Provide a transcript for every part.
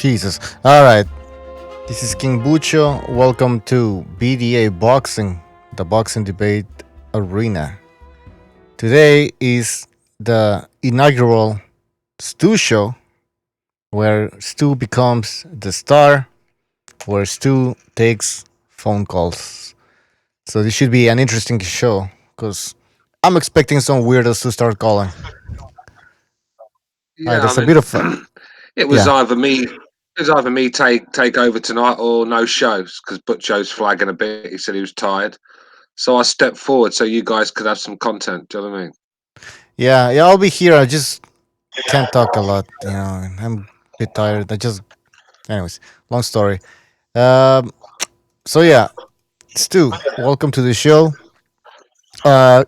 Jesus. All right. This is King Bucho. Welcome to BDA Boxing, the boxing debate arena. Today is the inaugural Stu show, where Stu becomes the star, where Stu takes phone calls. So this should be an interesting show because I'm expecting some weirdos to start calling. All right, Yeah, there's I a mean, bit of it was yeah. either me. It was either me take over tonight or no shows because Butcho's flagging a bit. He said he was tired, so I stepped forward so you guys could have some content. Do you know what I mean? Yeah, I'll be here. I just can't talk a lot, and I'm a bit tired. Anyways, long story. Um, so yeah, Stu, welcome to the show. Uh,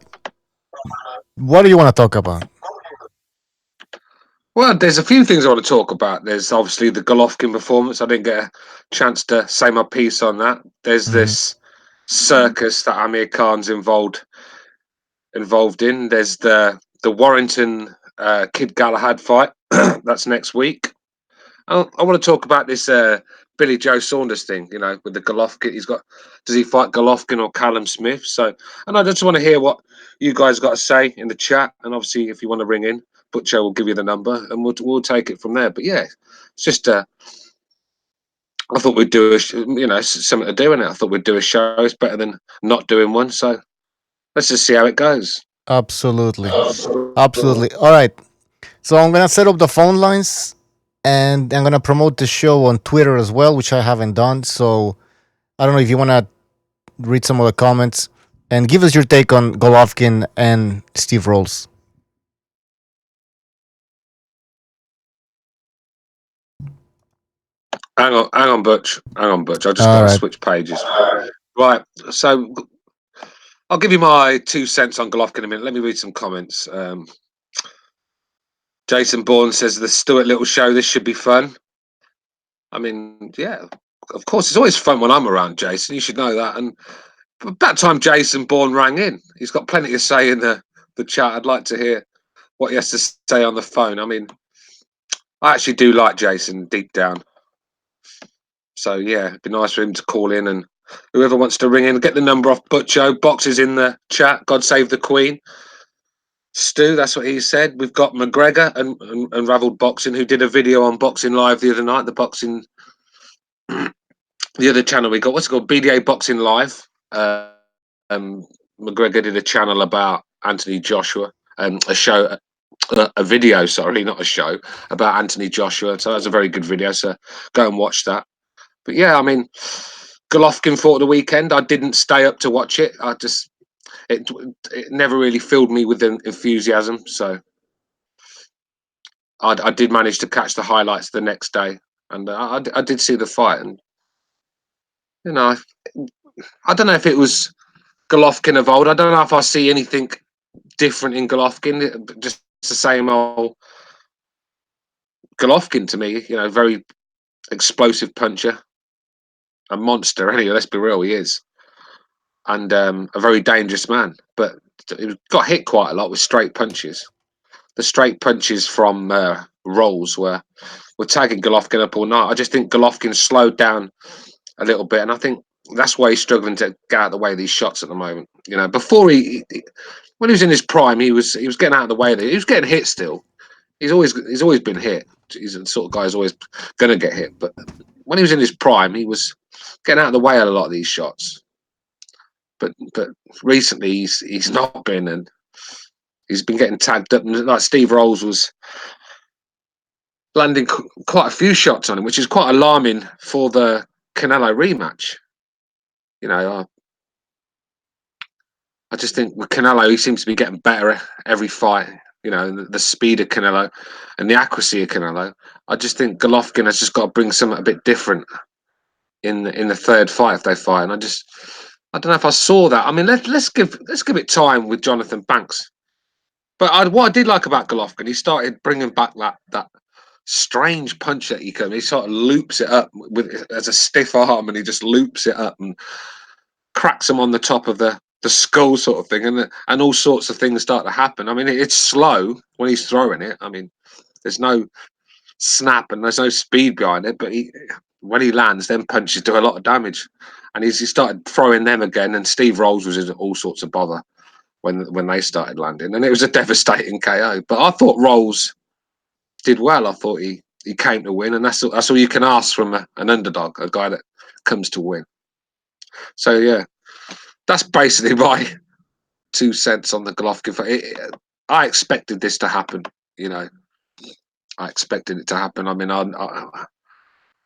what do you want to talk about? Well, there's a few things I want to talk about. There's obviously the Golovkin performance. I didn't get a chance to say my piece on that. There's Mhm. this circus that Amir Khan's involved in. There's the Warrington Kid Galahad fight. That's next week. I want to talk about this Billy Joe Saunders thing, with the Golovkin. Does he fight Golovkin or Callum Smith? So, and I just want to hear what you guys got to say in the chat. And obviously, if you want to ring in, Butcher will give you the number and we'll take it from there. But yeah, it's just, I thought we'd do something to do in it. I thought we'd do a show. It's better than not doing one. So let's just see how it goes. Absolutely, absolutely. All right. So I'm gonna set up the phone lines, and I'm gonna promote the show on Twitter as well, which I haven't done. So I don't know if you wanna read some of the comments and give us your take on Golovkin and Steve Rolls. Hang on, Butch. Hang on, Butch. I just got All to right. switch pages. Right. So I'll give you my 2 cents on Golovkin in a minute. Let me read some comments. Jason Bourne says the Stuart Little show. This should be fun. I mean, yeah, of course, it's always fun when I'm around, Jason. You should know that. And about time Jason Bourne rang in. He's got plenty to say in the chat. I'd like to hear what he has to say on the phone. I mean, I actually do like Jason deep down. So yeah, it'd be nice for him to call in and whoever wants to ring in, get the number off Butcho. Box is in the chat. God save the Queen. Stu, that's what he said. We've got McGregor and Unraveled Boxing, who did a video on Boxing Live the other night. The other channel we got, what's it called? BDA Boxing Live. Um, McGregor did a channel about Anthony Joshua, a video, sorry, not a show, about Anthony Joshua. So that's a very good video. So go and watch that. But yeah, I mean, Golovkin fought the weekend. I didn't stay up to watch it. It never really filled me with enthusiasm. So I did manage to catch the highlights the next day, and I did see the fight, and you know, I don't know if it was Golovkin of old. I don't know if I see anything different in Golovkin. Just the same old Golovkin to me. Very explosive puncher, a monster. Anyway, let's be real, he is, and a very dangerous man. But he got hit quite a lot with straight punches. The straight punches from Rolls were tagging Golovkin up all night. I just think Golovkin slowed down a little bit, and I think that's why he's struggling to get out of the way of these shots at the moment. Before when he was in his prime, he was getting out of the way. He was getting hit still. He's always been hit. He's the sort of guy who's always going to get hit. But when he was in his prime, he was getting out of the way of a lot of these shots. But recently he's not been, and he's been getting tagged up. And like Steve Rolls was landing quite a few shots on him, which is quite alarming for the Canelo rematch. You know, I just think with Canelo, he seems to be getting better every fight. The speed of Canelo and the accuracy of Canelo. I just think Golovkin has just got to bring something a bit different in the third fight if they fight. And I don't know if I saw that. I mean, let's give it time with Jonathan Banks. But what I did like about Golovkin, he started bringing back that strange punch that he can. He sort of loops it up with as a stiff arm, and he just loops it up and cracks him on the top of the skull, sort of thing, and all sorts of things start to happen. I mean, it's slow when he's throwing it. I mean, there's no snap, and there's no speed behind it. But when he lands, them punches do a lot of damage. And he started throwing them again, and Steve Rolls was in all sorts of bother when they started landing, and it was a devastating KO. But I thought Rolls did well. I thought he came to win, and that's all you can ask from an underdog, a guy that comes to win. So yeah, that's basically my 2 cents on the Golovkin fight. I expected this to happen. I expected it to happen. I mean, I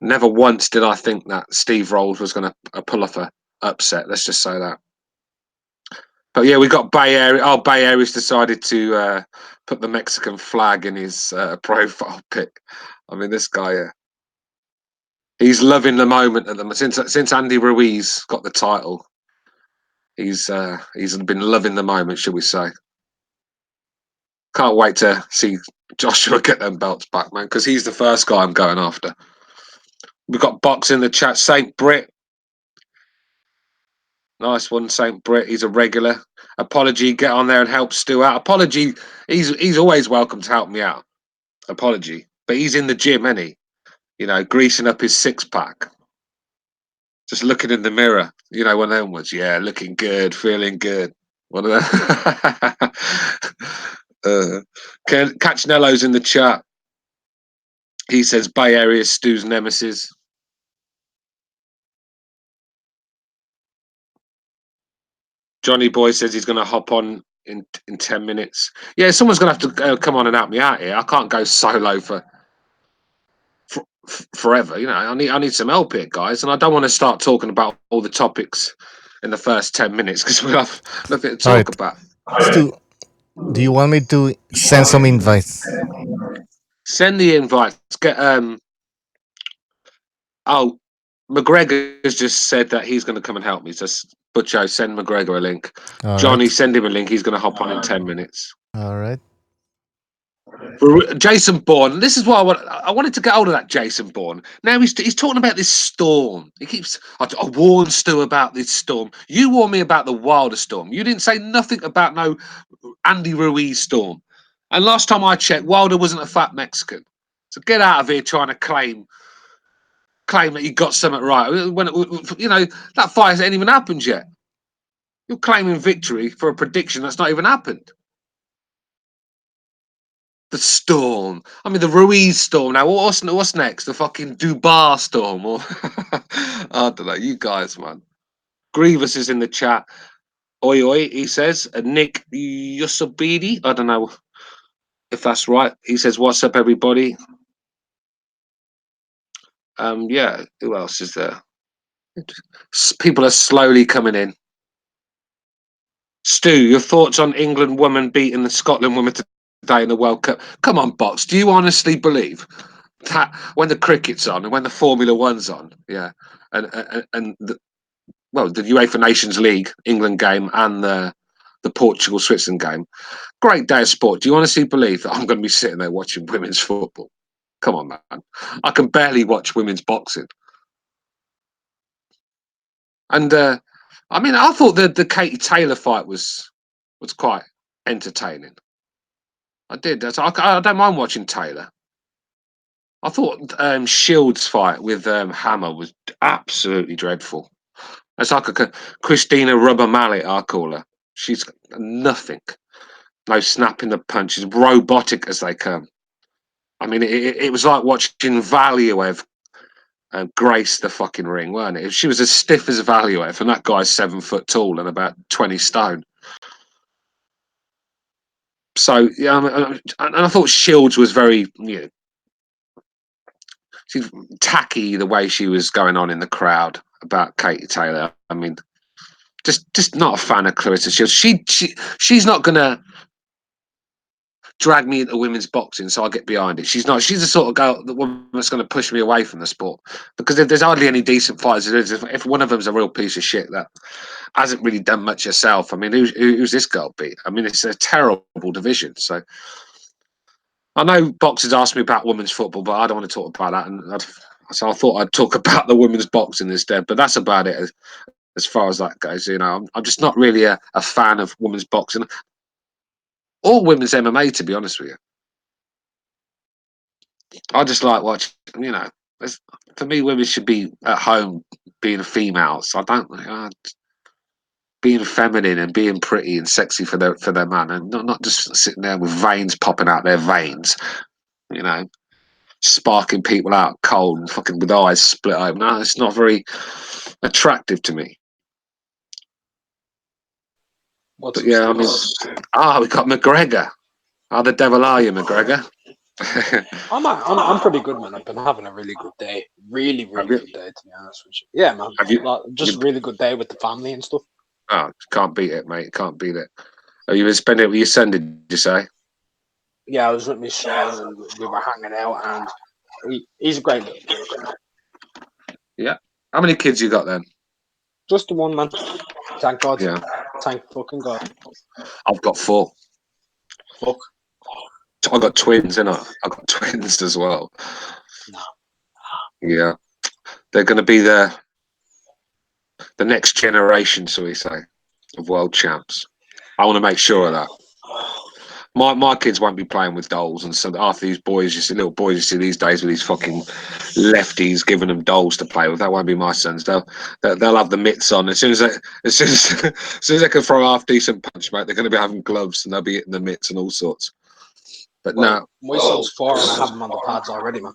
never once did I think that Steve Rolls was going to pull off a upset. Let's just say that. But yeah, we got Bay Area. Oh, Bay Area's decided to put the Mexican flag in his profile pic. I mean, this guy, he's loving the moment at the since Andy Ruiz got the title. He's been loving the moment, shall we say? Can't wait to see Joshua get them belts back, man, because he's the first guy I'm going after. We've got Box in the chat. Saint Brit. Nice one, Saint Brit. He's a regular. Apology, get on there and help Stu out. Apology, he's always welcome to help me out. Apology. But he's in the gym, isn't he? Greasing up his 6-pack. Just looking in the mirror. One of them was, yeah, looking good, feeling good. One of them. Catch Nello's in the chat. He says Bay Area Stu's nemesis. Johnny Boy says he's going to hop on in 10 minutes. Yeah, someone's going to have to come on and help me out here. I can't go solo for forever. I need some help here, guys. And I don't want to start talking about all the topics in the first 10 minutes because we'll have nothing to talk about. Stu, do you want me to send some invites? Send the invites. Get McGregor's just said that he's going to come and help me. Just Butcho, send McGregor a link. All Johnny, right. send him a link. He's going to hop on in 10 minutes. All right. Jason Bourne. This is what I wanted to get hold of that Jason Bourne. Now he's talking about this storm. He keeps. I warned Stu about this storm. You warned me about the Wilder storm. You didn't say nothing about no Andy Ruiz storm. And last time I checked, Wilder wasn't a fat Mexican. So get out of here trying to claim that you got something right. When that fight hasn't even happened yet. You're claiming victory for a prediction that's not even happened. The storm. I mean, the Ruiz storm. Now, what's next? The fucking Dubois storm, or I don't know. You guys, man. Grievous is in the chat. Oi, oi. He says, Nick Yusubidi. I don't know if that's right. He says, "What's up, everybody?" Yeah. Who else is there? People are slowly coming in. Stu, your thoughts on England women beating the Scotland women today in the World Cup? Come on, Box. Do you honestly believe that when the cricket's on and when the Formula One's on, yeah, and the UEFA Nations League England game and the Portugal Switzerland game, great day of sport. Do you honestly believe that I'm going to be sitting there watching women's football? Come on, man. I can barely watch women's boxing. And I mean, I thought the Katie Taylor fight was quite entertaining. I did. I don't mind watching Taylor. I thought Shields' fight with Hammer was absolutely dreadful. It's like a Christina Rubber Mallet, I call her. She's nothing. No snapping the punches, robotic as they come. I mean, it was like watching Valuev grace the fucking ring, weren't it? She was as stiff as Valuev, and that guy's 7 foot tall and about 20 stone. So yeah, and I thought Shields was very, she's tacky the way she was going on in the crowd about Katie Taylor. I mean, just not a fan of Clarissa Shields. She's not gonna drag me into women's boxing, so I get behind it. She's not. She's the sort of girl, the woman that's going to push me away from the sport because there's hardly any decent fighters. If one of them's a real piece of shit that hasn't really done much herself, I mean, who's this girl beat? I mean, it's a terrible division. So I know boxers asked me about women's football, but I don't want to talk about that. And so I thought I'd talk about the women's boxing instead. But that's about it as far as that goes. I'm just not really a fan of women's boxing or women's MMA, to be honest with you. I just like watching. For me, women should be at home being females. I don't being feminine and being pretty and sexy for their man, and not just sitting there with veins popping out their veins. You know, sparking people out cold and fucking with eyes split open. No, it's not very attractive to me. What's But up, yeah, I mean, Spence? we got McGregor. How the devil are you, McGregor? I'm pretty good, man. I've been having a really good day. Really, Have really you? good day, to be honest with you. Yeah, man. Have you? Just a really good day with the family and stuff. Oh, can't beat it, mate. Can't beat it. Have you been spending it with your son, did you say? Yeah, I was with my son and we were hanging out, and he's a great little kid. Yeah. How many kids you got then? Just the one, man. Thank God. Yeah. Thank fucking God. I've got 4. Fuck. I got twins, innit? I got twins as well. No. Yeah. They're going to be the next generation, so we say, of world champs. I want to make sure of that. My kids won't be playing with dolls, and so after these boys, little boys you see these days with these fucking lefties giving them dolls to play with. That won't be my sons. They'll have the mitts on as soon as as soon as they can throw a half decent punch, mate. They're going to be having gloves and they'll be hitting the mitts and all sorts. But Well, no, my son's 4 and I have him on the pads already, man.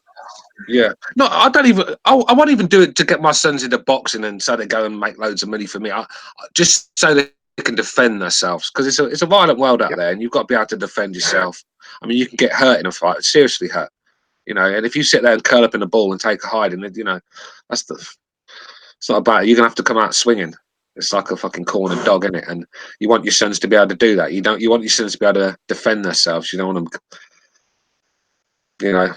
yeah, no, I don't even. I won't even do it to get my sons into boxing and so they go and make loads of money for me. Just so they can defend themselves, because it's a violent world out there, and you've got to be able to defend yourself. I mean, you can get hurt in a fight, seriously hurt. And if you sit there and curl up in a ball and take a hiding, that's it's not about it. You're gonna have to come out swinging. It's like a fucking cornered dog, isn't it? And you want your sons to be able to do that. You want your sons to be able to defend themselves. You don't want them,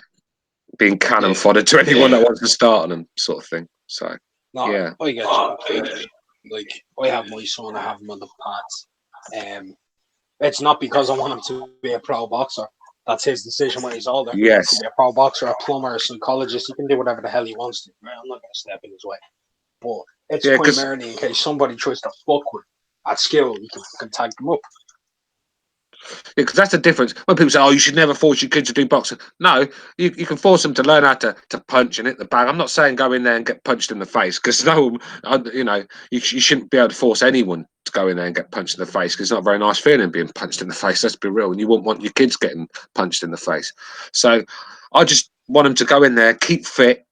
being cannon fodder to anyone that wants to start on them, sort of thing. So, No, yeah. I get you completely. Like, I have my son, I have him on the pads. It's not because I want him to be a pro boxer. That's his decision when he's older. If he wants Yes. to be a pro boxer, a plumber, a psychologist, he can do whatever the hell he wants to. I'm not going to step in his way. But it's Yeah, 'cause primarily in case somebody tries to fuck with at skill, you can tag them up. that's the difference. When people say, "Oh, you should never force your kids to do boxing," no, you can force them to learn how to punch and hit the bag. I'm not saying go in there and get punched in the face, because you shouldn't be able to force anyone to go in there and get punched in the face, because it's not a very nice feeling being punched in the face. Let's be real, and you wouldn't want your kids getting punched in the face. So I just want them to go in there, keep fit,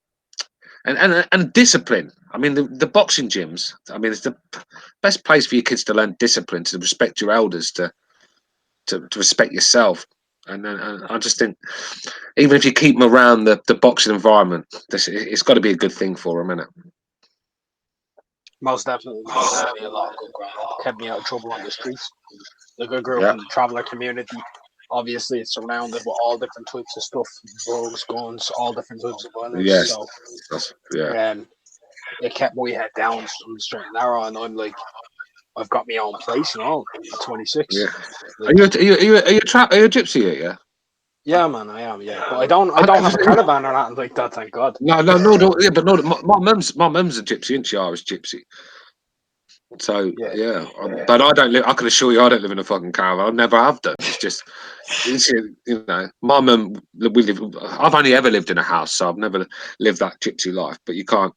and discipline. I mean, the boxing gyms. I mean, it's the best place for your kids to learn discipline, to respect your elders, to respect yourself. And I just think, even if you keep them around the boxing environment, it's got to be a good thing for them, isn't it? Most definitely, man. It gave me a lot of good ground. It kept me out of trouble on the streets. Like, I grew up in the traveller community. Obviously, it's surrounded with all different types of stuff, drugs, guns, all different types of violence. Yes. So, Yeah. It kept my head down on the straight and narrow, and I'm like, I've got my own place and all at 26. Yeah. Like, Are you a gypsy yet? Yeah. Yeah, man, I am. Yeah, but I don't have a caravan or anything like that. Thank God. No. Yeah, but no. My mum's a gypsy, isn't she? Irish gypsy. So yeah, but I don't live. I can assure you, I don't live in a fucking caravan. I never have done. It's just, my mum. I've only ever lived in a house, so I've never lived that gypsy life. But you can't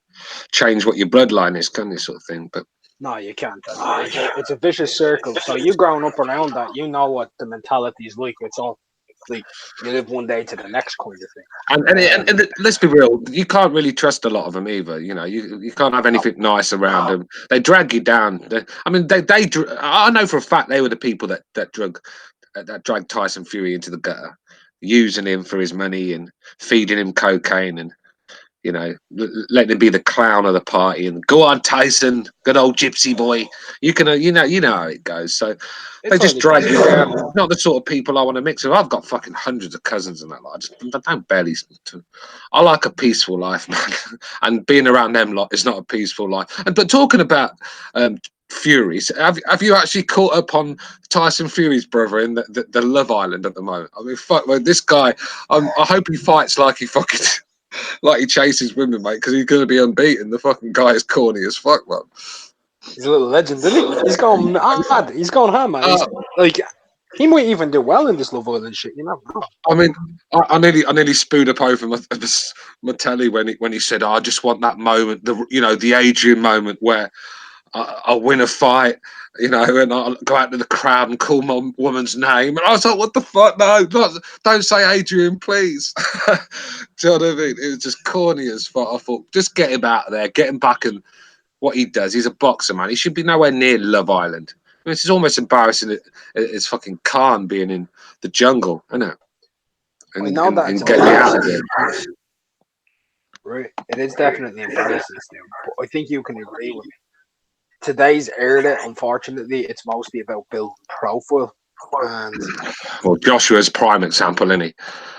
change what your bloodline is, can you? Sort of thing. But no, you can't. It's a vicious circle. So you growing up around that, you know what the mentality is like. It's all like you live one day to the next kind of thing. And let's be real, you can't really trust a lot of them either. You can't have anything nice around them. They drag you down. I know for a fact they were the people that dragged Tyson Fury into the gutter, using him for his money and feeding him cocaine and letting him be the clown of the party and go on Tyson, good old gypsy boy. You know how it goes. So they just drag you down. Not the sort of people I want to mix with. I've got fucking hundreds of cousins and that. I don't barely. I like a peaceful life, man, and being around them lot is not a peaceful life. But talking about Furies, have you actually caught up on Tyson Fury's brother in the Love Island at the moment? I mean, fuck, man, this guy. I hope he fights like he fucking. Like he chases women, mate, because he's going to be unbeaten. The fucking guy is corny as fuck, man. He's a little legend, isn't he? He's going mad. He's going ham, man. He might even do well in this Love Island shit. You never know. I mean, I nearly spewed up over my telly when he said, "I just want that moment, the Adrian moment where I win a fight, and I'll go out to the crowd and call my woman's name." And I was like, "What the fuck? No, don't say Adrian, please." Do you know what I mean? It was just corny as fuck. I thought, just get him out of there, get him back, and what he does. He's a boxer, man. He should be nowhere near Love Island. I mean, this is almost embarrassing. It's fucking Khan being in the jungle, isn't it? I know that it's And getting me out of embarrassing. there. Right. It is definitely embarrassing, Stu, but I think you can agree with me. Today's era, unfortunately, it's mostly about building profile. And Well, Joshua's prime example, isn't he?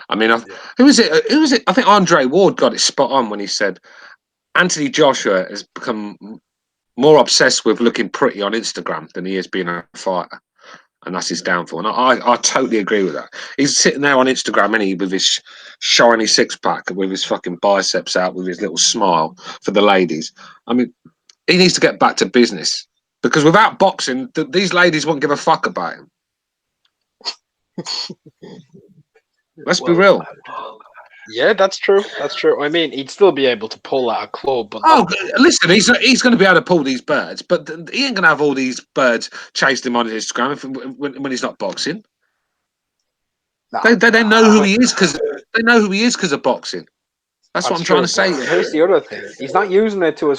I mean, who was it? Who was it? I think Andre Ward got it spot on when he said Anthony Joshua has become more obsessed with looking pretty on Instagram than he is being a fighter. And that's his downfall. And I totally agree with that. He's sitting there on Instagram, isn't he, with his shiny six-pack, with his fucking biceps out, with his little smile for the ladies. I mean, he needs to get back to business. Because without boxing, these ladies won't give a fuck about him. Let's be real. Yeah, that's true. That's true. I mean, he'd still be able to pull out a club. But listen, he's going to be able to pull these birds, but he ain't going to have all these birds chasing him on his Instagram when he's not boxing. They know who he is because of boxing. That's what I'm trying to say. Here's the other thing: he's not using it to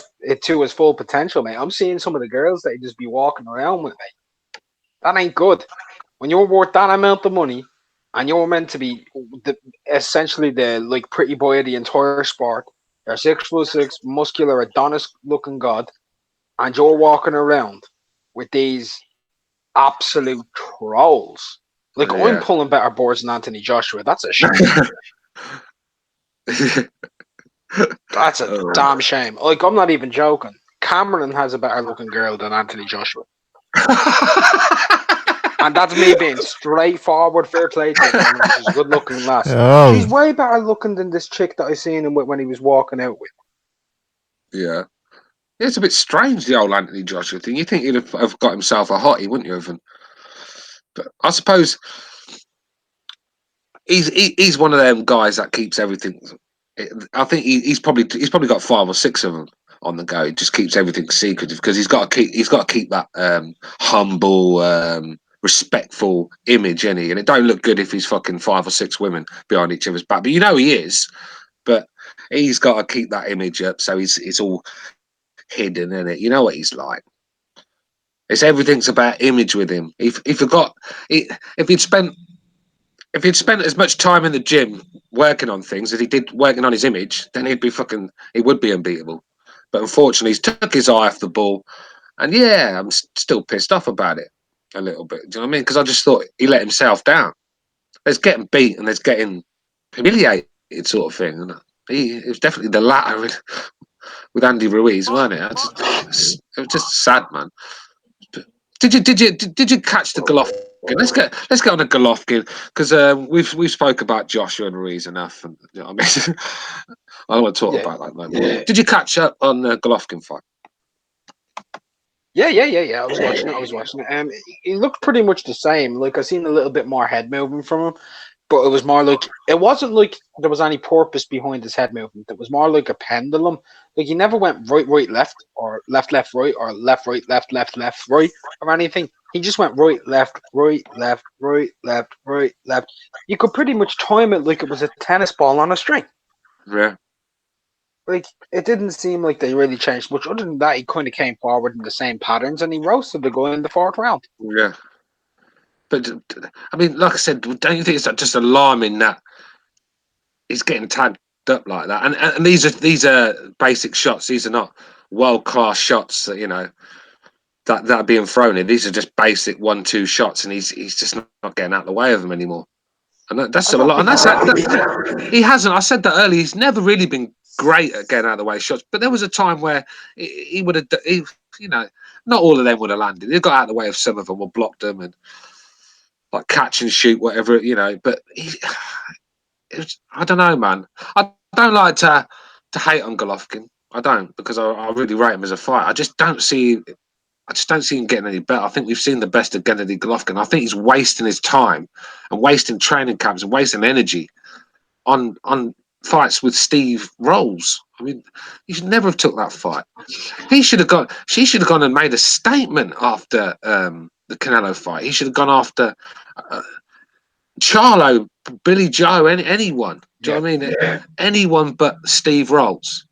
his full potential, mate. I'm seeing some of the girls that he just be walking around with, mate. That ain't good. When you're worth that amount of money, and you're meant to be essentially the pretty boy of the entire sport, you're 6'6", muscular, Adonis-looking god, and you're walking around with these absolute trolls. I'm pulling better boards than Anthony Joshua. That's a shame. That's a damn shame. I'm not even joking. Cameron has a better looking girl than Anthony Joshua. And that's me being straightforward, fair play to Cameron. She's a good looking lass. Oh. She's way better looking than this chick that I seen him with when he was walking out with. Yeah. It's a bit strange, the old Anthony Joshua thing. You think he'd have got himself a hottie, wouldn't you? But I suppose he's one of them guys that keeps everything. I think he's probably got 5 or 6 of them on the go. He just keeps everything secretive because he's got to keep that humble, respectful image, and it don't look good if he's fucking 5 or 6 women behind each other's back. But he is. But he's got to keep that image up, so it's all hidden, in it. You know what he's like. It's everything's about image with him. If he'd spent as much time in the gym working on things as he did working on his image, then he would be unbeatable. But unfortunately, he's took his eye off the ball, and I'm still pissed off about it a little bit. Do you know what I mean? Because I just thought he let himself down. There's getting beat and there's getting humiliated, sort of thing. And it was definitely the latter with Andy Ruiz, wasn't it? It was just sad, man. Did you catch the Golovkin? Let's get on the Golovkin because we've spoke about Joshua and Ruiz enough, and you know what I mean. I don't want to talk about that no more. Yeah. Did you catch up on the Golovkin fight? Yeah. I was watching it. He looked pretty much the same. I seen a little bit more head movement from him, but it was more it wasn't like there was any purpose behind his head movement. It was more like a pendulum. He never went right, left, or left, right, or left, left, right, or anything. He just went right, left, left. You could pretty much time it like it was a tennis ball on a string. Yeah. It didn't seem like they really changed much. Other than that, he kind of came forward in the same patterns, and he roasted the guy in the 4th round. Yeah. But, I mean, like I said, don't you think it's just alarming that he's getting tagged up like that? And these are basic shots. These are not world-class shots that, that are being thrown in. These are just basic 1-2 shots, and he's just not getting out of the way of them anymore. And that's a lot. And he hasn't. I said that earlier. He's never really been great at getting out of the way of shots. But there was a time where he would have, not all of them would have landed. He got out of the way of some of them or blocked them and catch and shoot, whatever, But I don't know, man. I don't like to hate on Golovkin. I don't, because I really rate him as a fighter. I just don't see I just don't see him getting any better. I think we've seen the best of Gennady Golovkin. I think he's wasting his time and wasting training camps and wasting energy on fights with Steve Rolls. I mean, he should never have took that fight. She should have gone and made a statement after the Canelo fight. He should have gone after Charlo, Billy Joe, anyone. Do you know what I mean? Yeah. Anyone but Steve Rolls.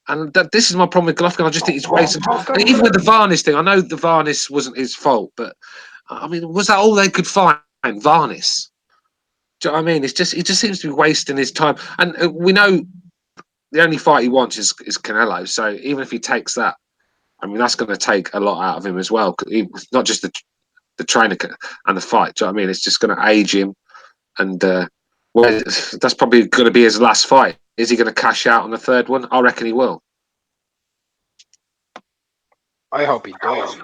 And this is my problem with Golovkin. I just think he's wasted. And even with the Varnis thing, I know the Varnis wasn't his fault, but I mean, was that all they could find? Varnis. Do you know what I mean? He just seems to be wasting his time. And we know the only fight he wants is Canelo. So even if he takes that, I mean, that's going to take a lot out of him as well. Not just the trainer and the fight. Do you know what I mean? It's just going to age him. And well, that's probably going to be his last fight. Is he going to cash out on the third one? I reckon he will. I hope he does.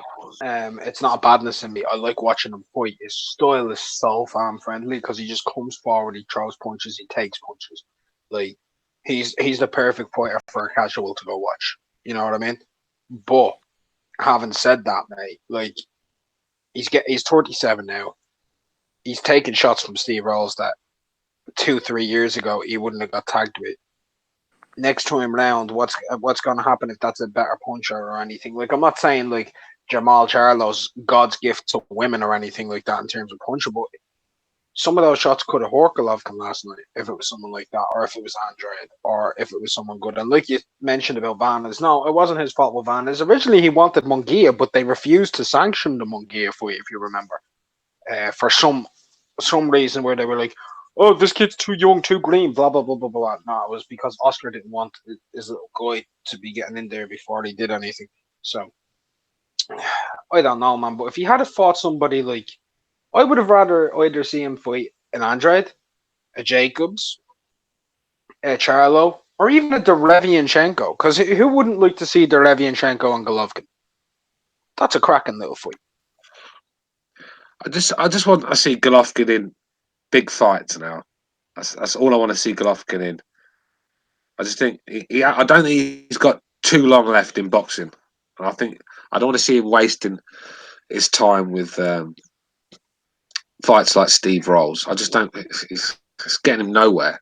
It's not a badness in me. I like watching him fight. His style is so fan friendly because he just comes forward, he throws punches, he takes punches. Like he's the perfect fighter for a casual to go watch. You know what I mean? But having said that, mate, like he's 37 now. He's taking shots from Steve Rolls that 2-3 years ago he wouldn't have got tagged with. Next time round, what's going to happen if that's a better puncher or anything? Like, I'm not saying like Jamal Charlo's God's gift to women or anything like that in terms of puncher, but some of those shots could have hurt Golovkin last night if it was someone like that, or if it was Andrade, or if it was someone good. And like you mentioned about Vannes, no, it wasn't his fault with Vannes. Originally, he wanted Munguia, but they refused to sanction the Munguia fight, if you remember, for some reason where they were like, oh, this kid's too young, too green, blah, blah, blah, blah, blah. No, it was because Oscar didn't want his little guy to be getting in there before he did anything. So, I don't know, man. But if he had fought somebody like, I would have rather either see him fight an Andrade, a Jacobs, a Charlo, or even a Derevianchenko. Because who wouldn't like to see Derevianchenko and Golovkin? That's a cracking little fight. I just want to see Golovkin in big fights now. That's all I want to see Golovkin in. I just think I don't think he's got too long left in boxing. And I don't want to see him wasting his time with fights like Steve Rolls. I just don't. It's getting him nowhere.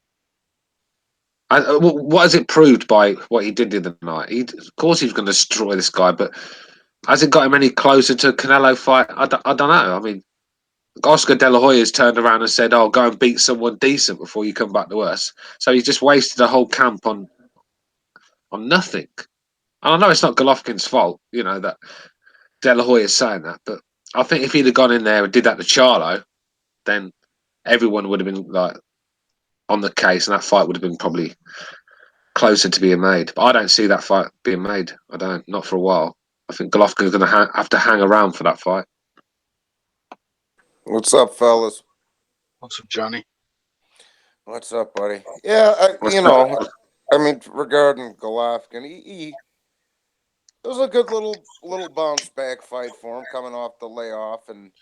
What has it proved by what he did the other night? Of course, he was going to destroy this guy, but has it got him any closer to a Canelo fight? I don't know. I mean, Oscar De La Hoya's turned around and said, "Oh, go and beat someone decent before you come back to us." So he's just wasted a whole camp on nothing. And I know it's not Golovkin's fault, you know, that De La Hoya's saying that, but I think if he'd have gone in there and did that to Charlo, then everyone would have been like on the case, and that fight would have been probably closer to being made. But I don't see that fight being made. I don't, not for a while. I think Golovkin's going to have to hang around for that fight. What's up, fellas? What's up, Johnny? What's up, buddy? Yeah, I mean, regarding Golovkin, he it was a good little bounce back fight for him coming off the layoff and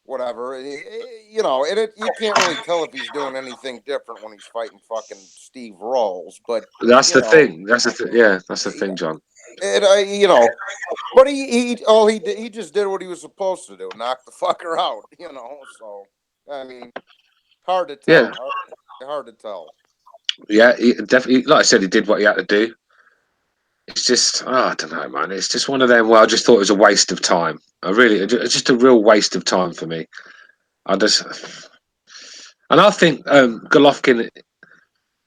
whatever. You can't really tell if he's doing anything different when he's fighting fucking Steve Rolls. But that's the thing. That's the thing. Yeah, that's the thing, John. But he just did what he was supposed to do, knock the fucker out. So I mean, hard to tell. Yeah. Hard to tell. Yeah, he definitely. Like I said, he did what he had to do. It's just, I don't know, man. It's just one of them where I just thought it was a waste of time. It's just a real waste of time for me. And I think Golovkin,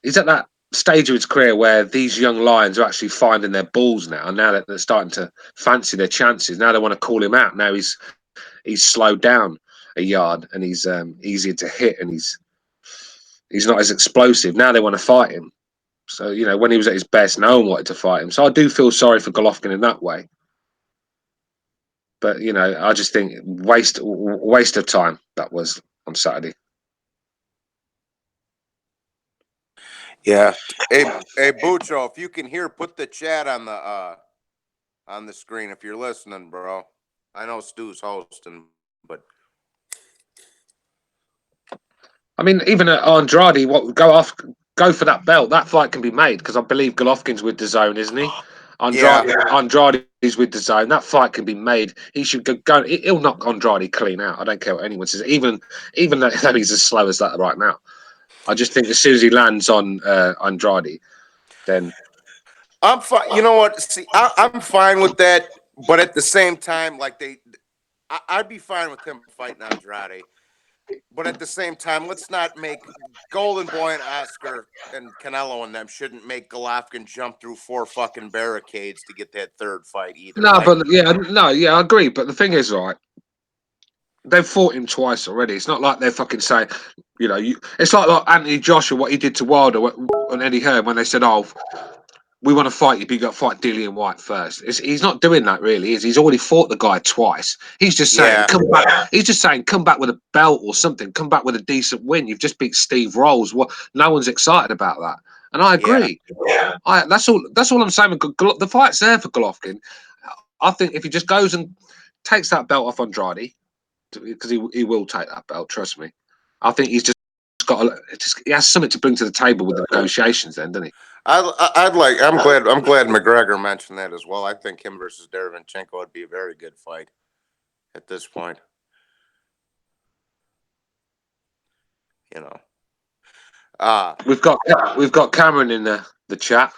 he's at that stage of his career where these young lions are actually finding their balls now. And now that they're starting to fancy their chances, now they want to call him out. Now he's slowed down a yard and he's easier to hit and he's not as explosive. Now they want to fight him. So, when he was at his best, no one wanted to fight him. So I do feel sorry for Golovkin in that way. But, I just think waste of time that was on Saturday. Yeah. Hey, Bucho, if you can hear, put the chat on the screen if you're listening, bro. I know Stu's hosting, but I mean, even at Andrade, go for that belt. That fight can be made because I believe Golovkin's with DAZN, isn't he? Andrade's with the zone. That fight can be made. He should go. He'll knock Andrade clean out. I don't care what anyone says. Even though he's as slow as that right now. I just think as soon as he lands on Andrade, then I'm fine. You know what? See, I'm fine with that. But at the same time, like I'd be fine with him fighting Andrade. But at the same time, let's not make Golden Boy and Oscar and Canelo and them shouldn't make Golovkin jump through 4 fucking barricades to get that third fight either. no, I agree. But the thing is, right, they've fought him twice already. It's not like they're fucking saying, it's like Anthony Joshua, what he did to Wilder and Eddie Hearn when they said, "Oh, we want to fight you, but you got to fight Dillian White first." He's not doing that, really. He's already fought the guy twice. He's just saying, come back. He's just saying, come back with a belt or something. Come back with a decent win. You've just beat Steve Rolls. What? No one's excited about that, and I agree. Yeah. That's all I'm saying. The fight's there for Golovkin. I think if he just goes and takes that belt off Andrade, because he will take that belt. Trust me. I think he's just he has something to bring to the table with the negotiations. Then, doesn't he? I'm glad McGregor mentioned that as well. I think him versus Derevyanchenko would be a very good fight at this point. We've got Cameron in the chat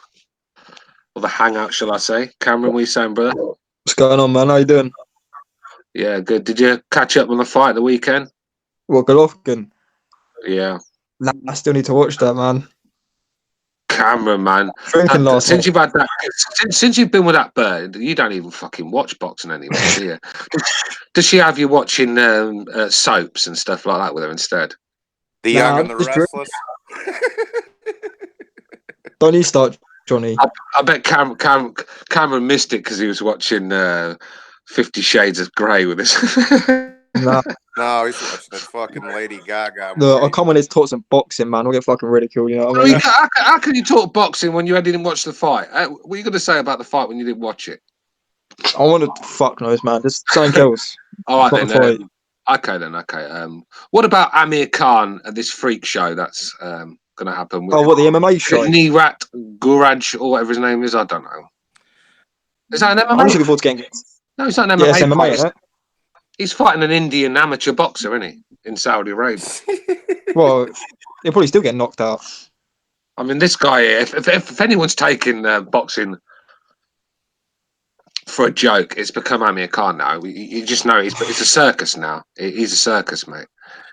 or the hangout, shall I say? Cameron, what are you saying, brother? What's going on, man? How you doing? Yeah, good. Did you catch up on the fight the weekend? What, Golovkin? Yeah. I still need to watch that, man. Cameron, man. Since you've been with that bird, you don't even fucking watch boxing anymore, do you? Does she have you watching soaps and stuff like that with her instead? The Young and the Restless. Don't you start, Johnny? I bet Cameron missed it because he was watching 50 Shades of Grey with us. No, he's watching that fucking Lady Gaga movie. No, I'll come on his talks and boxing, man. We'll get fucking ridiculed, you know what I mean? How can you talk boxing when you didn't watch the fight? What are you going to say about the fight when you didn't watch it? I want to fuck knows, man. Just something else. All right, then. Okay. What about Amir Khan at this freak show that's going to happen? With what, the MMA show? Nirat Guraj or whatever his name is. I don't know. Is that an MMA? I'm just looking forward to getting. No, it's not an MMA. Yeah, it's MMA, isn't it? He's fighting an Indian amateur boxer, isn't he? In Saudi Arabia. Well, he'll probably still get knocked out. I mean, this guy here, if anyone's taking boxing for a joke, it's become Amir Khan now. You just know it's a circus now. He's a circus, mate.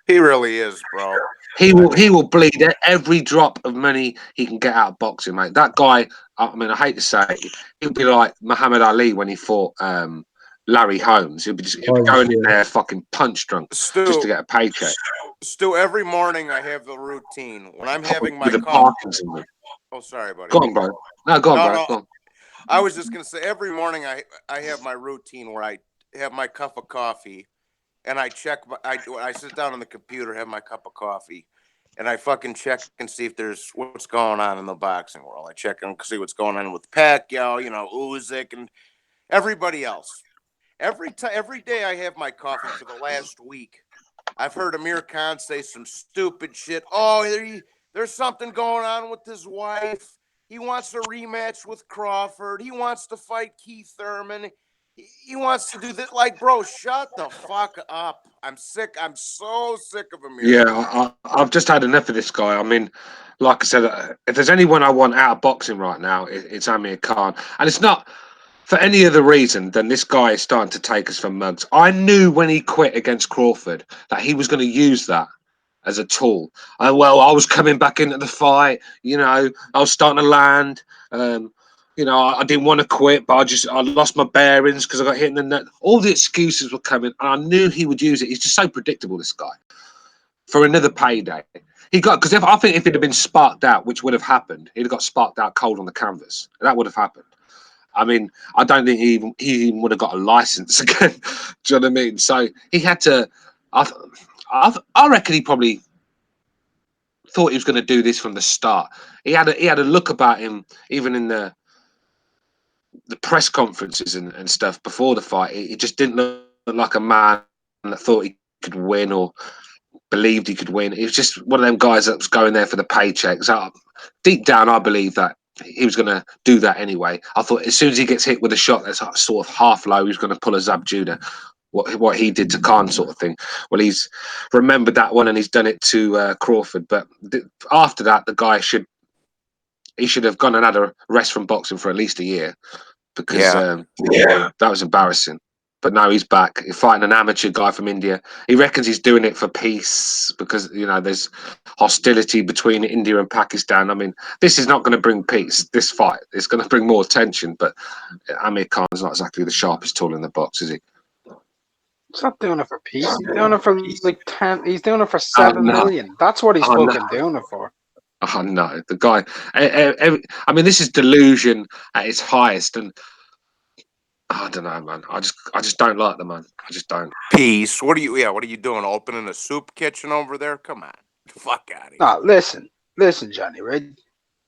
He really is, bro. He will bleed every drop of money he can get out of boxing, mate. That guy, I mean, I hate to say it, he'll be like Muhammad Ali when he fought Larry Holmes. He'll be going in there fucking punch drunk just to get a paycheck. Stu, every morning I have the routine when I'm having my coffee. Oh, sorry, buddy. Go on, bro. No, go on, bro. Go on. I was just gonna say every morning I have my routine where I have my cup of coffee, and I check. I sit down on the computer, have my cup of coffee, and I fucking check and see if there's what's going on in the boxing world. I check and see what's going on with Pacquiao, Usyk, and everybody else. Every day I have my coffee for the last week. I've heard Amir Khan say some stupid shit. Oh, there's something going on with his wife. He wants a rematch with Crawford. He wants to fight Keith Thurman. He wants to do this. Like, bro, shut the fuck up. I'm sick. I'm so sick of Amir. Yeah, I've just had enough of this guy. I mean, like I said, if there's anyone I want out of boxing right now, it's Amir Khan. And it's not for any other reason than this guy is starting to take us for mugs. I knew when he quit against Crawford that he was going to use that as a tool. I was coming back into the fight. I was starting to land. I didn't want to quit, but I lost my bearings because I got hit in the net. All the excuses were coming, and I knew he would use it. He's just so predictable, this guy. For another payday, because I think if it had been sparked out, which would have happened, he'd have got sparked out cold on the canvas. That would have happened. I mean, I don't think he even would have got a license again. Do you know what I mean? So he had to. I reckon he probably thought he was going to do this from the start. He had a look about him, even in the press conferences and stuff before the fight. He just didn't look like a man that thought he could win or believed he could win. He was just one of them guys that was going there for the paychecks. Deep down, I believe that he was going to do that anyway. I thought as soon as he gets hit with a shot that's sort of half low, he's going to pull a Zab Judah, what he did to Khan sort of thing. Well, he's remembered that one and he's done it to Crawford. But after that, the guy should have gone and had a rest from boxing for at least a year because that was embarrassing. But now he's back fighting an amateur guy from India. He reckons he's doing it for peace because, you know, there's hostility between India and Pakistan. I mean, this is not going to bring peace, this fight. It's going to bring more tension. But Amir Khan's not exactly the sharpest tool in the box, is he? He's not doing it for peace. He's doing it for like 10. He's doing it for 7 million. That's what he's fucking doing it for. Oh, no. The guy... I mean, this is delusion at its highest. And I don't know, man. I just don't like the man. I just don't. Peace. What are you doing? Opening a soup kitchen over there? Come on. Fuck out of here. No, listen, Johnny, right?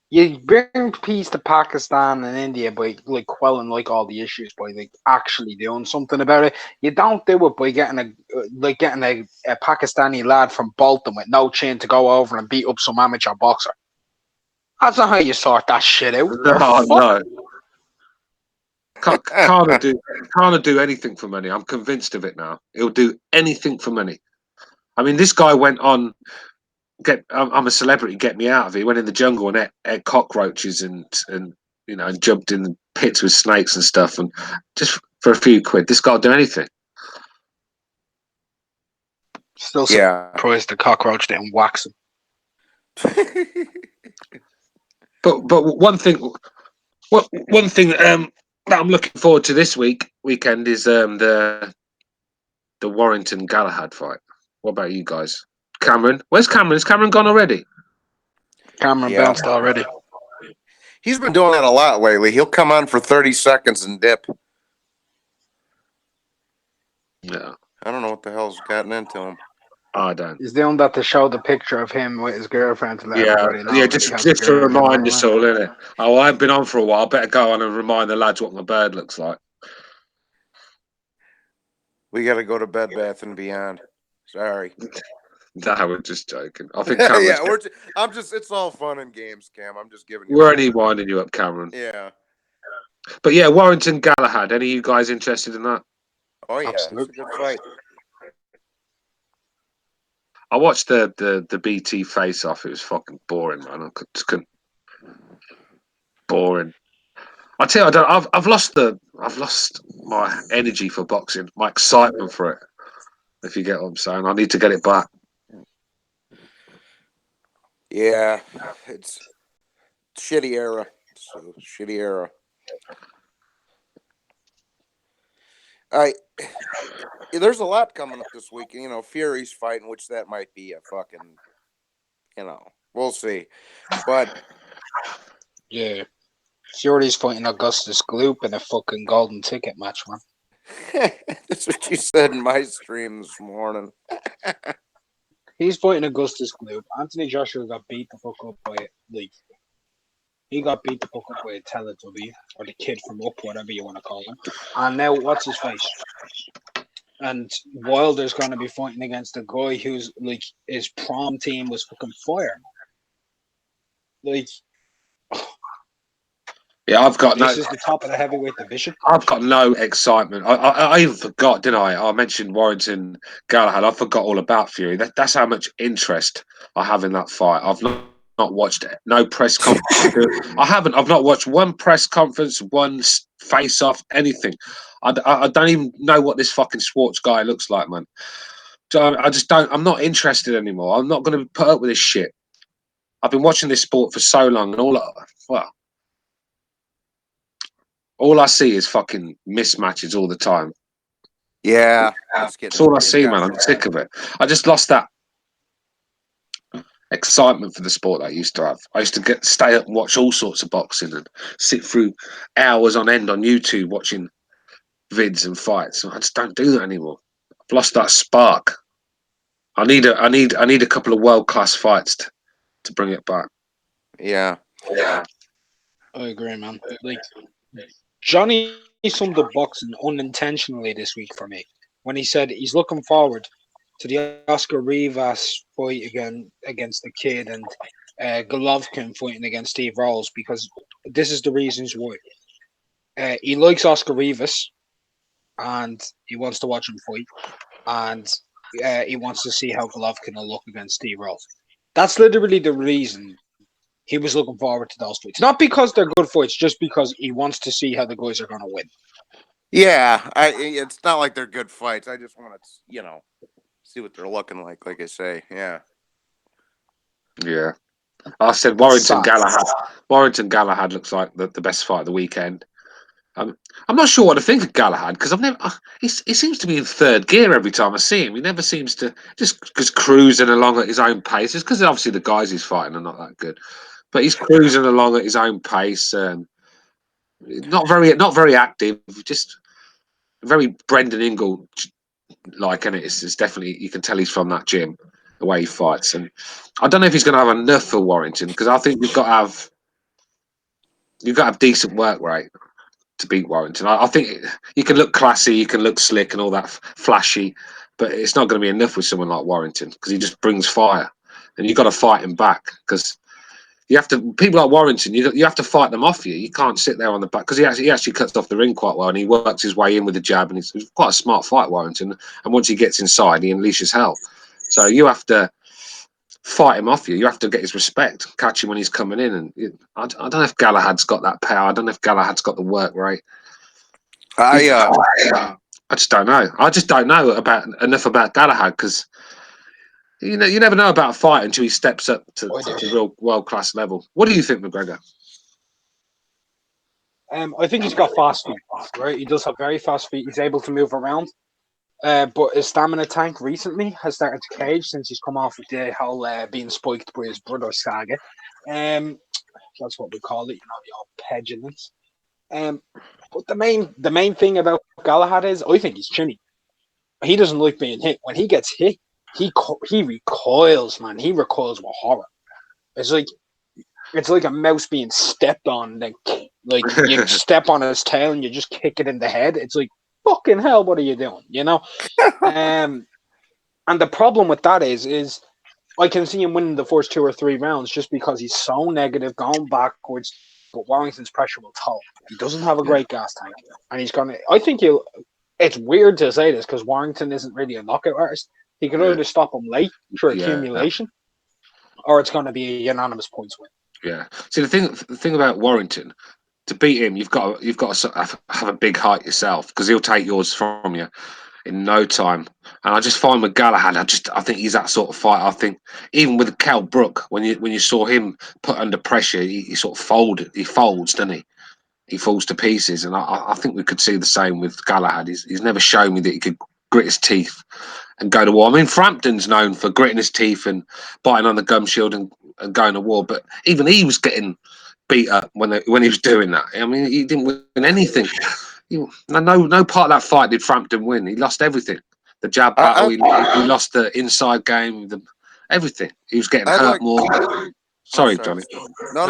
You bring peace to Pakistan and India by like quelling like all the issues by like actually doing something about it. You don't do it by getting a Pakistani lad from Bolton with no chin to go over and beat up some amateur boxer. That's not how you sort that shit out. No. Can't do anything for money. I'm convinced of it now. He'll do anything for money. I mean, this guy went on. I'm a celebrity. Get me out of here. He went in the jungle and ate cockroaches and you know, and jumped in the pits with snakes and stuff. And just for a few quid, this guy'll do anything. Still surprised the cockroach didn't wax him. But one thing that I'm looking forward to this weekend is the Warrington Galahad fight. What about you guys? Cameron, where's Cameron? Is Cameron gone already? Cameron bounced already. He's been doing that a lot lately. He'll come on for 30 seconds and dip. Yeah. I don't know what the hell's gotten into him. I don't. He's doing that to show the picture of him with his girlfriend to let everybody know. Yeah, just to remind us all, innit? Oh, I've been on for a while. I better go on and remind the lads what my bird looks like. We got to go to Bed Bath and Beyond. Sorry. No, we're just joking. I think Cameron's it's all fun and games, Cam. I'm just giving you. We're only winding you up, Cameron. Yeah. But yeah, Warrington Galahad. Any of you guys interested in that? Oh yeah, Absolutely. It's a good fight. I watched the BT face off. It was fucking boring, man. I just couldn't. Boring. I tell you, I've lost my energy for boxing, my excitement for it. If you get what I'm saying, I need to get it back. Yeah, it's shitty era. It's a shitty era. There's a lot coming up this week. You know, Fury's fighting, which that might be a fucking, you know, we'll see. But yeah, Fury's fighting Augustus Gloop in a fucking golden ticket match, man. That's what you said in my stream this morning. He's fighting Augustus Gloop. Anthony Joshua got beat the fuck up by he got beat the fuck up by a Teletubby or the kid from Up, whatever you want to call him. And now what's his face? And Wilder's going to be fighting against a guy who's like his prom team was fucking fire. Like, yeah, this is the top of the heavyweight division. I've got no excitement. I even forgot, didn't I? I mentioned Warrington Galahad. I forgot all about Fury. That's how much interest I have in that fight. I've not watched it. No press conference. I've not watched one press conference, one face-off, anything. I don't even know what this fucking Schwartz guy looks like, man. So I just don't. I'm not interested anymore. I'm not going to put up with this shit. I've been watching this sport for so long, and all I see is fucking mismatches all the time. Yeah, that's all I see, man. I'm sick of it. I just lost that excitement for the sport that I used to have. I used to stay up and watch all sorts of boxing and sit through hours on end on YouTube watching vids and fights. I just don't do that anymore. I've lost that spark. I need a couple of world class fights to bring it back. Yeah. I agree, man. Like Johnny summed up boxing unintentionally this week for me when he said he's looking forward to the Oscar Rivas fight again against the kid and Golovkin fighting against Steve Rolls because this is the reasons why. He likes Oscar Rivas, and he wants to watch him fight, and he wants to see how Golovkin will look against Steve Rolls. That's literally the reason he was looking forward to those fights. Not because they're good fights, just because he wants to see how the guys are going to win. Yeah, it's not like they're good fights. I just want to, see what they're looking like I say. Yeah. Yeah. I said Warrington Galahad. Warrington Galahad looks like the best fight of the weekend. I'm not sure what to think of Galahad because I've never. He seems to be in third gear every time I see him. He never seems to just cruising along at his own pace. It's because obviously the guys he's fighting are not that good, but he's cruising along at his own pace. Not very active. Just very Brendan Ingle like, and it's definitely you can tell he's from that gym the way he fights. And I don't know if he's going to have enough for Warrington because I think you've got to have decent work rate to beat Warrington. I think you can look classy, you can look slick and all that flashy, but it's not going to be enough with someone like Warrington because he just brings fire, and you've got to fight him back because you have to. People like Warrington, you have to fight them off you. You can't sit there on the back because he actually cuts off the ring quite well and he works his way in with the jab, and he's quite a smart fight, Warrington. And once he gets inside, he unleashes hell. So you have to fight him off you. You have to get his respect, catch him when he's coming in. And I don't know if Galahad's got that power. I don't know if Galahad's got the work rate. I just don't know. I just don't know enough about Galahad because you never know about a fight until he steps up to real world class level. What do you think, McGregor? I think he's got fast feet, right? He does have very fast feet. He's able to move around. But his stamina tank recently has started to cage since he's come off of the whole being spiked by his brother saga. That's what we call it, the old petulance. But the main thing about Galahad is I think he's chinny. He doesn't like being hit. When he gets hit, he recoils, man. He recoils with horror. It's like a mouse being stepped on. Like you step on his tail and you just kick it in the head. It's like, fucking hell, what are you doing? And the problem with that is I can see him winning the first 2 or 3 rounds just because he's so negative, going backwards. But Warrington's pressure will toll. He doesn't have a great gas tank, and he's gonna. I think he'll. It's weird to say this because Warrington isn't really a knockout artist. He could either stop him late through accumulation, or it's going to be a unanimous points win. Yeah. See, the thing about Warrington, to beat him, you've got to have a big height yourself because he'll take yours from you in no time. And I just find with Galahad, I think he's that sort of fighter. I think even with Cal Brook, when you saw him put under pressure, he sort of folds, doesn't he? He falls to pieces, and I think we could see the same with Galahad. He's never shown me that he could grit his teeth and go to war. I mean, Frampton's known for gritting his teeth and biting on the gum shield and going to war, but even he was getting beat up when he was doing that. I mean, he didn't win anything. No part of that fight did Frampton win. He lost everything. The jab battle, he lost the inside game, everything. He was getting hurt more. Sorry, Johnny. No.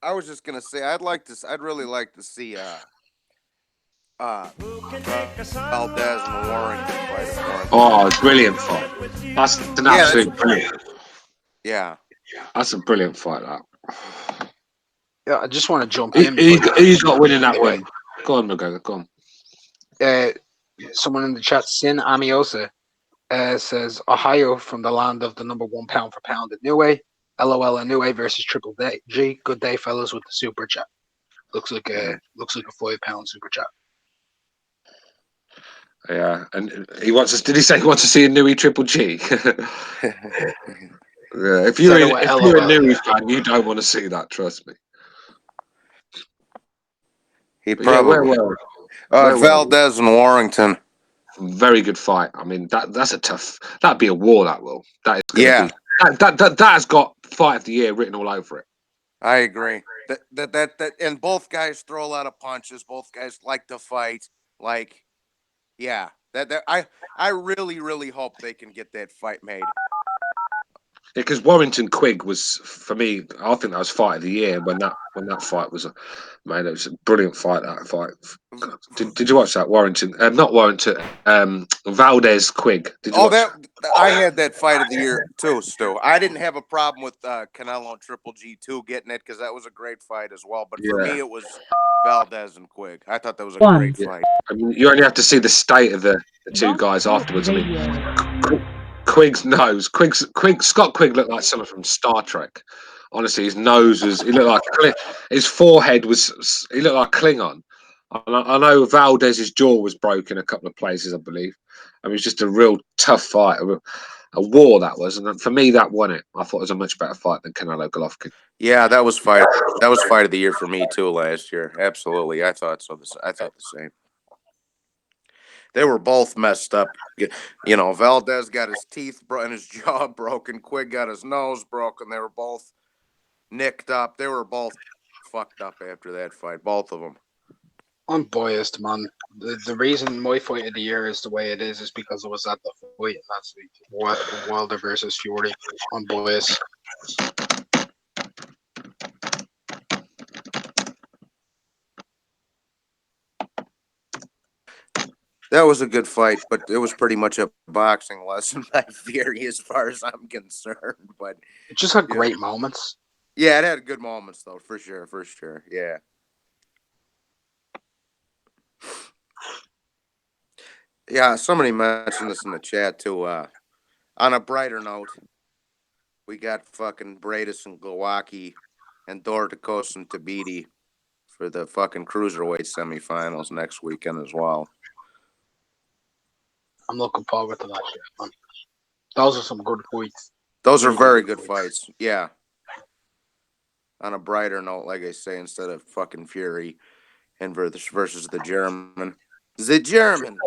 I was just gonna say I'd really like to see Valdez and Warrington fight. Oh, brilliant fight! That's an absolute brilliant. Yeah, that's a brilliant fight. That. Yeah, I just want to jump in. Who's not winning that way? Go on, McGregor. Go on. Someone in the chat, Sin Amiosa, says Ohio from the land of the number 1 pound for pound at Niue. LOL Niue versus Triple G. Good day, fellas, with the super chat. Looks like a 5 pound super chat. Yeah, and he wants us. Did he say he wants to see a Niue Triple G? Yeah, if you're a Niue fan, you don't want to see that. Trust me. He probably Valdez and Warrington. Very good fight. I mean, that's a tough. That'd be a war. That will. That is going to be. That has got fight of the year written all over it. I agree. That and both guys throw a lot of punches. Both guys like to fight. Like, yeah. I really hope they can get that fight made. because Warrington Quigg was, for me, I think that was fight of the year when that fight was, man, it was a brilliant fight. That fight. Did you watch that Warrington? Not Warrington. Valdez Quigg. Did you watch? I had that fight of the year too, Stu. I didn't have a problem with Canelo and Triple G2 getting it because that was a great fight as well. But for me, it was Valdez and Quigg. I thought that was a great fight. I mean, you only have to see the state of the two guys afterwards. I mean, Quigg's nose. Scott Quigg looked like someone from Star Trek. Honestly, his nose was. He looked like his forehead was. He looked like Klingon. I know Valdez's jaw was broken a couple of places, I believe. I mean, it was just a real tough fight, a war that was, and for me, that won it. I thought it was a much better fight than Canelo Golovkin. Yeah, that was fight of the year for me too last year. Absolutely, I thought so. I thought the same. They were both messed up. You know, Valdez got his teeth and his jaw broken. Quigg got his nose broken. They were both nicked up. They were both fucked up after that fight, both of them. I'm biased, man. The reason my fight of the year is the way it is because it was at the fight last week. Wilder versus Fury. I'm biased. That was a good fight, but it was pretty much a boxing lesson by Fury as far as I'm concerned. But it just had great moments. Yeah, it had good moments though, for sure. Yeah. Yeah, somebody mentioned this in the chat too. On a brighter note, we got fucking Bradis and Glowacki and Dorticos and Tabiti for the fucking cruiserweight semifinals next weekend as well. I'm looking forward to that shit, man. Those are some good fights. Those are very good fights. Yeah. On a brighter note, like I say, instead of fucking Fury and versus the German. The German.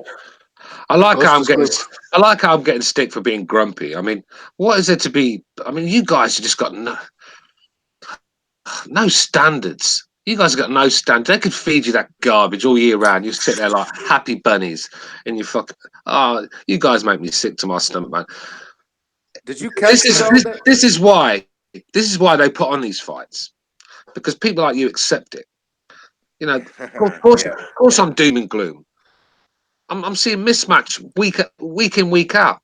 I like how I'm getting stick for being grumpy. I mean, what is it to be? I mean, you guys have just got no standards. You guys have got no standards. They could feed you that garbage all year round. You sit there like happy bunnies, and you fucking. Oh, you guys make me sick to my stomach, man. Did you catch this is why they put on these fights, because people like you accept it. You know, of course, I'm doom and gloom. I'm seeing mismatch week in, week out.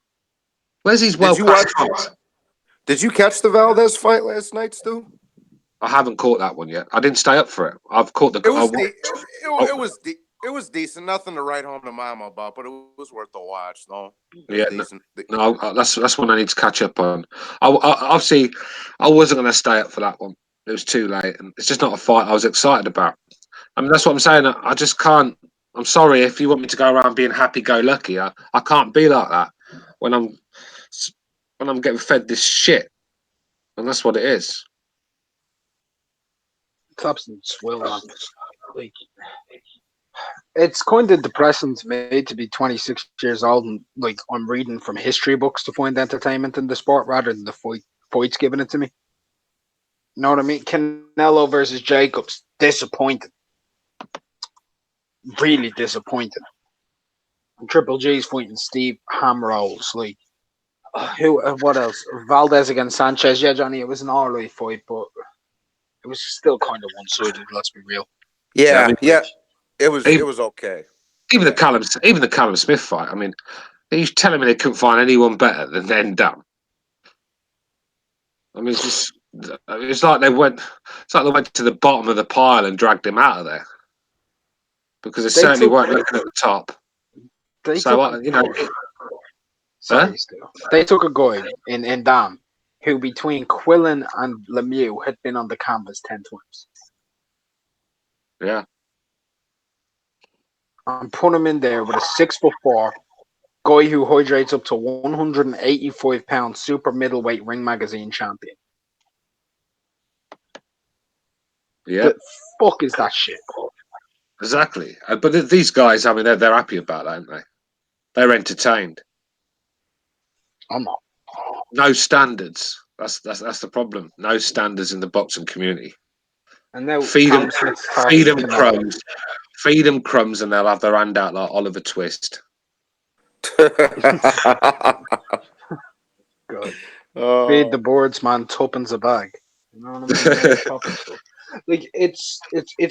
Where's these world-class fights? Did you catch the Valdez fight last night, Stu? I haven't caught that one yet. I didn't stay up for it. I've caught the. It was decent. Nothing to write home to Mama about, but it was worth the watch, though. Yeah, no, that's one I need to catch up on. Obviously, I wasn't going to stay up for that one. It was too late, and it's just not a fight I was excited about. I mean, that's what I'm saying. I just can't. I'm sorry if you want me to go around being happy-go-lucky. I can't be like that when I'm getting fed this shit, and that's what it is. It's absolute swill, man. Like, it's kind of depressing to me to be 26 years old and like I'm reading from history books to find entertainment in the sport rather than the fights giving it to me. You know what I mean? Canelo versus Jacobs, disappointing. Really disappointing. And Triple G's fighting Steve Hamrose. Like, what else? Valdez against Sanchez. Yeah, Johnny, it was an alright fight, but it was still kind of one-sided. Let's be real. Yeah. It was okay. Even the Callum Smith fight. I mean, he's telling me they couldn't find anyone better than then done. I mean, it's like they went to the bottom of the pile and dragged him out of there, because they certainly weren't looking at the top. They took a guy in Dam who, between Quillen and Lemieux, had been on the canvas 10 times. Yeah. And put him in there with a 6'4" guy who hydrates up to 185 pounds super middleweight Ring Magazine champion. Yeah. The fuck is that shit? Exactly. But these guys, I mean, they're happy about that, aren't they? They're entertained. I'm not. No standards. That's the problem. No standards in the boxing community. And now feed them crumbs, and they'll have their hand out like Oliver Twist. Good. Feed the birds, man. Tuppence a bag. You know what I mean? That's proper stuff. Like it's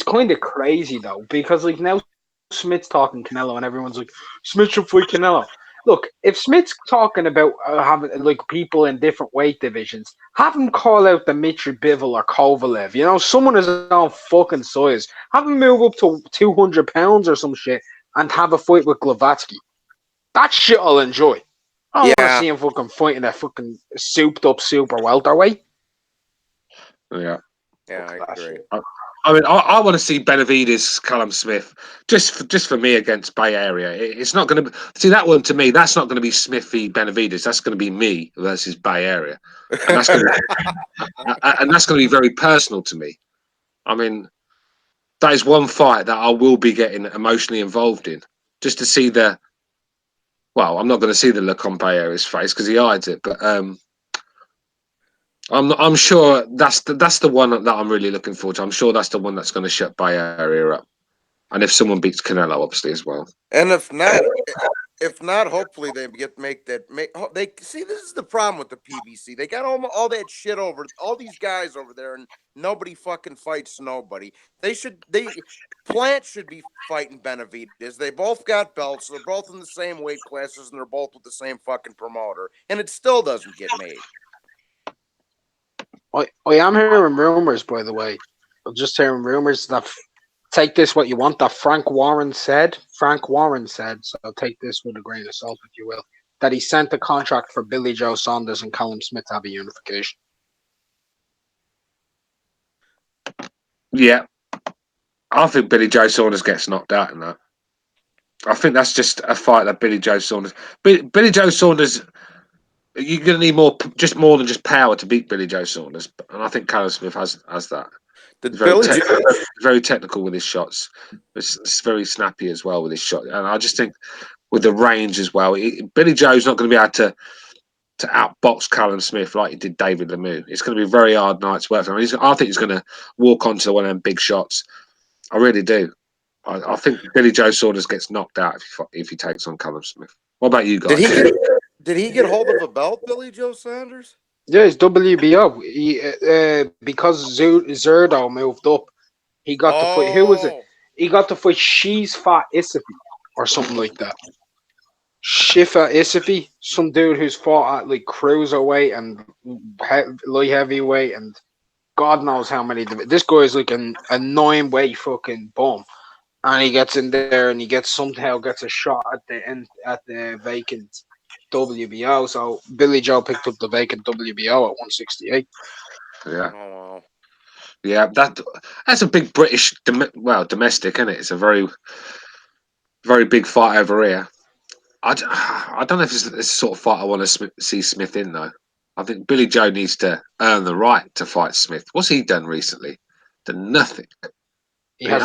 kind of crazy though, because like now Smith's talking Canelo, and everyone's like, Smith should fight Canelo. Look, if Smith's talking about having like people in different weight divisions, have him call out the Mitri Bivol or Kovalev. You know, someone his own fucking size. Have him move up to 200 pounds or some shit, and have a fight with Glavatsky. That shit I'll enjoy. I don't want to Yeah. see him fucking fighting a fucking souped up super welterweight. Yeah. Yeah, I agree. I mean, I want to see Benavides, Callum Smith, just for me against Bay Area. It's not going to see that one to me. That's not going to be Smith v Benavides. That's going to be me versus Bay Area, and that's going to be very personal to me. I mean, that is one fight that I will be getting emotionally involved in, just to see the. Well, I'm not going to see the look on Bay Area's face because he hides it, but I'm sure that's the one that I'm really looking forward to. I'm sure that's the one that's going to shut Bay Area up. And if someone beats Canelo, obviously as well. And if not, hopefully they make they see this is the problem with the PBC. They got all that shit over all these guys over there, and nobody fucking fights nobody. Plant should be fighting Benavides. They both got belts. They're both in the same weight classes, and they're both with the same fucking promoter, and it still doesn't get made. I am hearing rumors, by the way. I'm just hearing rumors that take this what you want. That Frank Warren said, so take this with a grain of salt, if you will, that he sent a contract for Billy Joe Saunders and Callum Smith to have a unification. Yeah. I think Billy Joe Saunders gets knocked out in that. I think that's just a fight that Billy Joe Saunders... Billy Joe Saunders... You're going to need more than just power to beat Billy Joe Saunders. And I think Callum Smith has that. Very technical with his shots. It's very snappy as well with his shot. And I just think with the range as well, Billy Joe's not going to be able to outbox Callum Smith like he did David Lemieux. It's going to be a very hard night's work for him. I think he's going to walk onto one of them big shots. I really do. I think Billy Joe Saunders gets knocked out if he takes on Callum Smith. What about you guys? Did he get hold of a belt, Billy Joe Saunders? Yeah, it's WBO. Because Zerdo moved up, he got to fight. Who was it? He got to fight Shifa Isafi or something like that. Shifa Isafi, some dude who's fought at like cruiserweight and light heavyweight and God knows how many. This guy is like a 9-weight fucking bum, and he gets in there and he somehow gets a shot at the vacant WBO. So Billy Joe picked up the vacant WBO at 168. Yeah. Oh, wow. Yeah, that's a big British, domestic, isn't it? It's a very, very big fight over here. I don't know if it's the sort of fight I want to see Smith in, though. I think Billy Joe needs to earn the right to fight Smith. What's he done recently? Done nothing. But I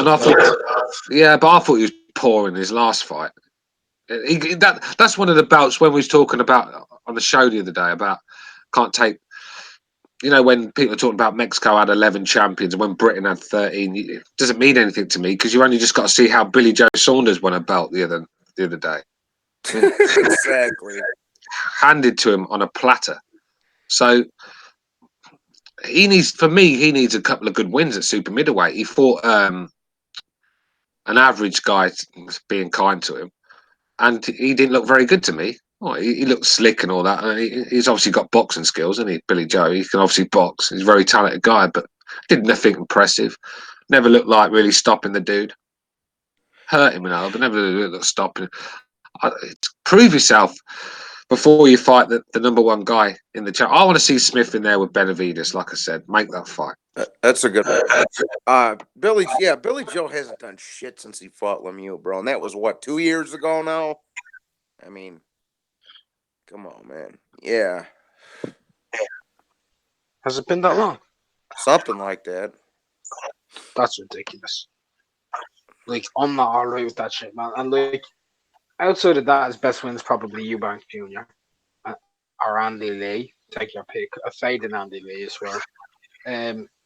thought he was poor in his last fight. That's one of the bouts when we was talking about on the show the other day about can't take. You know, when people are talking about Mexico had 11 champions and when Britain had 13, it doesn't mean anything to me because you only just got to see how Billy Joe Saunders won a belt the other day. Exactly. Handed to him on a platter. So he needs a couple of good wins at super middleweight. He fought an average guy being kind to him, and he didn't look very good to me. Well, he looked slick and all that. And he's obviously got boxing skills, isn't he, Billy Joe? He can obviously box. He's a very talented guy, but did nothing impressive. Never looked like really stopping the dude. Hurt him, but never looked like stopping. Prove yourself before you fight the number one guy in the chat. I want to see Smith in there with Benavides, like I said. Make that fight. That's a good one. Billy Joe hasn't done shit since he fought Lemieux, bro. And that was, 2 years ago now? I mean, come on, man. Yeah. has it been that long? Something like that. That's ridiculous. Like, I'm not all right with that shit, man. And like, outside of that, his best win is probably Eubank Jr. Or Andy Lee. Take your pick. A fading Andy Lee as well.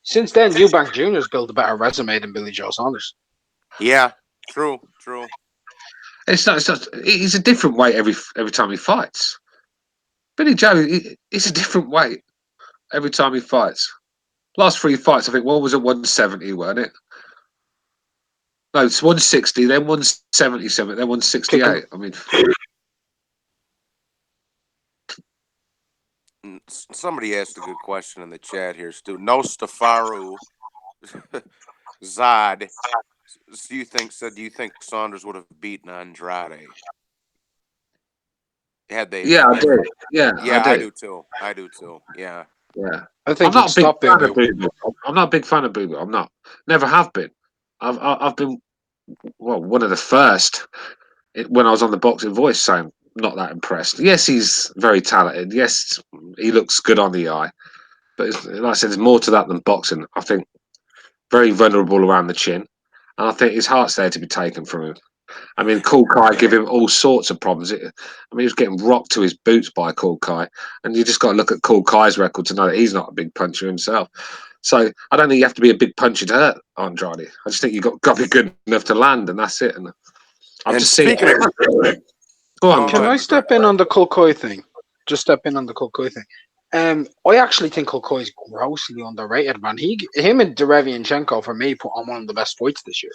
Since then, Eubank Jr. has built a better resume than Billy Joe Saunders. Yeah, true. It's not. He's a different weight every time he fights. Billy Joe, he's a different weight every time he fights. Last 3 fights, I think one was at 170, weren't it? No, it's 160, then 177, then 168. I mean, Somebody asked a good question in the chat here, Stu. No Stafaru Zod. Do you think Saunders would have beaten Andrade? Had they? yeah, I do. Yeah, I do too. I do too. Yeah. Yeah. I think I'm not a big stop fan of Boo. Boo. I'm not a big fan of Boo. I'm not. Never have been. I've been one of the first when I was on the Boxing Voice saying not that impressed. Yes, he's very talented. Yes, he looks good on the eye. But like I said, there's more to that than boxing. I think very vulnerable around the chin. And I think his heart's there to be taken from him. I mean, Cool Kai give him all sorts of problems. He was getting rocked to his boots by Cool Kai. And you just got to look at Cool Kai's record to know that he's not a big puncher himself. So I don't think you have to be a big puncher to hurt Andrade. I just think you've got to be good enough to land, and that's it. And I've just seen it. Go on. Can I step in on the Kulkoi thing? Just step in on the Kulkoi thing. I actually think Kulkoi is grossly underrated, man. Him and Derevianchenko, for me, put on one of the best fights this year.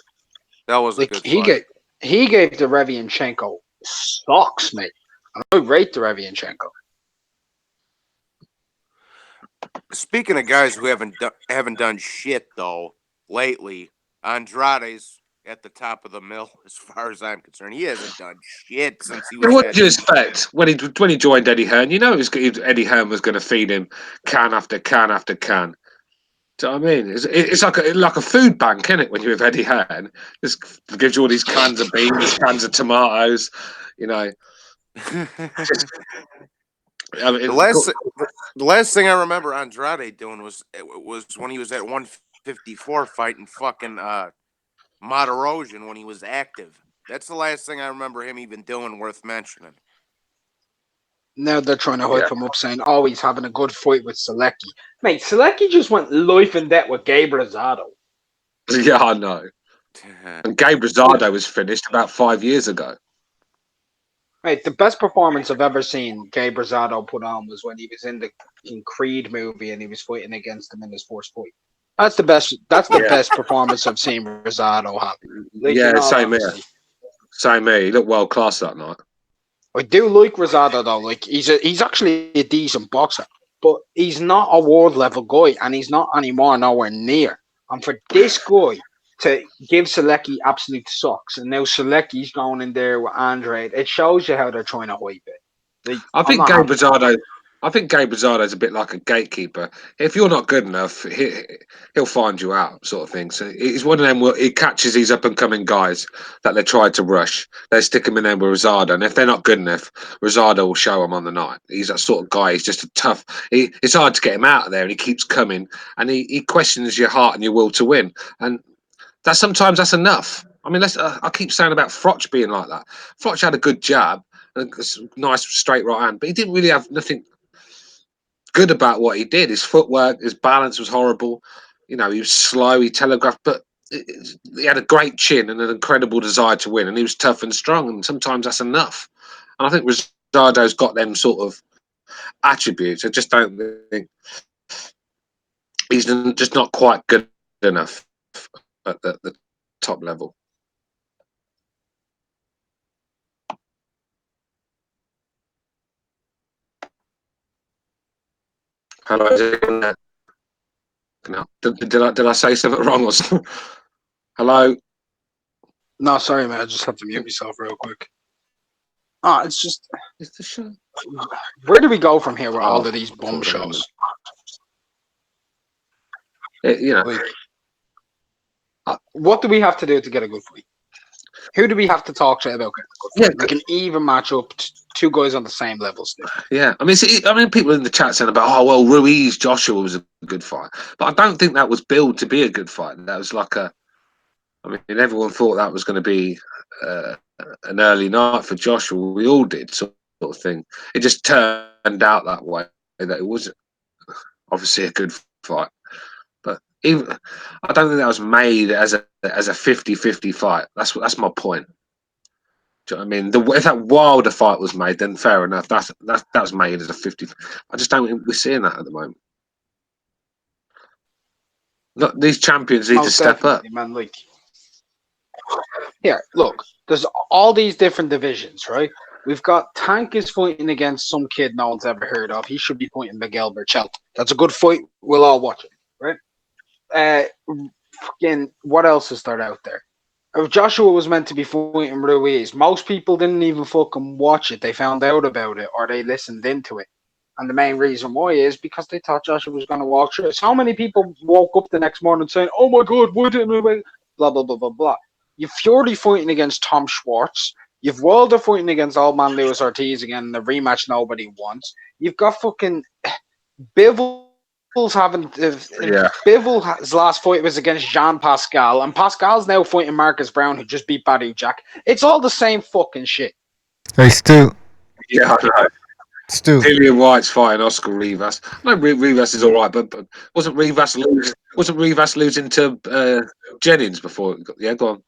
That was a good fight. He gave Derevianchenko socks, mate. And I rate Derevianchenko. Speaking of guys who haven't done shit though lately, Andrade's at the top of the mill as far as I'm concerned. He hasn't done shit since he was. What did you expect when he joined Eddie Hearn? You know, Eddie Hearn was going to feed him can after can after can. Do you know what I mean? It's like a food bank, isn't it? When you're with Eddie Hearn, just gives you all these cans of beans, cans of tomatoes. You know. I mean, the last thing I remember Andrade doing was when he was at 154 fighting fucking Moderosian when he was active. That's the last thing I remember him even doing worth mentioning. Now they're trying to hype him up, saying, "Oh, he's having a good fight with Selecki." Mate, Selecki just went life and death with Gabe Rosado. Yeah, I know. And Gabe Rosado was finished about 5 years ago. Mate, the best performance I've ever seen Gabe Rosado put on was when he was in the Creed movie and he was fighting against him in his first fight. That's the best. That's the best performance I've seen Rosado have. Like, same here. Same here. He looked world class that night. I do like Rosado though. Like he's actually a decent boxer, but he's not a world level guy, and he's not anymore nowhere near. And for this guy to give Selecki absolute socks, and now Selecki's going in there with Andrade, it shows you how they're trying to hype it. Like, I think Gabe Rosado is a bit like a gatekeeper. If you're not good enough, he'll find you out, sort of thing. So he's one of them where he catches these up and coming guys that they try to rush. They stick him in there with Rosado, and if they're not good enough, Rosado will show them on the night. He's that sort of guy. He's just a tough. It's hard to get him out of there, and he keeps coming, and he questions your heart and your will to win, and sometimes that's enough. I mean, I keep saying about Froch being like that. Froch had a good jab, a nice straight right hand, but he didn't really have nothing good about what he did. His footwork, his balance was horrible. You know, he was slow, he telegraphed, but he had a great chin and an incredible desire to win, and he was tough and strong, and sometimes that's enough. And I think Rosado's got them sort of attributes. I just don't think he's just not quite good enough at the top level. Hello, did I say something wrong or something? Hello? No, sorry, man. I just have to mute myself real quick. It's just. It's the show. Where do we go from here with all of these bum shows? What do we have to do to get a good fight? Who do we have to talk to about getting a good fight? Like an even matchup, two guys on the same level still. Yeah, I mean, people in the chat saying about, oh well, Ruiz Joshua was a good fight, but I don't think that was billed to be a good fight. That was like I mean, everyone thought that was going to be an early night for Joshua. We all did, sort of thing. It just turned out that way, that it was obviously a good fight. But even I don't think that was made as a 50-50 fight. That's my point. Do you know what I mean? If that Wilder fight was made, then fair enough. That's made as a 50. I just don't think we're seeing that at the moment. Look, these champions need to Most step up. definitely, man. Like, here, look, there's all these different divisions, right? We've got Tank is fighting against some kid no one's ever heard of. He should be fighting Miguel Berchelt. That's a good fight. We'll all watch it, right? Fucking, what else is there out there? If Joshua was meant to be fighting Ruiz, most people didn't even fucking watch it. They found out about it or they listened into it. And the main reason why is because they thought Joshua was going to walk through it. So many people woke up the next morning saying, oh my God, why didn't I? Blah, blah, blah, blah, blah. You've Fury fighting against Tom Schwartz. You've Wilder fighting against Old Man Luis Ortiz again, the rematch nobody wants. You've got fucking Bivol having Bivol's last fight was against Jean Pascal, and Pascal's now fighting Marcus Brown, who just beat Badou Jack. It's all the same fucking shit. Hey, Stu. Yeah, I know. Stu. Dillian White's fighting Oscar Rivas. No, Rivas is all right, but wasn't Rivas losing to Jennings before? Yeah, go on.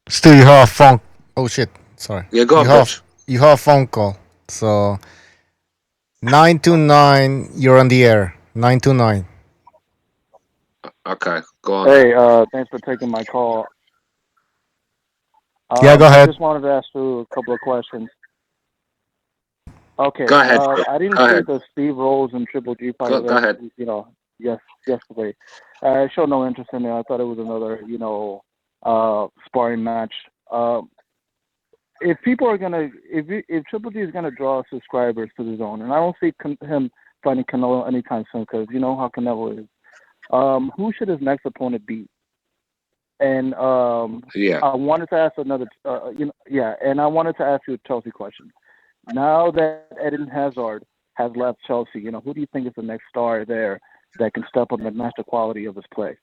Stu, you have a phone. Oh shit! Sorry. Yeah, go on, Butch. You have a phone call. So 929, you're on the air. 929. Okay, go on. Hey, thanks for taking my call. Yeah, go I ahead. just wanted to ask you a couple of questions. Okay. Go ahead. I didn't see the Steve Rolls and Triple G fight. Go ahead. Yesterday. I showed no interest in it. I thought it was another, sparring match. If people are gonna, if Triple G is gonna draw subscribers to the zone, and I don't see him fighting Canelo anytime soon, because you know how Canelo is. Who should his next opponent be? And I wanted to ask another, and I wanted to ask you a Chelsea question. Now that Eden Hazard has left Chelsea, who do you think is the next star there that can step up and match the quality of his play?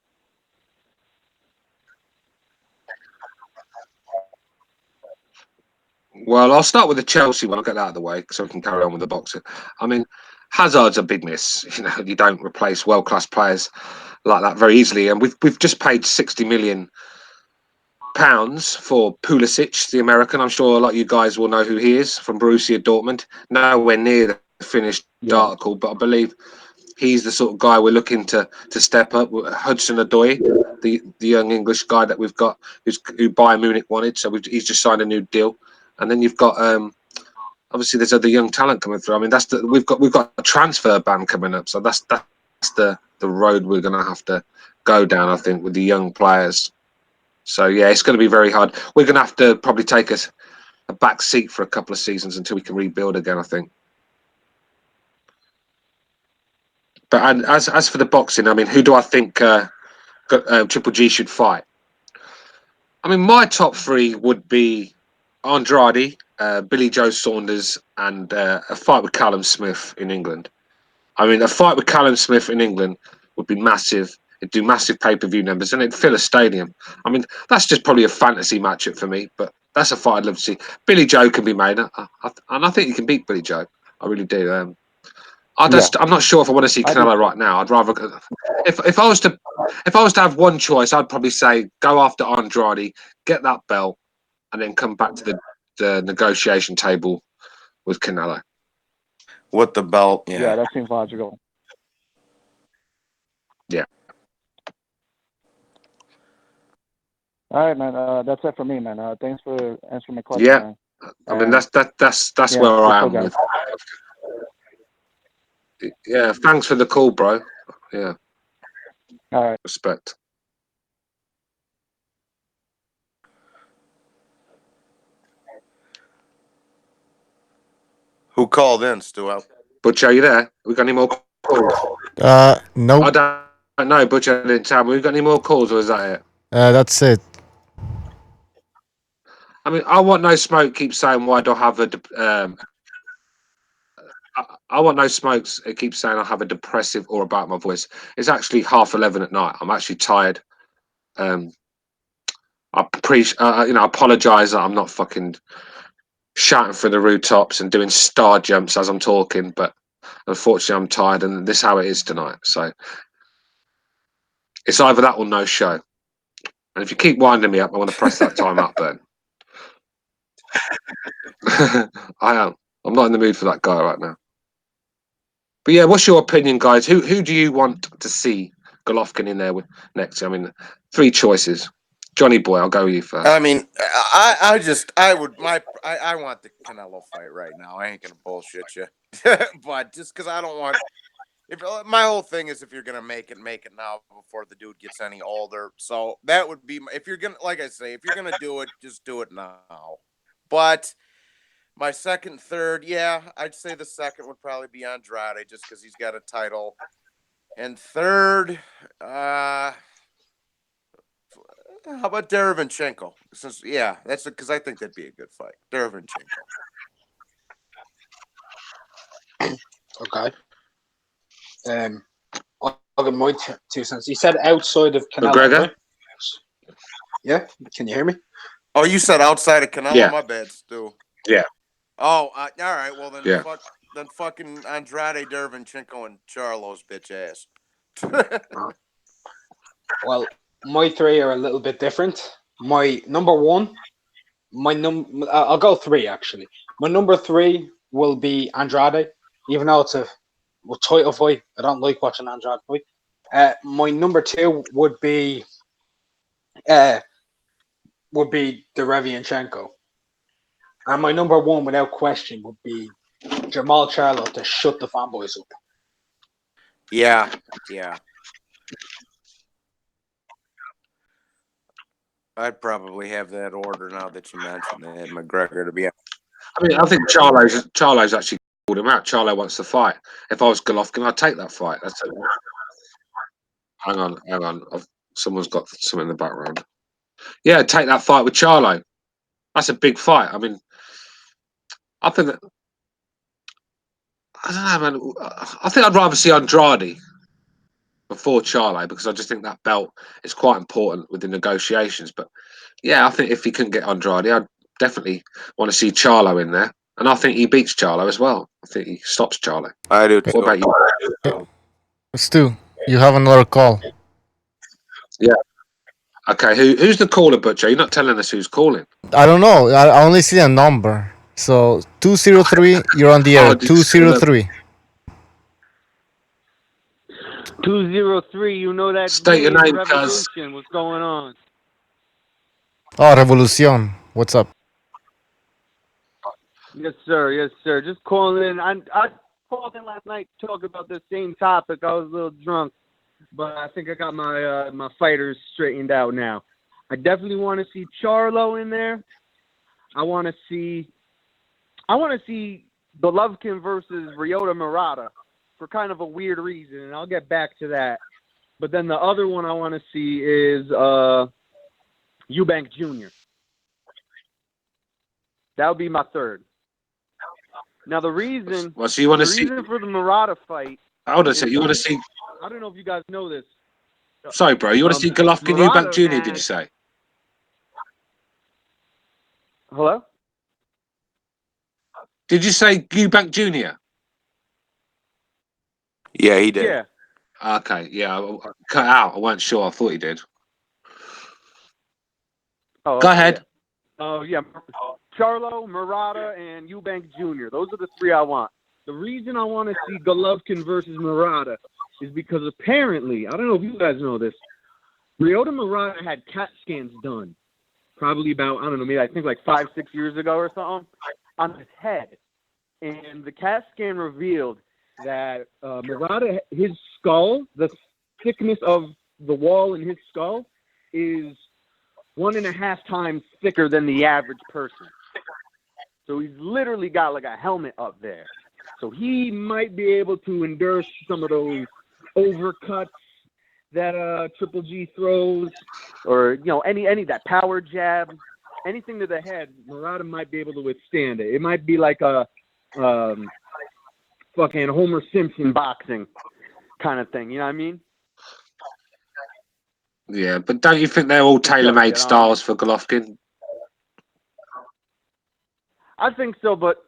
Well, I'll start with the Chelsea one. I'll get that out of the way so we can carry on with the boxing. I mean, Hazard's a big miss. You don't replace world-class players like that very easily. And we've just paid £60 million for Pulisic, the American. I'm sure a lot of you guys will know who he is from Borussia Dortmund. Nowhere near the finished article, but I believe he's the sort of guy we're looking to step up. Hudson Odoi, the young English guy that we've got, who Bayern Munich wanted, so he's just signed a new deal. And then you've got obviously there's other young talent coming through. I mean, we've got a transfer ban coming up, so that's the road we're going to have to go down, I think, with the young players. So yeah, it's going to be very hard. We're going to have to probably take a back seat for a couple of seasons until we can rebuild again, I think. But as for the boxing, I mean, who do I think Triple G should fight? I mean, my top three would be Andrade, Billy Joe Saunders, and a fight with Callum Smith in England. I mean, a fight with Callum Smith in England would be massive. It'd do massive pay-per-view numbers, and it'd fill a stadium. I mean, that's just probably a fantasy matchup for me, but that's a fight I'd love to see. Billy Joe can be made, and I think you can beat Billy Joe. I really do. I'm not sure if I want to see Canelo right now. I'd rather, if I was to have one choice, I'd probably say go after Andrade, get that belt, and then come back to the negotiation table with Canelo. With the belt, Yeah, that seems logical. Yeah. All right, man. That's it for me, man. Thanks for answering my question. Yeah, man. I mean that's where I am with. Yeah, thanks for the call, bro. Yeah. All right. Respect. Who called in, Stu? Butcher, are you there? We got any more calls? Nope. I don't know, Butcher didn't tell me. We got any more calls, or is that it? That's it. I mean, I want no smoke. Keep saying why do I have a I want no smokes. It keeps saying I have a depressive aura about my voice. It's actually 11:30 at night. I'm actually tired. I apologize that I'm not fucking shouting through the rooftops and doing star jumps as I'm talking, but unfortunately I'm tired, and this is how it is tonight. So it's either that or no show. And if you keep winding me up, I want to press that time up button. I am. I'm not in the mood for that guy right now. But yeah, what's your opinion, guys? Who do you want to see Golovkin in there with next? I mean, 3 choices. Johnny boy, I'll go with you first. I mean, I want the Canelo fight right now. I ain't gonna bullshit you, but just because I don't want. If my whole thing is if you're gonna make it now before the dude gets any older. So that would be if you're gonna, like I say, if you're gonna do it, just do it now. But my second, third, yeah, I'd say the second would probably be Andrade just because he's got a title. And third, how about Derevyanchenko? Since that's because I think that'd be a good fight. Derevyanchenko. Okay. I'll get my 2 cents. You said outside of Canelo, McGregor? right? Yeah. Can you hear me? Oh, you said outside of Canelo? Yeah. My bad, Stu. Yeah. Oh, all right. Well, then Yeah. then fucking Andrade, Derevyanchenko, and Charlo's bitch ass. Well, my 3 are a little bit different. My number 1, I'll go 3 actually. My number 3 will be Andrade, even though it's a title fight. I don't like watching Andrade fight. My number 2 would be Derevyanchenko, and my number 1, without question, would be Jamal Charlo to shut the fanboys up. Yeah. I'd probably have that order now that you mentioned it. McGregor to be. I mean, I think Charlo's actually called him out. Charlo wants to fight. If I was Golovkin, I'd take that fight. Hang on. Someone's got something in the background. Yeah, take that fight with Charlo. That's a big fight. I mean, I think that. I don't know, man. I think I'd rather see Andrade before Charlo because I just think that belt is quite important with the negotiations. But yeah, I think if he couldn't get Andrade, I'd definitely want to see Charlo in there. And I think he beats Charlo as well. I think he stops Charlo. I do too. What about you? Stu, you have another call. Yeah. Okay, who's the caller, Butcher? You're not telling us who's calling. I don't know. I only see a number. So 203, you're on the air. Oh, did you say that? 203. 203, you know that State your name, cuz. revolution. What's going on? Oh, Revolucion. What's up? Yes, sir. Just calling in. I called in last night to talk about the same topic. I was a little drunk, but I think I got my my fighters straightened out now. I definitely want to see Charlo in there. I want to see Golovkin versus Ryota Murata for kind of a weird reason, and I'll get back to that. But then the other one I want to see is Eubank Jr. That would be my third. Now the reason, Well, so you want to see? reason for the Murata fight. Hold on a second. You want to see? I don't know if you guys know this. Sorry, bro. You want to see Golovkin Murata Eubank Jr.? had- Did you say? Hello? Did you say Eubank Jr.? Yeah, he did. Yeah. Okay, yeah, I cut out. I weren't sure. I thought he did. Oh, Go okay, ahead. Yeah. Oh, yeah. Charlo, Murata, and Eubank Jr. Those are the 3 I want. The reason I want to see Golovkin versus Murata is because apparently, I don't know if you guys know this, Ryota Murata had CAT scans done probably about, I don't know, maybe I think like 5-6 years ago or something on his head. And the CAT scan revealed that Murata, his skull, the thickness of the wall in his skull is 1.5 times thicker than the average person. So he's literally got like a helmet up there. So he might be able to endure some of those overcuts that Triple G throws, or any that power jab, anything to the head. Murata might be able to withstand it. It might be like a fucking Homer Simpson boxing kind of thing. You know what I mean? Yeah, but don't you think they're all tailor-made styles for Golovkin? I think so, but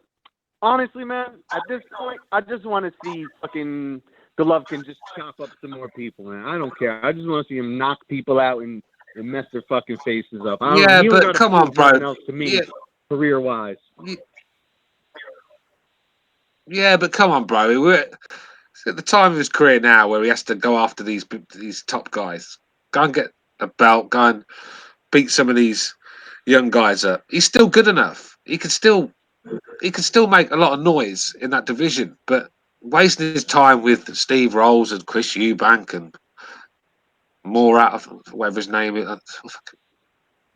honestly, man, at this point, I just want to see fucking Golovkin just chop up some more people, man. I don't care. I just want to see him knock people out and mess their fucking faces up. Yeah, but come on, bro. To me. Yeah, career-wise. Yeah, but come on, bro. We're at the time of his career now where he has to go after these top guys. Go and get a belt. Go and beat some of these young guys up. He's still good enough. He can still make a lot of noise in that division. But wasting his time with Steve Rolls and Chris Eubank and more out of whatever his name is.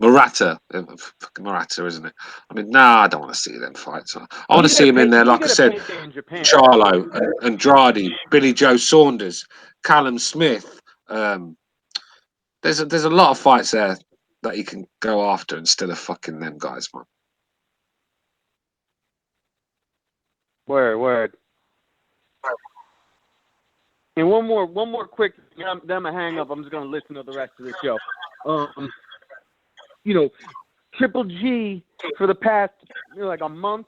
Murata, isn't it? I mean, I don't want to see them fights. I want to see him in there, like I said, Charlo, Andrade, Billy Joe Saunders, Callum Smith. There's a lot of fights there that he can go after instead of fucking them guys, man. Word. And one more quick. Then I'm gonna hang up. I'm just gonna listen to the rest of the show. Triple G for the past like a month,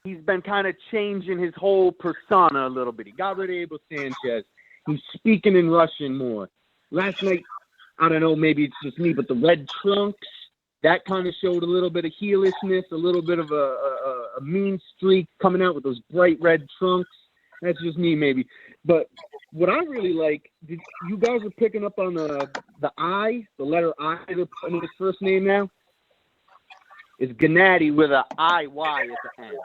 he's been kind of changing his whole persona a little bit. He got rid of Abel Sanchez. He's speaking in Russian more. Last night, I don't know, maybe it's just me, but the red trunks, that kind of showed a little bit of heelishness, a little bit of a mean streak coming out with those bright red trunks. That's just me, maybe. But what I really like, you guys are picking up on the I, the letter I, they're putting his first name now. It's Gennady with a IY at the end,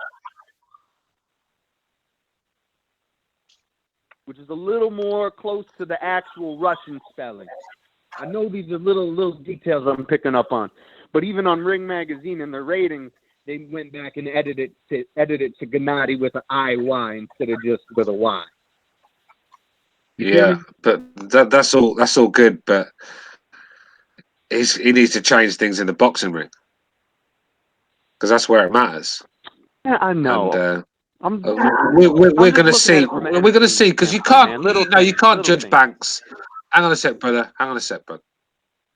which is a little more close to the actual Russian spelling. I know these are little details I'm picking up on, but even on Ring Magazine and their ratings, they went back and edited it to Gennady with an IY instead of just with a Y. Yeah, but that's all good, but he needs to change things in the boxing ring because that's where it matters. Yeah, I know. And, we're going to see. We're going to see because you can't. You can't judge Banks. Hang on a sec, brother.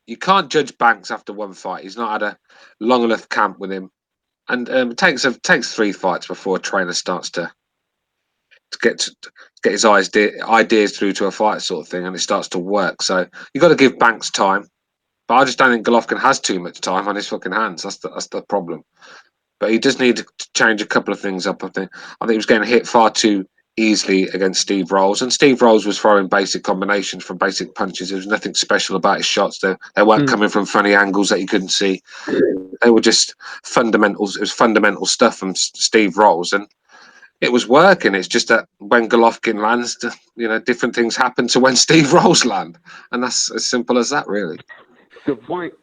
You can't judge Banks after one fight. He's not had a long enough camp with him, and it takes 3 fights before a trainer starts to get his ideas through to a fight sort of thing, and it starts to work. So you got to give Banks time. But I just don't think Golovkin has too much time on his fucking hands. That's the problem. But he does need to change a couple of things up. I think he was getting hit far too easily against Steve Rolls, and Steve Rolls was throwing basic combinations from basic punches. There was nothing special about his shots. They weren't coming from funny angles that you couldn't see. They were just fundamentals. It was fundamental stuff from Steve Rolls, and it was working. It's just that when Golovkin lands, different things happen to when Steve Rolls land, and that's as simple as that, really. Good point.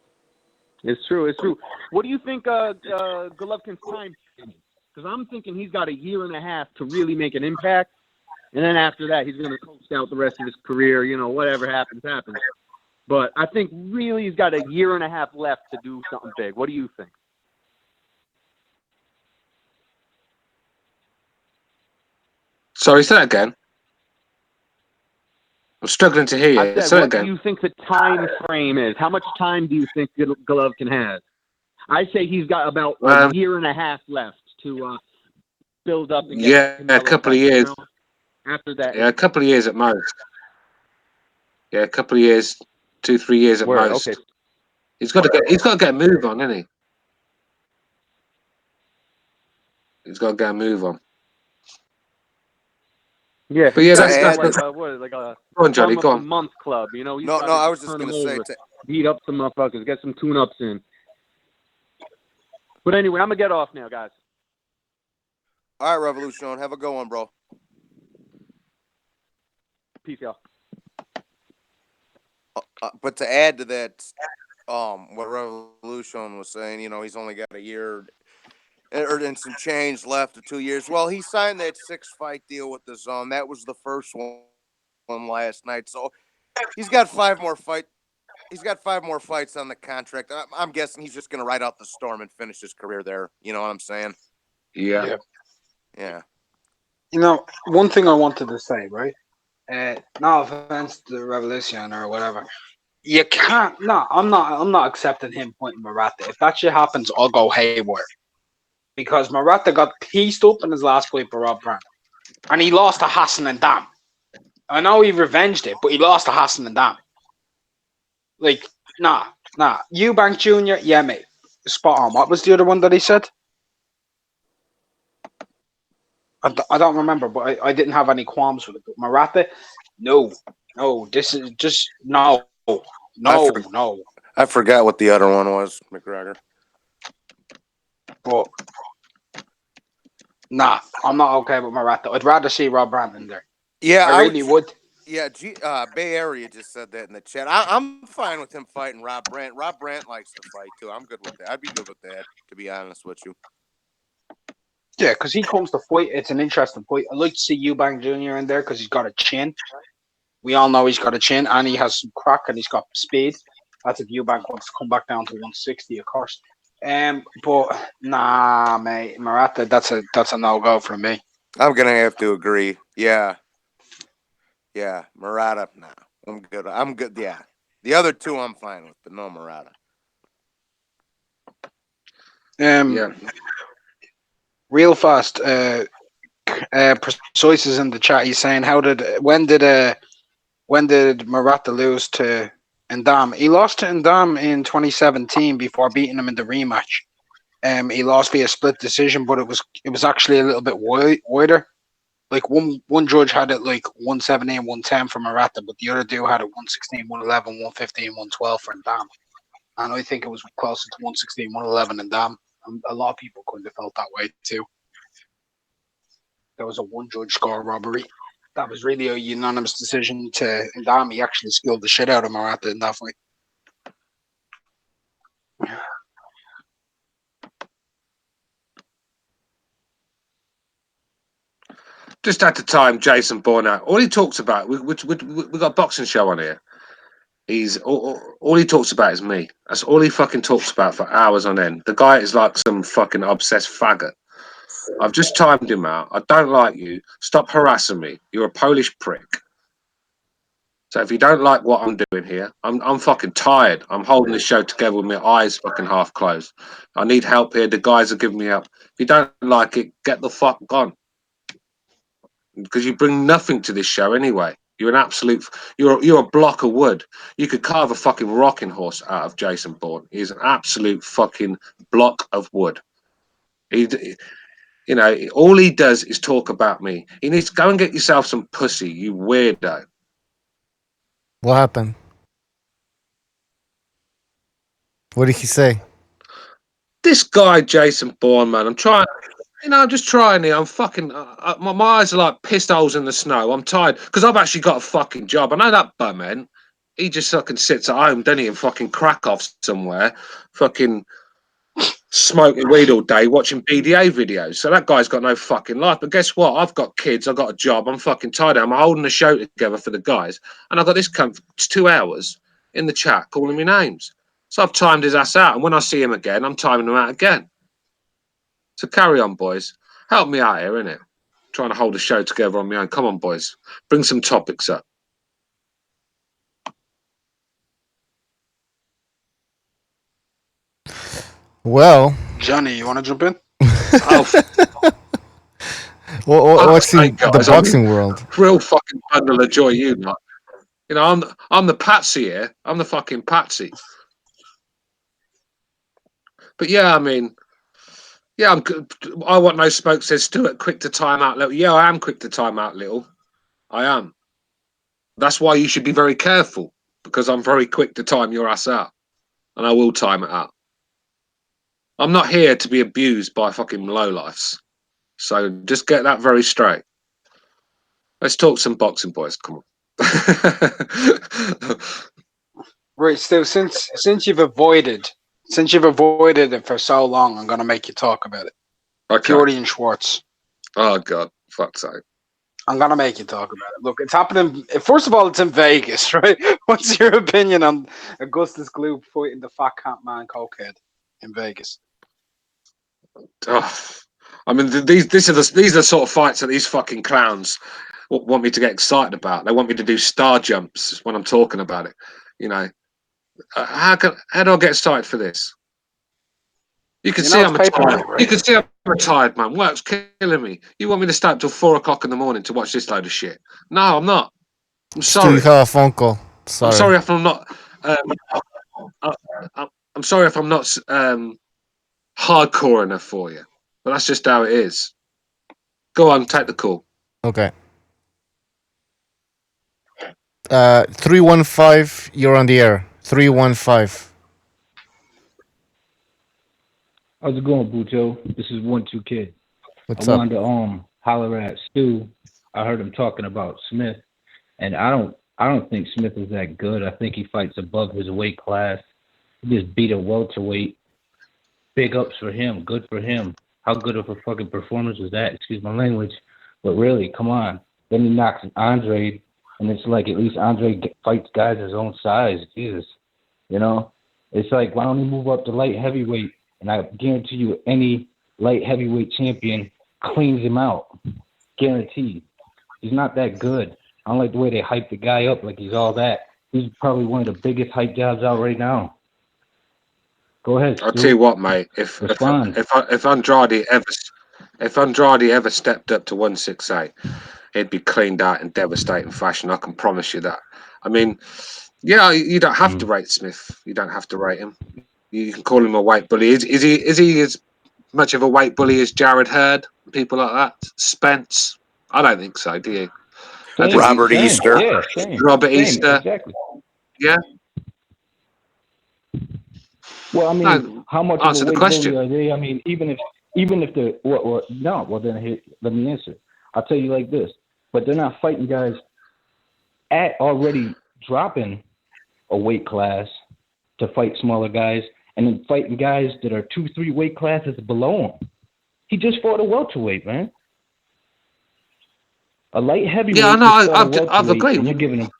It's true. What do you think Golovkin's time is? Because I'm thinking he's got a year and a half to really make an impact, and then after that, he's going to coast out the rest of his career. Whatever happens. But I think really he's got a year and a half left to do something big. What do you think? Sorry, say that again. I'm struggling to hear you. I said, what do you think the time frame is? How much time do you think Golovkin has? I say he's got about a year and a half left to build up. And get a couple of years. After that, a couple of years at most. Yeah, a couple of years, 2-3 years at most. Okay. He's got to get a move on, hasn't he? He's got to get a move on. Yeah, but yeah, that's like a go on, Johnny. Go on. Month club, No, I was just gonna say beat up some motherfuckers, get some tune-ups in. But anyway, I'm gonna get off now, guys. All right, Revolution, have a good one, bro. Peace, y'all. But to add to that, what Revolution was saying, he's only got a year and some change left of 2 years. Well, he signed that 6-fight deal with the Zone. That was the first one last night. So he's got 5 more fights. He's got 5 more fights on the contract. I'm guessing he's just going to ride out the storm and finish his career there. You know what I'm saying? Yeah. One thing I wanted to say, right? No offense to Revolution or whatever. You can't. No, I'm not accepting him pointing Murata. If that shit happens, I'll go haywire. Because Murata got pieced up in his last fight for Rob Brown. And he lost to Hassan and Dam. I know he revenged it, but he lost to Hassan and Dam. Like, nah. Eubank Jr., yeah, mate. Spot on. What was the other one that he said? I don't remember, but I didn't have any qualms with it. But Murata, no. This is just no. I forgot what the other one was, McGregor. But nah, I'm not okay with Murata. I'd rather see Rob Brandon there. Yeah, I really would. Yeah, Bay Area just said that in the chat. I'm fine with him fighting Rob Brandt. Rob Brandt likes to fight too. I'm good with that. I'd be good with that, to be honest with you. Yeah, because he comes to fight. It's an interesting fight. I'd like to see Eubank Jr. in there because he's got a chin. We all know he's got a chin and he has some crack and he's got speed. That's if Eubank wants to come back down to 160, of course. But nah, mate, Murata, that's a no go for me. I'm gonna have to agree. Yeah, Murata. Nah, I'm good. Yeah, the other two I'm fine with, but no Murata. Yeah. Real fast. Precise is in the chat. He's saying, when did Murata lose to Ndam? He lost to Ndam in 2017 before beating him in the rematch. He lost via split decision, but it was actually a little bit wider. Like one judge had it like 117, 110 for Murata, but the other two had it 116, 111, 115, 112 for Ndam. And I think it was closer to 116, 111 Ndam. A lot of people couldn't have felt that way too. There was a one-judge score robbery. That was really a unanimous decision to Ndam. He actually skilled the shit out of Murata in that fight. Just at the time, Jason Borna, all he talks about, we got a boxing show on here. He's all he talks about is me. That's all he fucking talks about for hours on end. The guy is like some fucking obsessed faggot. I've just timed him out. I don't like you. Stop harassing me. You're a Polish prick. So if you don't like what I'm doing here, I'm fucking tired. I'm holding this show together with my eyes fucking half closed. I need help here. The guys are giving me help. If you don't like it, get the fuck gone. Because you bring nothing to this show anyway. You're an absolute. You're a block of wood. You could carve a fucking rocking horse out of Jason Bourne. He's an absolute fucking block of wood. All he does is talk about me. He needs to go and get yourself some pussy, you weirdo. What happened? What did he say? This guy, Jason Bourne, man, I'm trying. I'm just trying here. I'm fucking. My eyes are like pissed holes in the snow. I'm tired because I've actually got a fucking job. I know that bumman. He just fucking sits at home, doesn't he, and fucking crack off somewhere, fucking smoking weed all day, watching BDA videos. So that guy's got no fucking life. But guess what? I've got kids. I've got a job. I'm fucking tired. I'm holding a show together for the guys, and I've got this cunt for 2 hours in the chat calling me names. So I've timed his ass out, and when I see him again, I'm timing him out again. So carry on, boys. Help me out here, innit? Trying to hold a show together on my own. Come on, boys. Bring some topics up. Well, Johnny, you want to jump in? what's in the boxing world? Real fucking bundle of joy, you lot. I'm the patsy here. I'm the fucking patsy. But yeah, I mean, yeah, I want no smoke, says Stuart. Quick to time out, little. Yeah, I am quick to time out, little. I am. That's why you should be very careful, because I'm very quick to time your ass out, and I will time it out. I'm not here to be abused by fucking lowlifes, so just get that very straight. Let's talk some boxing, boys. Come on. Right, Stu. Since you've avoided it for so long, I'm gonna make you talk about it. Okay. Fury and Schwartz. Oh God, fuck's sake. I'm gonna make you talk about it. Look, it's happening. First of all, it's in Vegas, right? What's your opinion on Augustus Gloop fighting the fat cat man cokehead in Vegas? Oh, I mean, these are the sort of fights that these fucking clowns want me to get excited about. They want me to do star jumps when I'm talking about it. How do I get excited for this? You can see I'm retired. Right? You can see I'm retired, man. Work's killing me. You want me to stay up till 4 o'clock in the morning to watch this load of shit? No, I'm not. I'm sorry. You have a phone call. Sorry. I'm sorry if I'm not. I'm sorry if I'm not hardcore enough for you, but that's just how it is. Go on, take the call. Okay. 315, you're on the air. 315. How's it going, Bujo? This is 1-2 Kid. What's I up? wanted to holler at Stu. I heard him talking about Smith, and I don't think Smith is that good. I think he fights above his weight class. He just beat a welterweight. Big ups for him. Good for him. How good of a fucking performance was that? Excuse my language. But really, come on. Then he knocks Andre, and it's like at least Andre fights guys his own size. Jesus. You know? It's like, why don't he move up to light heavyweight? And I guarantee you any light heavyweight champion cleans him out. Guaranteed. He's not that good. I don't like the way they hype the guy up like he's all that. He's probably one of the biggest hype jobs out right now. Go ahead, Stu. I'll tell you what, mate. If Andrade ever stepped up to 168, he'd be cleaned out in devastating fashion. I can promise you that. I mean, yeah, you don't have to rate Smith. You don't have to rate him. You can call him a weight bully. Is he as much of a weight bully as Jared Hurd? People like that? Spence? I don't think so, do you? Robert Easter. Yeah, same. Robert Easter. Exactly. Yeah. Well, I mean, No, how much answer of a the weight question. bully are they? I mean, even if they're no, well then let me answer. I'll tell you like this. But they're not fighting guys at already dropping a weight class to fight smaller guys, and then fighting guys that are 2-3 weight classes below him. He just fought a welterweight, man. A light heavyweight. Yeah, I know. I've agreed. And you're giving him.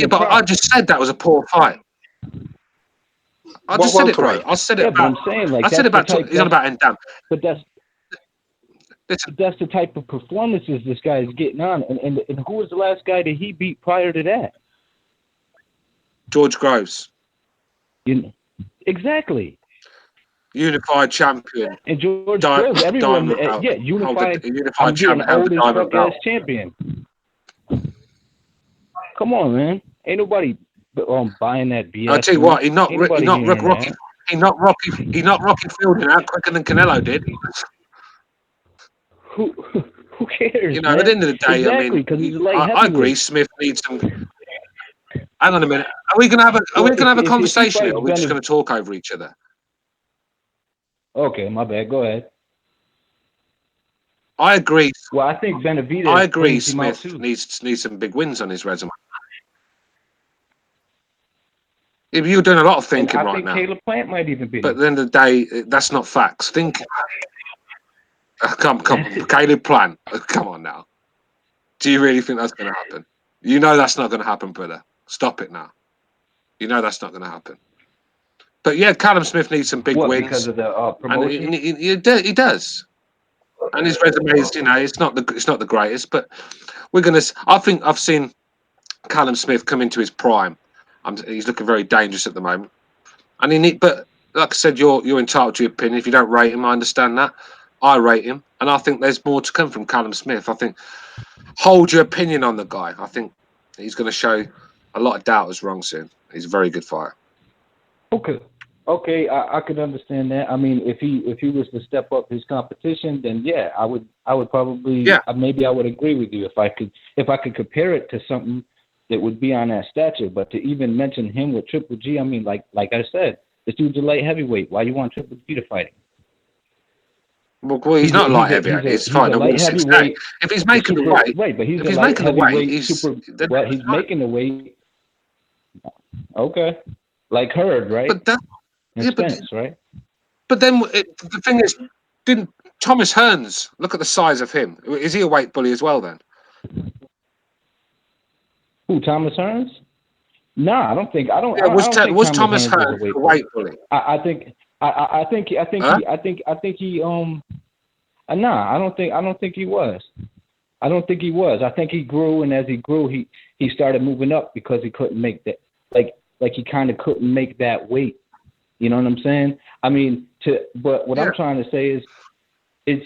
But I just said that was a poor fight. I just said it, bro. I said it. Yeah, but I'm saying like I said that's about. He's on about Ndam. But that's the type of performances this guy is getting on. And who was the last guy that he beat prior to that? George Groves, Exactly. unified champion. And George Groves, everyone, unified. I'm getting oldest fuck ass champion. Come on, man. Ain't nobody buying that BS. I'll tell you what, he knocked Rocky Fielding out quicker than Canelo did. Who cares? You know, man? at the end of the day, exactly, I he's mean, light I agree. Smith needs some. Hang on a minute. Are we going to have a conversation, or are we just going to talk over each other? Okay, my bad. Go ahead. I agree. Well, I think Benavidez. I agree. Smith needs some big wins on his resume. If you're doing a lot of thinking right now, Caleb Plant might even be. But at the end of the day, that's not facts. Think. Come, Caleb Plant. Come on now. Do you really think that's going to happen? You know that's not going to happen, brother. Stop it now. You know that's not going to happen. But yeah, Callum Smith needs some big wins because of the promotion. And he does. And his resume is, it's not the greatest, but we're gonna. I think I've seen Callum Smith come into his prime. He's looking very dangerous at the moment. And but like I said, you're entitled to your opinion. If you don't rate him, I understand that. I rate him, and I think there's more to come from Callum Smith. I think hold your opinion on the guy. I think he's going to show a lot of doubters wrong soon. He's a very good fighter. Okay, I could understand that. I mean, if he was to step up his competition, then yeah, I would probably maybe I would agree with you if I could compare it to something that would be on that stature. But to even mention him with Triple G, I mean, like I said, this dude's a light heavyweight. Why you want Triple G to fight him? Well, he's not light heavyweight. He's fighting a 168. If he's making the weight, right? But he's making the weight. He's making the weight. Okay, like Hurd, right? But that, Spence, right? But then the thing is, didn't Thomas Hearns look at the size of him? Is he a weight bully as well? Then? Who, Thomas Hearns? No, I don't think. I don't. Yeah, was Thomas Hearns a weight bully? I think he. Nah, I don't think he was. I don't think he was. I think he grew, and as he grew, he started moving up because he couldn't make that. Like he kind of couldn't make that weight. You know what I'm saying? I mean, but what I'm trying to say is, I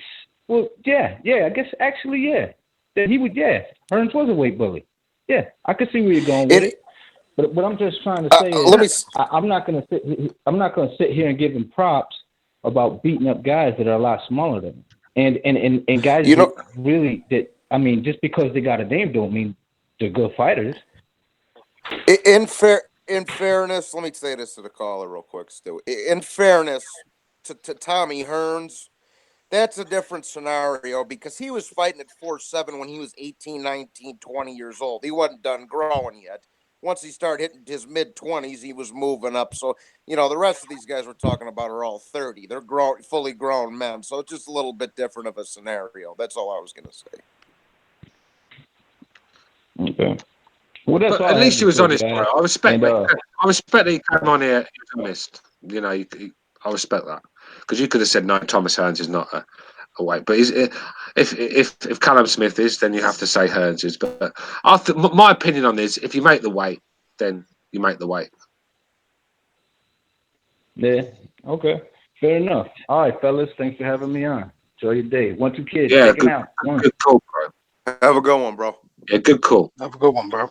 guess actually, yeah. That he would, Hearns was a weight bully. Yeah, I could see where you're going with it. But what I'm just trying to say is, I'm not going to sit here and give him props about beating up guys that are a lot smaller than him. And guys, You know, really that. I mean, just because they got a name don't mean they're good fighters. in fairness, let me say this to the caller real quick, Stu. In fairness to Tommy Hearns, that's a different scenario because he was fighting at 4'7" when he was 18, 19, 20 years old. He wasn't done growing yet. Once he started hitting his mid-20s, he was moving up. So, the rest of these guys we're talking about are all 30. They're fully grown men. So it's just a little bit different of a scenario. That's all I was going to say. Okay. Well, that's But all at I least had he to was say, honest, bro. guys. I respect And that. I respect that he came on here. He was honest. I respect that because you could have said no. Thomas Hearns is not a weight, but if Callum Smith is, then you have to say Hearns is. But my opinion on this: if you make the weight, then you make the weight. yeah, okay, fair enough. All right, fellas, thanks for having me on. Enjoy your day. 1, 2 kids, Yeah, checking out. good call, bro. Have a good one, bro. Yeah, good call. Have a good one, bro.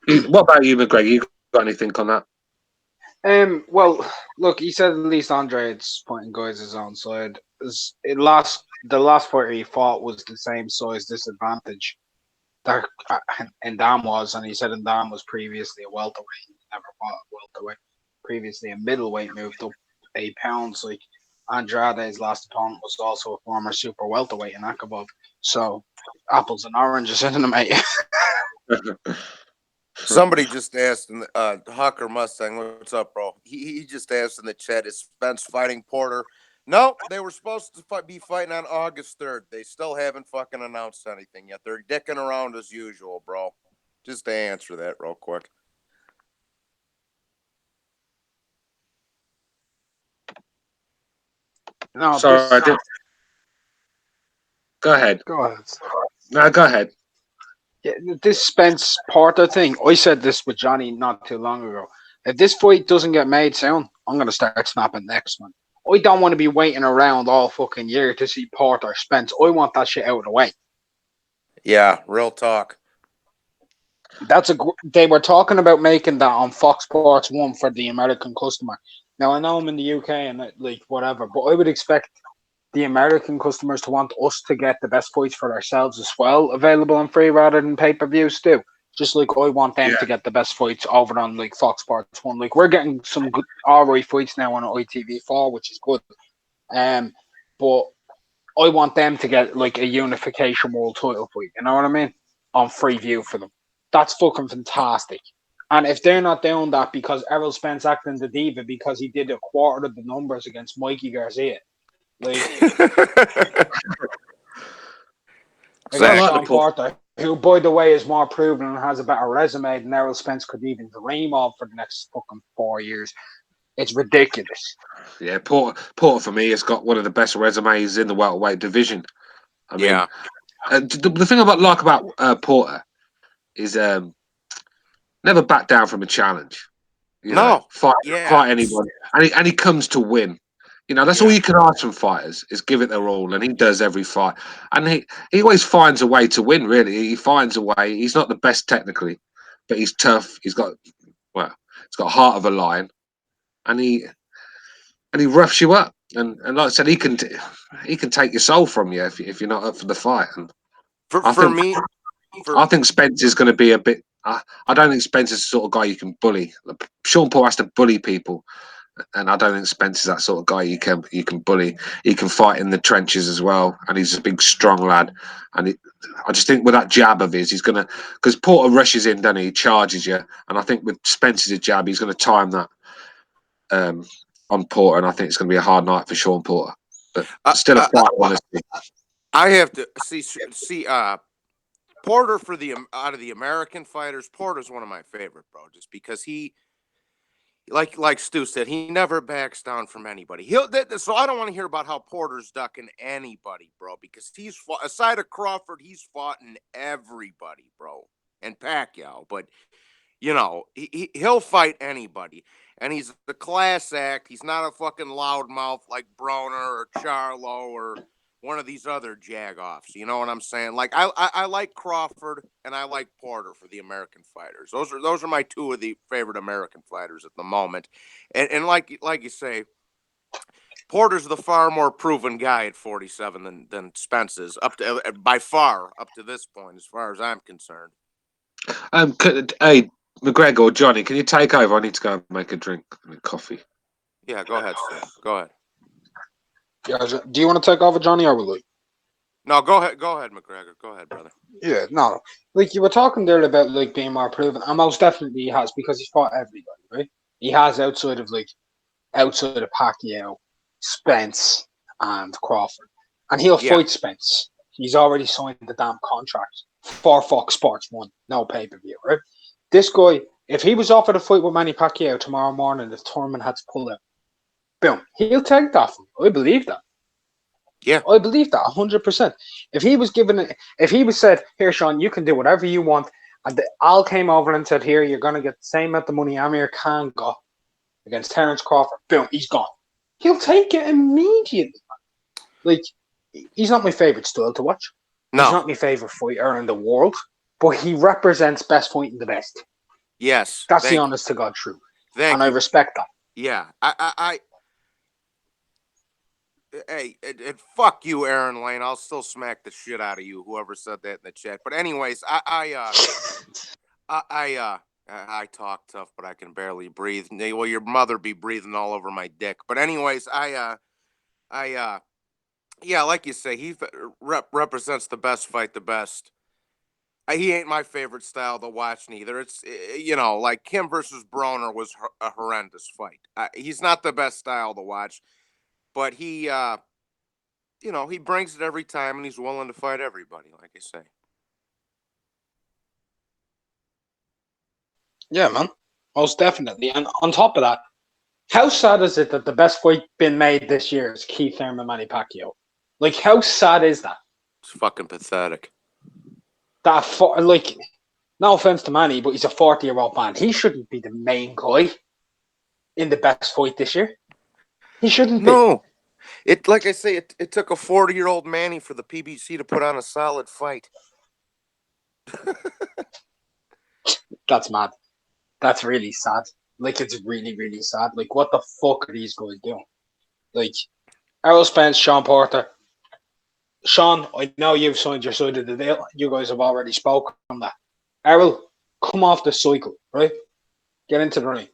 What about you, McGregor? You got anything on that? Well, look, he said at least Andre had pointing guys his own side. The last fighter he fought was the same size disadvantage that Ndam was, and he said Ndam was previously a welterweight. He never fought a welterweight. Previously a middleweight, moved up 8 pounds. Like Andrade's last opponent was also a former super welterweight in Akabov. So apples and oranges, isn't it, mate? Somebody just asked, Hucker Mustang, what's up, bro? He just asked in the chat, is Spence fighting Porter? No, they were supposed to be fighting on August 3rd. They still haven't fucking announced anything yet. They're dicking around as usual, bro. Just to answer that real quick. No, Sorry, Go ahead. Go ahead. No, go ahead. Yeah, this Spence Porter thing, I said this with Johnny not too long ago. If this fight doesn't get made soon, I'm going to start snapping next one. I don't want to be waiting around all fucking year to see Porter Spence. I want that shit out of the way. Yeah, real talk. They were talking about making that on Fox Sports 1 for the American customer. Now, I know I'm in the UK and like whatever, but I would expect the American customers to want us to get the best fights for ourselves as well, available on free rather than pay-per-views too. Just like I want them to get the best fights over on like Fox Sports 1. Like we're getting some good alright fights now on ITV4, which is good. But I want them to get like a unification world title fight, you know what I mean? On free view for them. That's fucking fantastic. And if they're not doing that because Errol Spence acting the diva because he did a quarter of the numbers against Mikey Garcia, like against Sean Porter, who, by the way, is more proven and has a better resume than Errol Spence could even dream of for the next fucking 4 years. It's ridiculous. Yeah, Porter for me has got one of the best resumes in the welterweight division. I mean, the thing like about Porter is never back down from a challenge. Fight anybody, and he comes to win. That's all you can ask from fighters is give it their all, and he does every fight. And he always finds a way to win. Really, he finds a way. He's not the best technically, but he's tough. He's got heart of a lion, and he roughs you up. And like I said, he can take your soul from you if you're not up for the fight. And I think Spence is going to be a bit. I don't think Spence is the sort of guy you can bully. Sean Paul has to bully people, and I don't think Spence is that sort of guy you can bully. He can fight in the trenches as well, and he's a big, strong lad. And I just think with that jab of his, he's going to, because Porter rushes in, doesn't he? He charges you, and I think with Spence's jab, he's going to time that on Porter, and I think it's going to be a hard night for Sean Porter. But still a fight, honestly. I have to see. Porter out of the American fighters, Porter's one of my favorite, bro. Just because he, like Stu said, he never backs down from anybody. So I don't want to hear about how Porter's ducking anybody, bro. Because he's fought, aside of Crawford, he's fought in everybody, bro, and Pacquiao. But he'll fight anybody, and he's the class act. He's not a fucking loudmouth like Broner or Charlo or one of these other jagoffs. You know what I'm saying? Like I like Crawford and I like Porter for the American fighters. Those are my two of the favorite American fighters at the moment. And like you say, Porter's the far more proven guy at 47 than Spence is, up to by far up to this point, as far as I'm concerned. Hey, McGregor or Johnny, can you take over? I need to go and make a drink and a coffee. Yeah, go ahead, Stu. Go ahead. Yeah, do you want to take over, Johnny, or will we? No, go ahead. Go ahead, McGregor. Go ahead, brother. Yeah, no. Like you were talking there about like being more proven, and most definitely he has because he's fought everybody, right? He has outside of Pacquiao, Spence, and Crawford, and he'll fight Spence. He's already signed the damn contract for Fox Sports 1, no pay per view, right? This guy, if he was offered a fight with Manny Pacquiao tomorrow morning, if Thurman had to pull out, boom, he'll take that from you. I believe that. Yeah, I believe that 100%. If he was said, "Here, Sean, you can do whatever you want," and Al came over and said, "Here, you're gonna get the same amount of money Amir Khan got against Terence Crawford," boom, he's gone. He'll take it immediately. Like, he's not my favorite style to watch. No. He's not my favorite fighter in the world, but he represents best fighting the best. Yes, that's the honest to God truth, and I respect that. Yeah, Hey, fuck you, Aaron Lane. I'll still smack the shit out of you, whoever said that in the chat. But anyways, I talk tough, but I can barely breathe. Well, your mother be breathing all over my dick. But anyways, yeah, like you say, he represents the best fight, the best. He ain't my favorite style to watch neither. It's, like him versus Broner was a horrendous fight. He's not the best style to watch, but he, he brings it every time, and he's willing to fight everybody, like I say. Yeah, man. Most definitely. And on top of that, how sad is it that the best fight been made this year is Keith Thurman Manny Pacquiao? Like, how sad is that? It's fucking pathetic. No offense to Manny, but he's a 40-year-old man. He shouldn't be the main guy in the best fight this year. He shouldn't be. No. Like I say, it took a 40-year-old Manny for the PBC to put on a solid fight. That's mad. That's really sad. Like, it's really, really sad. Like, what the fuck are these guys doing? Like, Errol Spence, Sean Porter. Sean, I know you've signed your side of the deal. You guys have already spoken on that. Errol, come off the cycle, right? Get into the ring.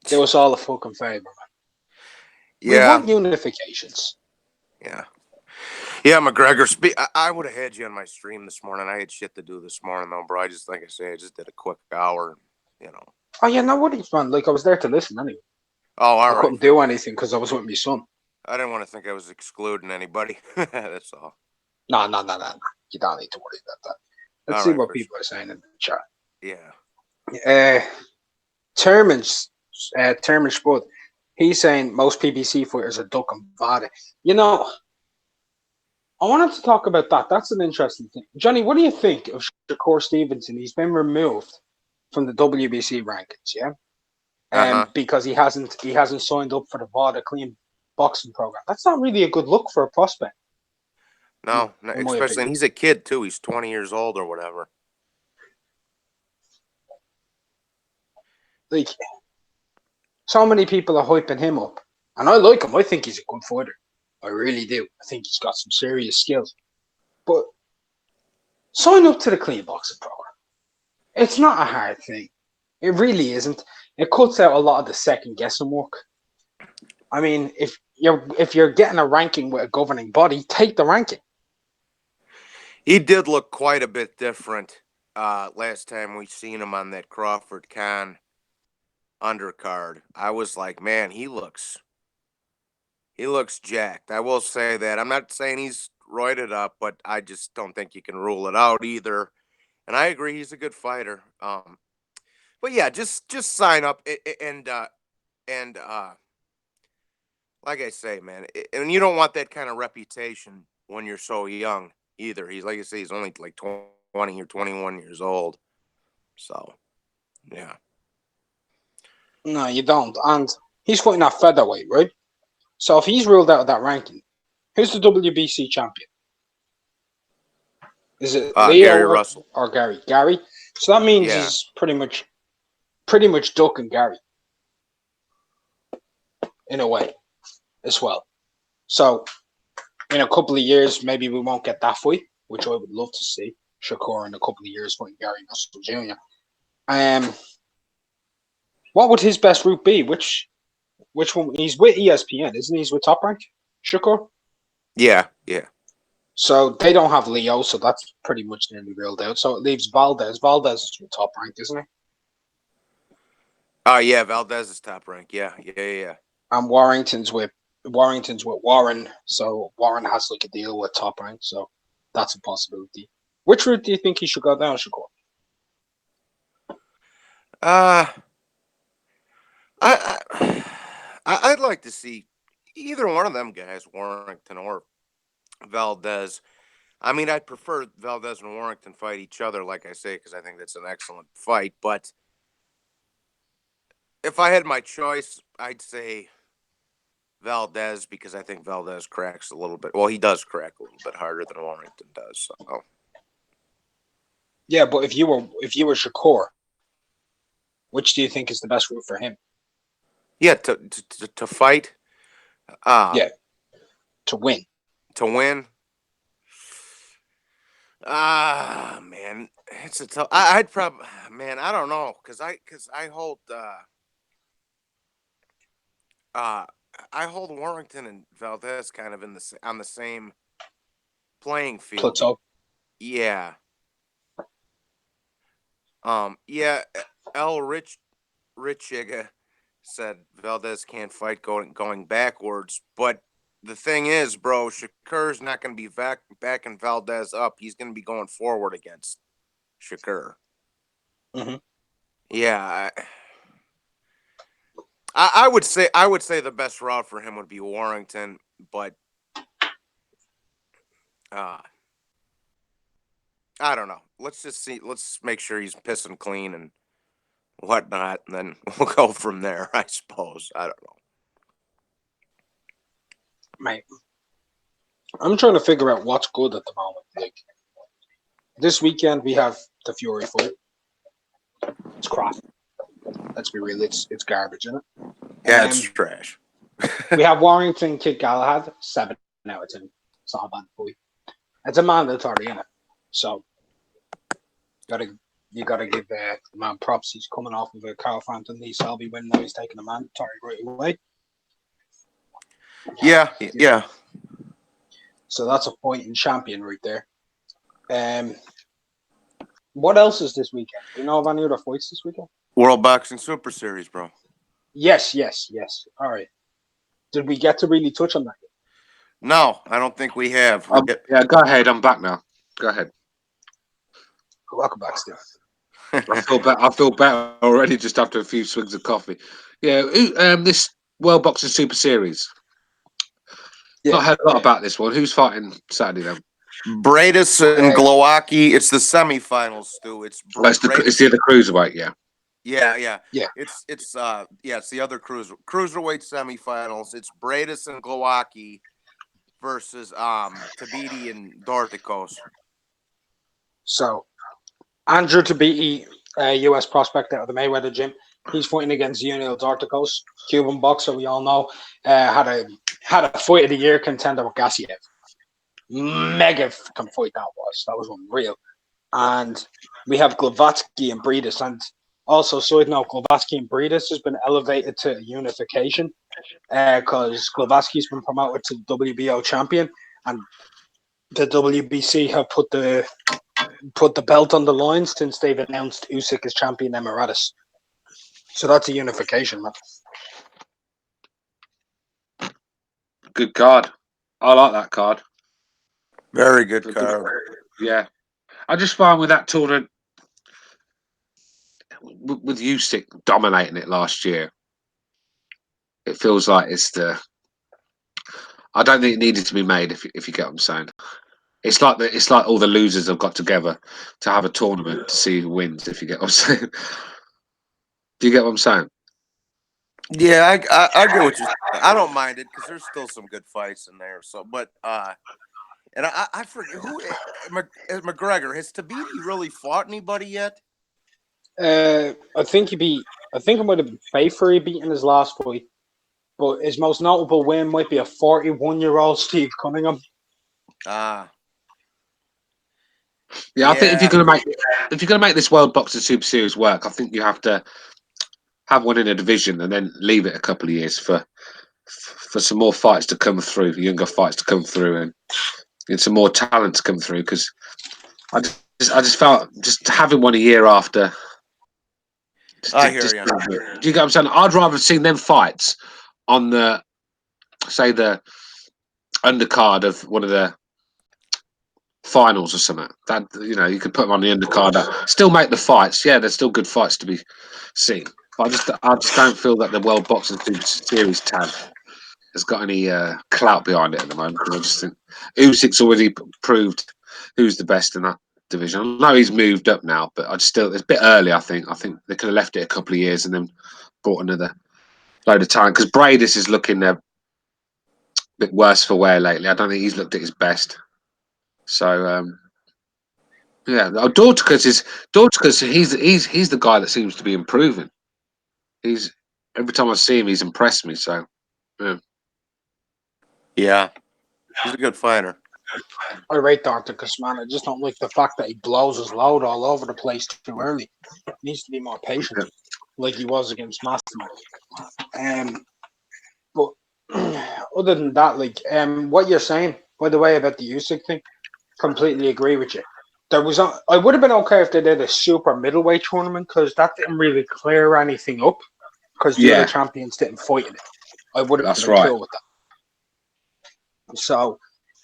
Do us all a fucking favour, man. Yeah. We want unifications. Yeah. Yeah, McGregor. I would have had you on my stream this morning. I had shit to do this morning, though, bro. I just did a quick hour, Oh, yeah, no worries, man. Like, I was there to listen anyway. Oh, all right. I couldn't do anything because I was with my son. I didn't want to think I was excluding anybody. That's all. No. You don't need to worry about that. Let's see what people are saying in the chat. Yeah. Terman Spud, he's saying most PBC fighters are Duck and Vada. I wanted to talk about that. That's an interesting thing. Johnny, what do you think of Shakur Stevenson? He's been removed from the WBC rankings, yeah? Because he hasn't signed up for the VADA clean boxing program. That's not really a good look for a prospect. No, especially, and he's a kid too. He's 20 years old or whatever. Like, so many people are hyping him up, and I like him. I think he's a good fighter. I really do. I think he's got some serious skills. But sign up to the clean boxing program. It's not a hard thing. It really isn't. It cuts out a lot of the second guessing work. I mean, if you're getting a ranking with a governing body, take the ranking. He did look quite a bit different last time we seen him on that Crawford Khan undercard. I was like, man, he looks jacked. I will say that. I'm not saying he's roided up, but I just don't think you can rule it out either. And I agree, he's a good fighter. But yeah, just sign up and like I say, man, and you don't want that kind of reputation when you're so young either. He's, like I say, he's only like 20 or 21 years old. So, yeah. No, you don't. And he's fighting at featherweight, right? So if he's ruled out of that ranking, who's the WBC champion? Is it Leo Gary Russell or Gary? Gary. So that means he's pretty much ducking Gary in a way as well. So in a couple of years, maybe we won't get that fight, which I would love to see. Shakur in a couple of years fighting Gary Russell Jr. What would his best route be? Which one? He's with ESPN, isn't he? He's with Top Rank, Shakur. Yeah. So they don't have Leo, so that's pretty much nearly ruled out. So it leaves Valdez. Valdez is with Top Rank, isn't he? Oh yeah, Valdez is Top Rank. Yeah. And Warrington's with Warren, so Warren has like a deal with Top Rank, so that's a possibility. Which route do you think he should go down, Shakur? I'd like to see either one of them guys, Warrington or Valdez. I mean, I'd prefer Valdez and Warrington fight each other, like I say, because I think that's an excellent fight. But if I had my choice, I'd say Valdez, because I think Valdez cracks a little bit. Well, he does crack a little bit harder than Warrington does. So. Yeah, but if you were Shakur, which do you think is the best route for him? Yeah, to fight. Yeah, to win. To win. Man, it's a tough. I'd probably, man, I don't know, cause I hold I hold Warrington and Valdez kind of on the same playing field. Plateau. Yeah. Yeah. Richiga said Valdez can't fight going backwards, but the thing is, bro, Shakur's not going to be backing Valdez up. He's going to be going forward against Shakur. Mm-hmm. Yeah, I would say the best route for him would be Warrington, but I don't know. Let's just see. Let's make sure he's pissing clean and whatnot, and then we'll go from there, I suppose. I don't know. Mate, I'm trying to figure out what's good at the moment. Like this weekend, we have the Fury fight. It's crap. Let's be real. It's garbage, isn't it? Yeah, it's trash. We have Warrington Kid Galahad, 7 out of 10. It's not a bad fight. It's a mandatory, isn't it? So you gotta give the man props. He's coming off of a Carl Frampton Lee Selby win. Now he's taking a mandatory right away. Yeah. So that's a fighting champion right there. What else is this weekend? Do you know of any other fights this weekend? World Boxing Super Series, bro. Yes. All right. Did we get to really touch on that yet? No, I don't think we have. Yeah, go ahead. I'm back now. Go ahead. Welcome back, Steve. I feel better already just after a few swigs of coffee. Yeah, this World Boxing Super Series. Yeah. Not heard a lot about this one. Who's fighting Saturday then? Bradis and Golovkin. It's the semifinals, Stu. It's the other cruiserweight, yeah. Yeah. It's the other cruiserweight semifinals. It's Bradis and Golovkin versus Tabiti and Dorticos. So Andrew Tabiti, US prospect out of the Mayweather gym, he's fighting against Yunil Dorticos, Cuban boxer we all know, had a fight of the year contender with Gassiev. Mega fucking fight that was unreal. And we have Glavatsky and Bredis, and also side note, Glavatsky and Bredis has been elevated to unification because Glavatsky's been promoted to WBO champion, and the WBC have put the belt on the line since they've announced Usyk as champion emeritus. So that's a unification, man. Good card. I like that card. Very good card. Yeah. I just find with that tournament, with Usyk dominating it last year, it feels like it's the. I don't think it needed to be made. If you get what I'm saying, it's like all the losers have got together to have a tournament to see who wins. If you get what I'm saying, do you get what I'm saying? Yeah, I get what you're saying. I don't mind it because there's still some good fights in there. So, but and I forget who McGregor has Tabiti really fought anybody yet? I think he might have been Pfeiffer he beat in his last fight. But his most notable win might be a 41-year-old Steve Cunningham. Ah. Yeah, I think if you're gonna make this World Boxing Super Series work, I think you have to have one in a division and then leave it a couple of years for some more fights to come through, younger fights to come through, and some more talent to come through. Because I just felt just having one a year after. I hear you. Do you get what I'm saying? I'd rather have seen them fights on the undercard of one of the finals or something. That you could put them on the undercard. Still make the fights. Yeah, there's still good fights to be seen. But I just don't feel that the World Boxing Series tag has got any clout behind it at the moment. Because I just think Usyk's already proved who's the best in that division. I know he's moved up now, but it's a bit early. I think they could have left it a couple of years and then brought another load of time. Because Bradis is looking a bit worse for wear lately. I don't think he's looked at his best. So yeah, Dorticus. He's the guy that seems to be improving. He's every time I see him, he's impressed me. So yeah, he's a good fighter. I rate Dorticus, man. I just don't like the fact that he blows his load all over the place too early. He needs to be more patient, like he was against Masterman. But other than that, like what you're saying, by the way, about the Usyk thing, completely agree with you. I would have been okay if they did a super middleweight tournament because that didn't really clear anything up because the other champions didn't fight in it. I would have been cool with that. So,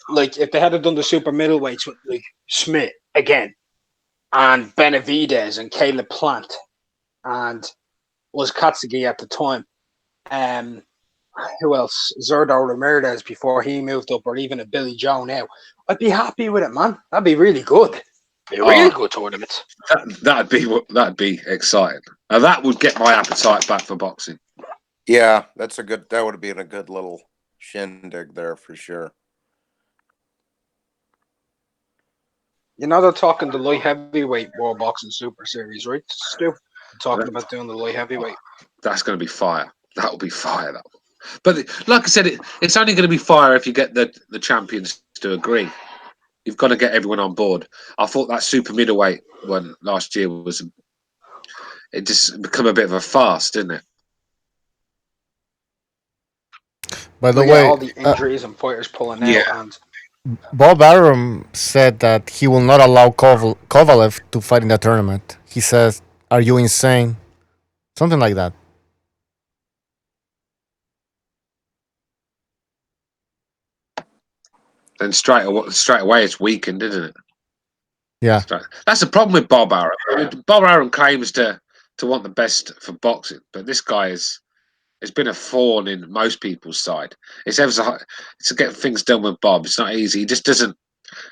like, if they had done the super middleweights with like Smith again, and Benavidez and Caleb Plant, and was Katsugi at the time, who else? Zurdo Ramirez before he moved up, or even a Billy Joe now, I'd be happy with it, man. That'd be really good. A really good tournament. That'd be exciting. Now that would get my appetite back for boxing. Yeah, that would have been a good little shindig there for sure. They're talking the light heavyweight World Boxing Super Series, right, Stu? They're talking about doing the light heavyweight. That's going to be fire. That will be fire. But like I said, it's only going to be fire if you get the champions to agree. You've got to get everyone on board. I thought that super middleweight one last year it just become a bit of a farce, didn't it? By the way, all the injuries and fighters pulling out, and Bob Arum said that he will not allow Kovalev to fight in the tournament. He says, "Are you insane?" Something like that. Then straight away it's weakened, isn't it? Yeah. That's the problem with Bob Arum. I mean, Bob Arum claims to want the best for boxing, but this guy has been a thorn in most people's side. It's ever so hard to get things done with Bob. It's not easy. He just doesn't.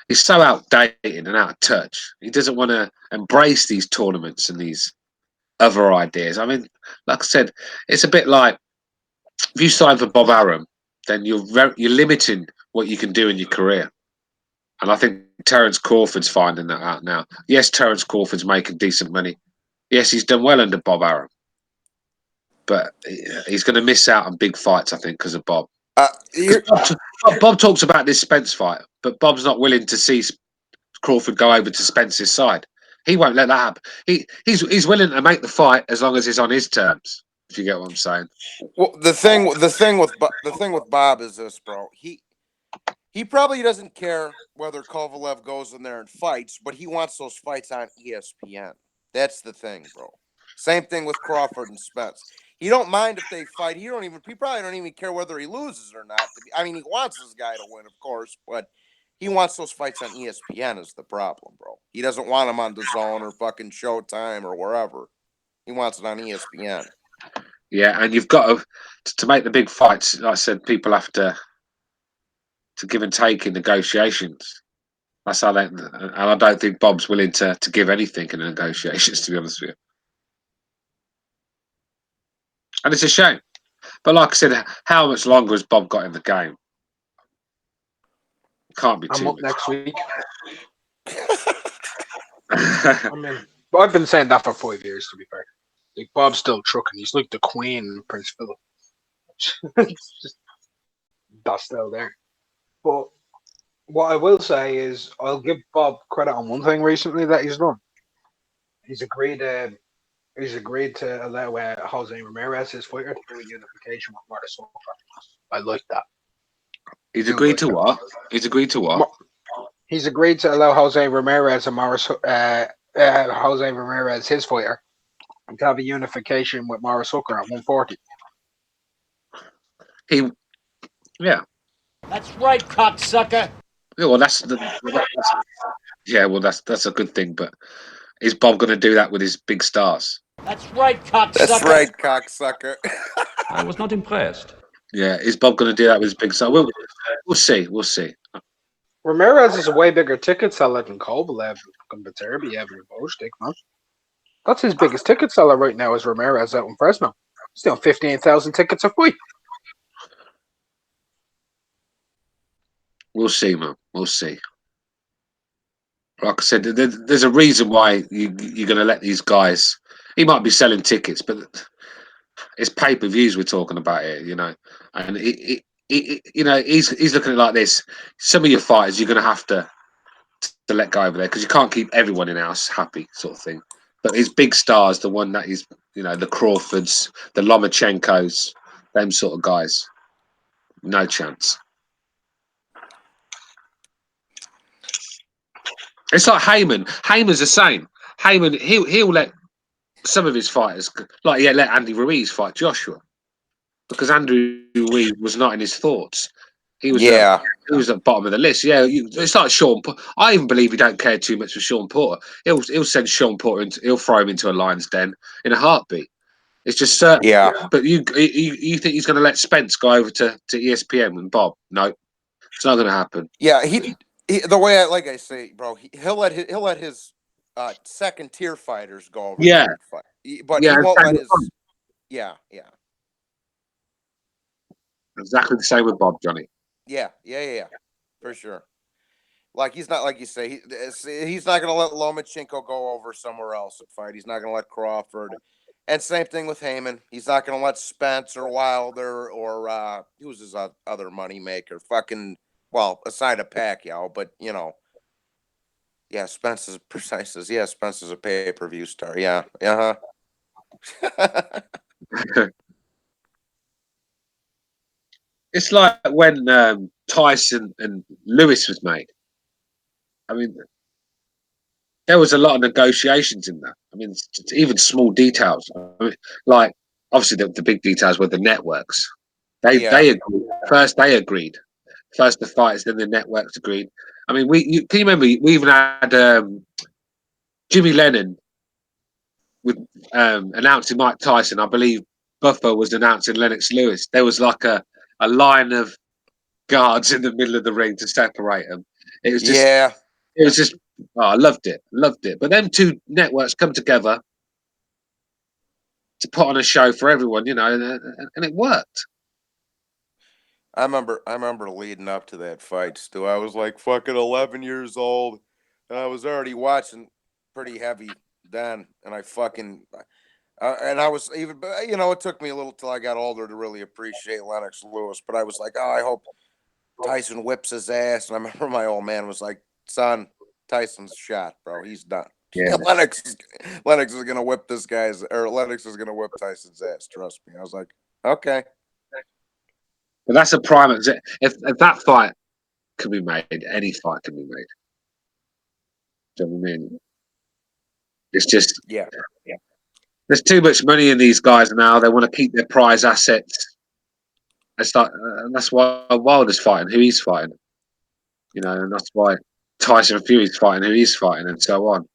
He's so outdated and out of touch. He doesn't want to embrace these tournaments and these other ideas. I mean, like I said, it's a bit like if you sign for Bob Arum, then you're limiting what you can do in your career. And I think Terence Crawford's finding that out now. Yes, Terence Crawford's making decent money. Yes, he's done well under Bob Arum. But he's going to miss out on big fights, I think, because of Bob. Bob talks about this Spence fight, but Bob's not willing to see Crawford go over to Spence's side. He won't let that happen. He's willing to make the fight as long as it's on his terms. If you get what I'm saying. Well, the thing with Bob is this, bro. He probably doesn't care whether Kovalev goes in there and fights, but he wants those fights on ESPN. That's the thing, bro. Same thing with Crawford and Spence. He don't mind if they fight. He probably don't even care whether he loses or not. I mean, he wants this guy to win, of course, but he wants those fights on ESPN is the problem, bro. He doesn't want them on DAZN or fucking Showtime or wherever. He wants it on ESPN. Yeah, and you've got to make the big fights. Like I said, people have to give and take in negotiations. That's how and I don't think Bob's willing to give anything in the negotiations, to be honest with you. And it's a shame. But like I said, how much longer has Bob got in the game? Can't be too I'm up much. next week. I mean, I've been saying that for 5 years, to be fair. Like, Bob's still trucking. He's like the Queen in Prince Philip. It's just that's still there. But what I will say is, I'll give Bob credit on one thing recently that he's done. He's agreed. He's agreed to allow Jose Ramirez, his fighter, to do a unification with Marta. I like that. He's agreed to what? He's agreed to what? He's agreed to allow Jose Ramirez and Jose Ramirez, his fighter, to have a unification with Morris Hooker at 140. Yeah. That's right, cocksucker. Yeah, well, that's a good thing. But is Bob going to do that with his big stars? That's right, cocksucker. That's right, cocksucker. I was not impressed. Yeah, is Bob going to do that with his big star? We'll see. We'll see. Ramirez is a way bigger ticket seller than Kovalev and Viterbiev and Bostick, man. That's his biggest ticket seller right now is Ramirez out in Fresno. He's doing 15,000 tickets a fight. We'll see, man. We'll see. Like I said, there's a reason why you're going to let these guys. He might be selling tickets, but it's pay-per-views we're talking about here, you know. And he's looking at it like this. Some of your fighters you're going to have to let go over there because you can't keep everyone in house happy, sort of thing. But his big stars, the one that is, you know, the Crawfords, the Lomachenkos, them sort of guys, no chance. It's like Heyman. Heyman's the same. Heyman, he'll let some of his fighters, like let Andy Ruiz fight Joshua, because Andy Ruiz was not in his thoughts. He was he was at the bottom of the list. Yeah, it's like Sean. I even believe he don't care too much for Sean Porter. He'll send Sean Porter he'll throw him into a lion's den in a heartbeat. It's just certain. Yeah. But you think he's going to let Spence go over to ESPN and Bob? No, it's not going to happen. Yeah, he the way like I say, bro, he'll let his second tier fighters go over. Yeah, fight. But he won't let his. Yeah. Exactly the same with Bob, Johnny. Yeah, for sure. Like he's not like you say. He's not going to let Lomachenko go over somewhere else and fight. He's not going to let Crawford. And same thing with Heyman. He's not going to let Spence or Wilder or who's his other moneymaker? Fucking aside of Pacquiao, but you know. Yeah, Spence is precise as Spence is a pay-per-view star. Yeah. It's like when Tyson and Lewis was made. I mean, there was a lot of negotiations in that. I mean, even small details. I mean, like obviously the big details were the networks. They agreed. First they agreed. First the fighters, then the networks agreed. I mean, can you remember? We even had Jimmy Lennon with announcing Mike Tyson. I believe Buffer was announcing Lennox Lewis. There was like a line of guards in the middle of the ring to separate them. It was just, it was just. Oh, I loved it. But them two networks come together to put on a show for everyone, you know, and it worked. I remember leading up to that fight, Stu. I was like fucking 11 years old, and I was already watching pretty heavy then, and I fucking and I was even, you know, it took me a little till I got older to really appreciate Lennox Lewis, but I was like, oh, I hope Tyson whips his ass, and I remember my old man was like, son, Tyson's shot, bro. He's done. Yeah. Lennox is gonna whip Lennox is gonna whip Tyson's ass. Trust me. I was like, okay. But that's a prime. If that fight can be made, any fight can be made. Do you know what I mean? It's just There's too much money in these guys now. They want to keep their prize assets. That's why Wilder's fighting who he's fighting. You know, and that's why Tyson Fury's fighting who he's fighting, and so on.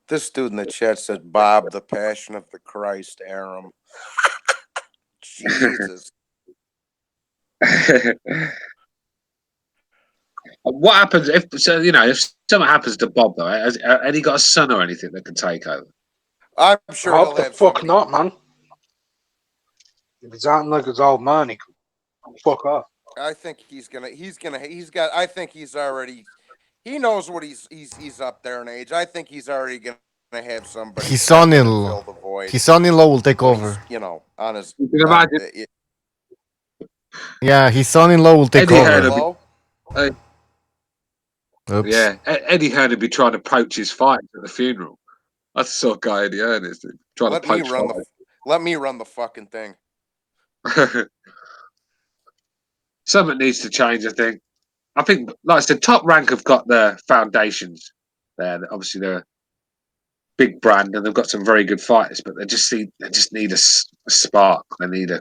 This dude in the chat said, Bob, the Passion of the Christ, Aram. Jesus. What happens if something happens to Bob though? Has he got a son or anything that can take over? I'm sure he'll have fuck not, man. If he's acting like his old man, he can fuck off. I think I think he's already. He knows what he's up there in age. I think he's already gonna to have somebody His step in and son-in-law. fill the void. His son-in-law will take when he's, over. you know, on his. You can imagine Yeah, his son-in-law will take Eddie Hearn. over. Oops. Yeah, Eddie Hearn would be trying to poach his fights at the funeral. That's the sort of guy Eddie Hearn is. Trying Let to me poach run fights. let me run the fucking thing. Something needs to change, I think. I think, like I said, Top Rank have got their foundations there. Obviously, they're a big brand and they've got some very good fighters, but they just need a spark. They need a.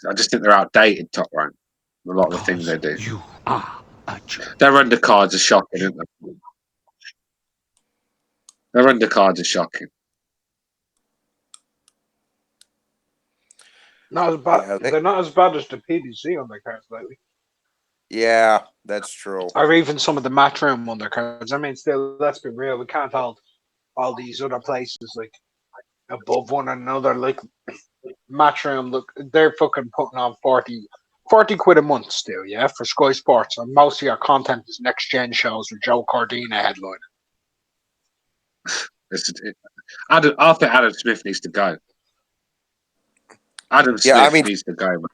I just think they're outdated. Top Rank. A lot of the things they do. You are a Jew. Their undercards are shocking, aren't they? Their undercards are shocking. Not as bad. Yeah, They're not as bad as the PBC undercards lately, yeah, that's true. or even some of the Matchroom undercards. I mean, still, let's be real. We can't hold all these other places like above one another. Like Matchroom, look, they're fucking putting on 40 quid a month still, yeah, for Sky Sports, and most of your content is next gen shows with Joe Cordina headline. I think Adam Smith needs to go. Adam Smith needs to go. Man.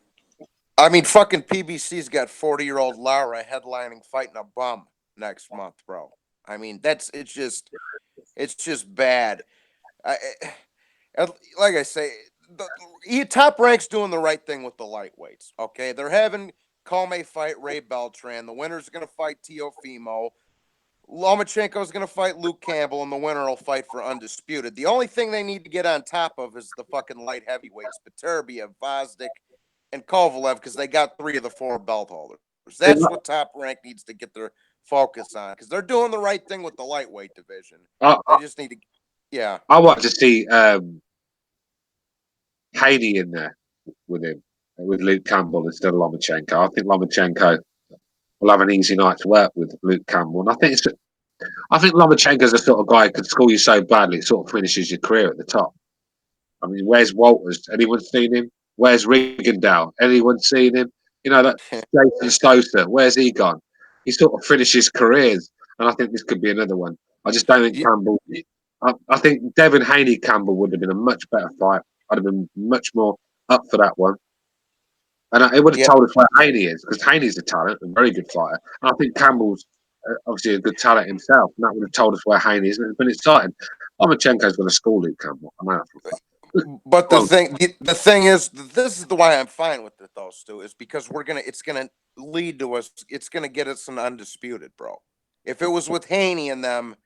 I mean, fucking PBC's got 40-year-old Lara headlining fighting a bum next month, bro. I mean, it's just bad. Like I say, Top Rank's doing the right thing with the lightweights. Okay, they're having Calme fight Ray Beltran. The winner's going to fight Teofimo. Lomachenko's going to fight Luke Campbell, and the winner will fight for undisputed. The only thing they need to get on top of is the fucking light heavyweights, Peterbiev, Vosdik, and Kovalev, because they got 3 of the 4 belt holders. That's what Top Rank needs to get their focus on, because they're doing the right thing with the lightweight division. They just need to, yeah. I want to see Haney in there with him, with Luke Campbell instead of Lomachenko. I think Lomachenko will have an easy night to work with Luke Campbell, and I think Lomachenko's the sort of guy who could school you so badly it sort of finishes your career at the top. I mean, where's Walters? Anyone seen him? Where's Rigondeaux? Anyone seen him? You know, that Jason Stoser, where's he gone? He sort of finishes careers, and I think this could be another one. I just don't think Campbell. I think Devin Haney Campbell would have been a much better fight. I'd have been much more up for that one. And it would have told us where Haney is, because Haney's a talent, a very good fighter. And I think Campbell's obviously a good talent himself, and that would have told us where Haney is, and it's been exciting. Lomachenko's going to school Luke Campbell. I know that for a fact. But the thing is, this is the why I'm fine with it though, Stu, is because it's gonna lead to us. It's gonna get us an undisputed, bro. If it was with Haney and them,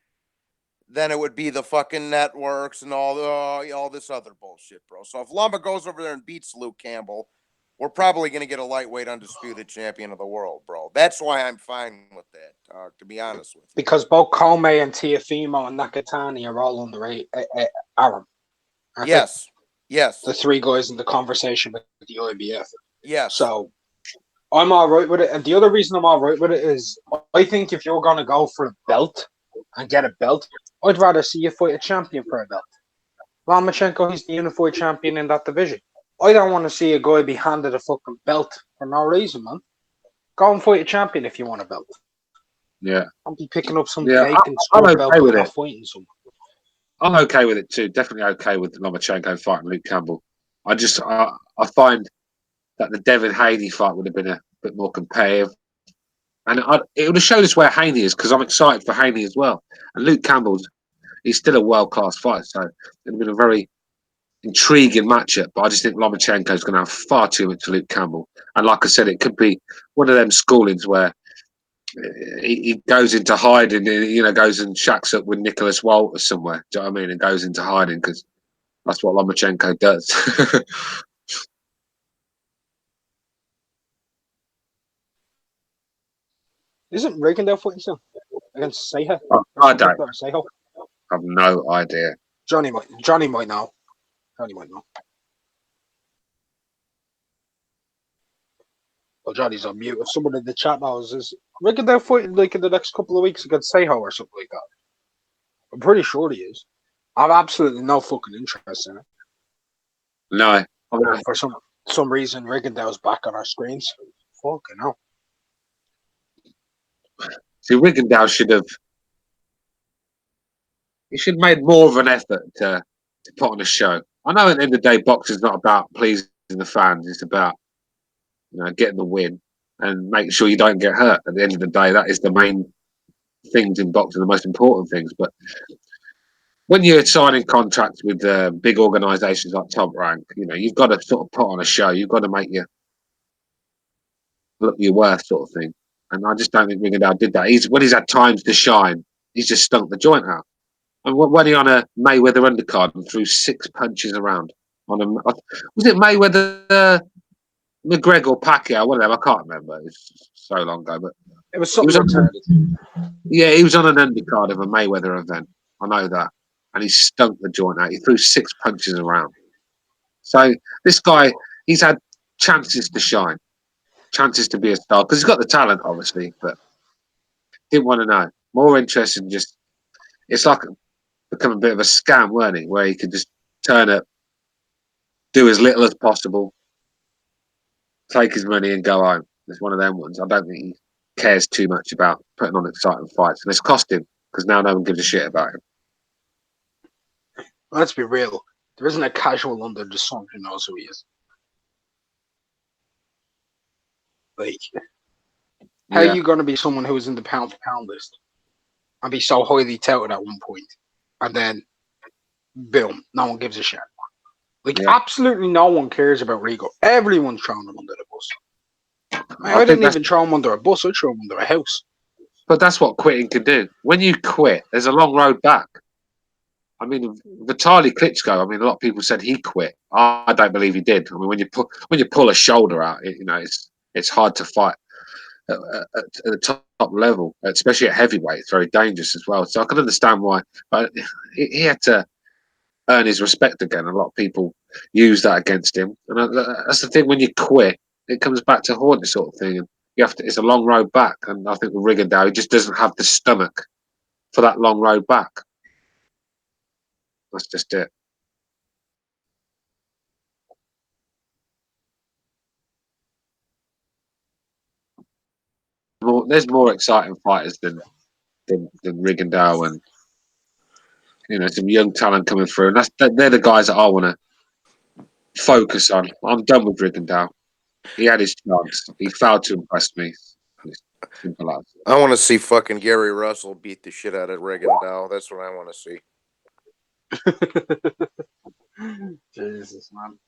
then it would be the fucking networks and all this other bullshit, bro. So if Loma goes over there and beats Luke Campbell, we're probably gonna get a lightweight undisputed champion of the world, bro. That's why I'm fine with that. To be honest with you, because both Comey and Teofimo and Nakatani are all on the Aram. Yes. The 3 guys in the conversation with the IBF. Yes. So I'm all right with it. And the other reason I'm all right with it is I think if you're going to go for a belt and get a belt, I'd rather see you fight a champion for a belt. Lomachenko, he's the unified champion in that division. I don't want to see a guy be handed a fucking belt for no reason, man. Go and fight a champion if you want a belt. Yeah. I'll be picking up some vacant sport belt and not fighting someone. I'm okay with it too. Definitely okay with Lomachenko fighting Luke Campbell. I find that the Devin Haney fight would have been a bit more competitive, and it would have showed us where Haney is, because I'm excited for Haney as well. And Luke he's still a world class fighter, so it would have been a very intriguing matchup. But I just think Lomachenko is going to have far too much to Luke Campbell, and like I said, it could be one of them schoolings where he goes into hiding, goes and shacks up with Nicholas Walters somewhere. Do you know what I mean? And goes into hiding, because that's what Lomachenko does. Isn't Rigondeaux fighting soon against Seha? I don't. I have no idea. Johnny might know. Johnny might know. Well, Johnny's on mute. If someone in the chat knows, is Rigondeaux fighting like in the next couple of weeks against Seho or something like that? I'm pretty sure he is. I have absolutely no fucking interest in it. No. For some reason, Rigondeaux's back on our screens. Fucking hell. See, Rigondeaux should have. he should have made more of an effort to put on a show. I know at the end of the day, boxing's not about pleasing the fans. It's about getting the win and making sure you don't get hurt. At the end of the day, that is the main things in boxing, the most important things. But when you're signing contracts with big organisations like Top Rank, you've got to sort of put on a show. You've got to make you look your worth, sort of thing. And I just don't think Rigondeaux did that. When he's had times to shine, he's just stunk the joint out. And when he on a Mayweather undercard and threw 6 punches around was it Mayweather, McGregor, or Pacquiao? One of them, I can't remember. It's so long ago, but it was something retarded. He was on an undercard of a Mayweather event. I know that, and he stunk the joint out. He threw 6 punches around. So this guy, he's had chances to shine, chances to be a star because he's got the talent, obviously, but didn't want to know. More interested in just. It's like become a bit of a scam, weren't he? Where he could just turn up, do as little as possible, take his money and go home. It's one of them ones. I don't think he cares too much about putting on exciting fights. And it's cost him because now no one gives a shit about him. Let's be real. There isn't a casual under the sun who knows who he is. Like, how are you going to be someone who is in the pound-for-pound list and be so highly touted at one point, and then, boom, no one gives a shit? Like, absolutely no one cares about Rigo. Everyone's throwing him under the bus. I didn't even throw him under a bus. I threw him under a house. But that's what quitting can do. When you quit, there's a long road back. I mean, Vitaly Klitschko. I mean, a lot of people said he quit. I don't believe he did. I mean, when you pull a shoulder out, it's hard to fight at the top level, especially at heavyweight. It's very dangerous as well. So I can understand why, but he had to earn his respect again. A lot of people use that against him, and that's the thing. When you quit, it comes back to haunt you, sort of thing. And you have to. It's a long road back, and I think with Rigondeaux, he just doesn't have the stomach for that long road back. That's just it. There's more exciting fighters than Rigondeaux, and some young talent coming through, and they're the guys that I want to focus on. I'm done with Rigondeaux. He had his chance. He failed to impress me. Simple as. I want to see fucking Gary Russell beat the shit out of Rigondeaux. That's what I want to see. Jesus, man.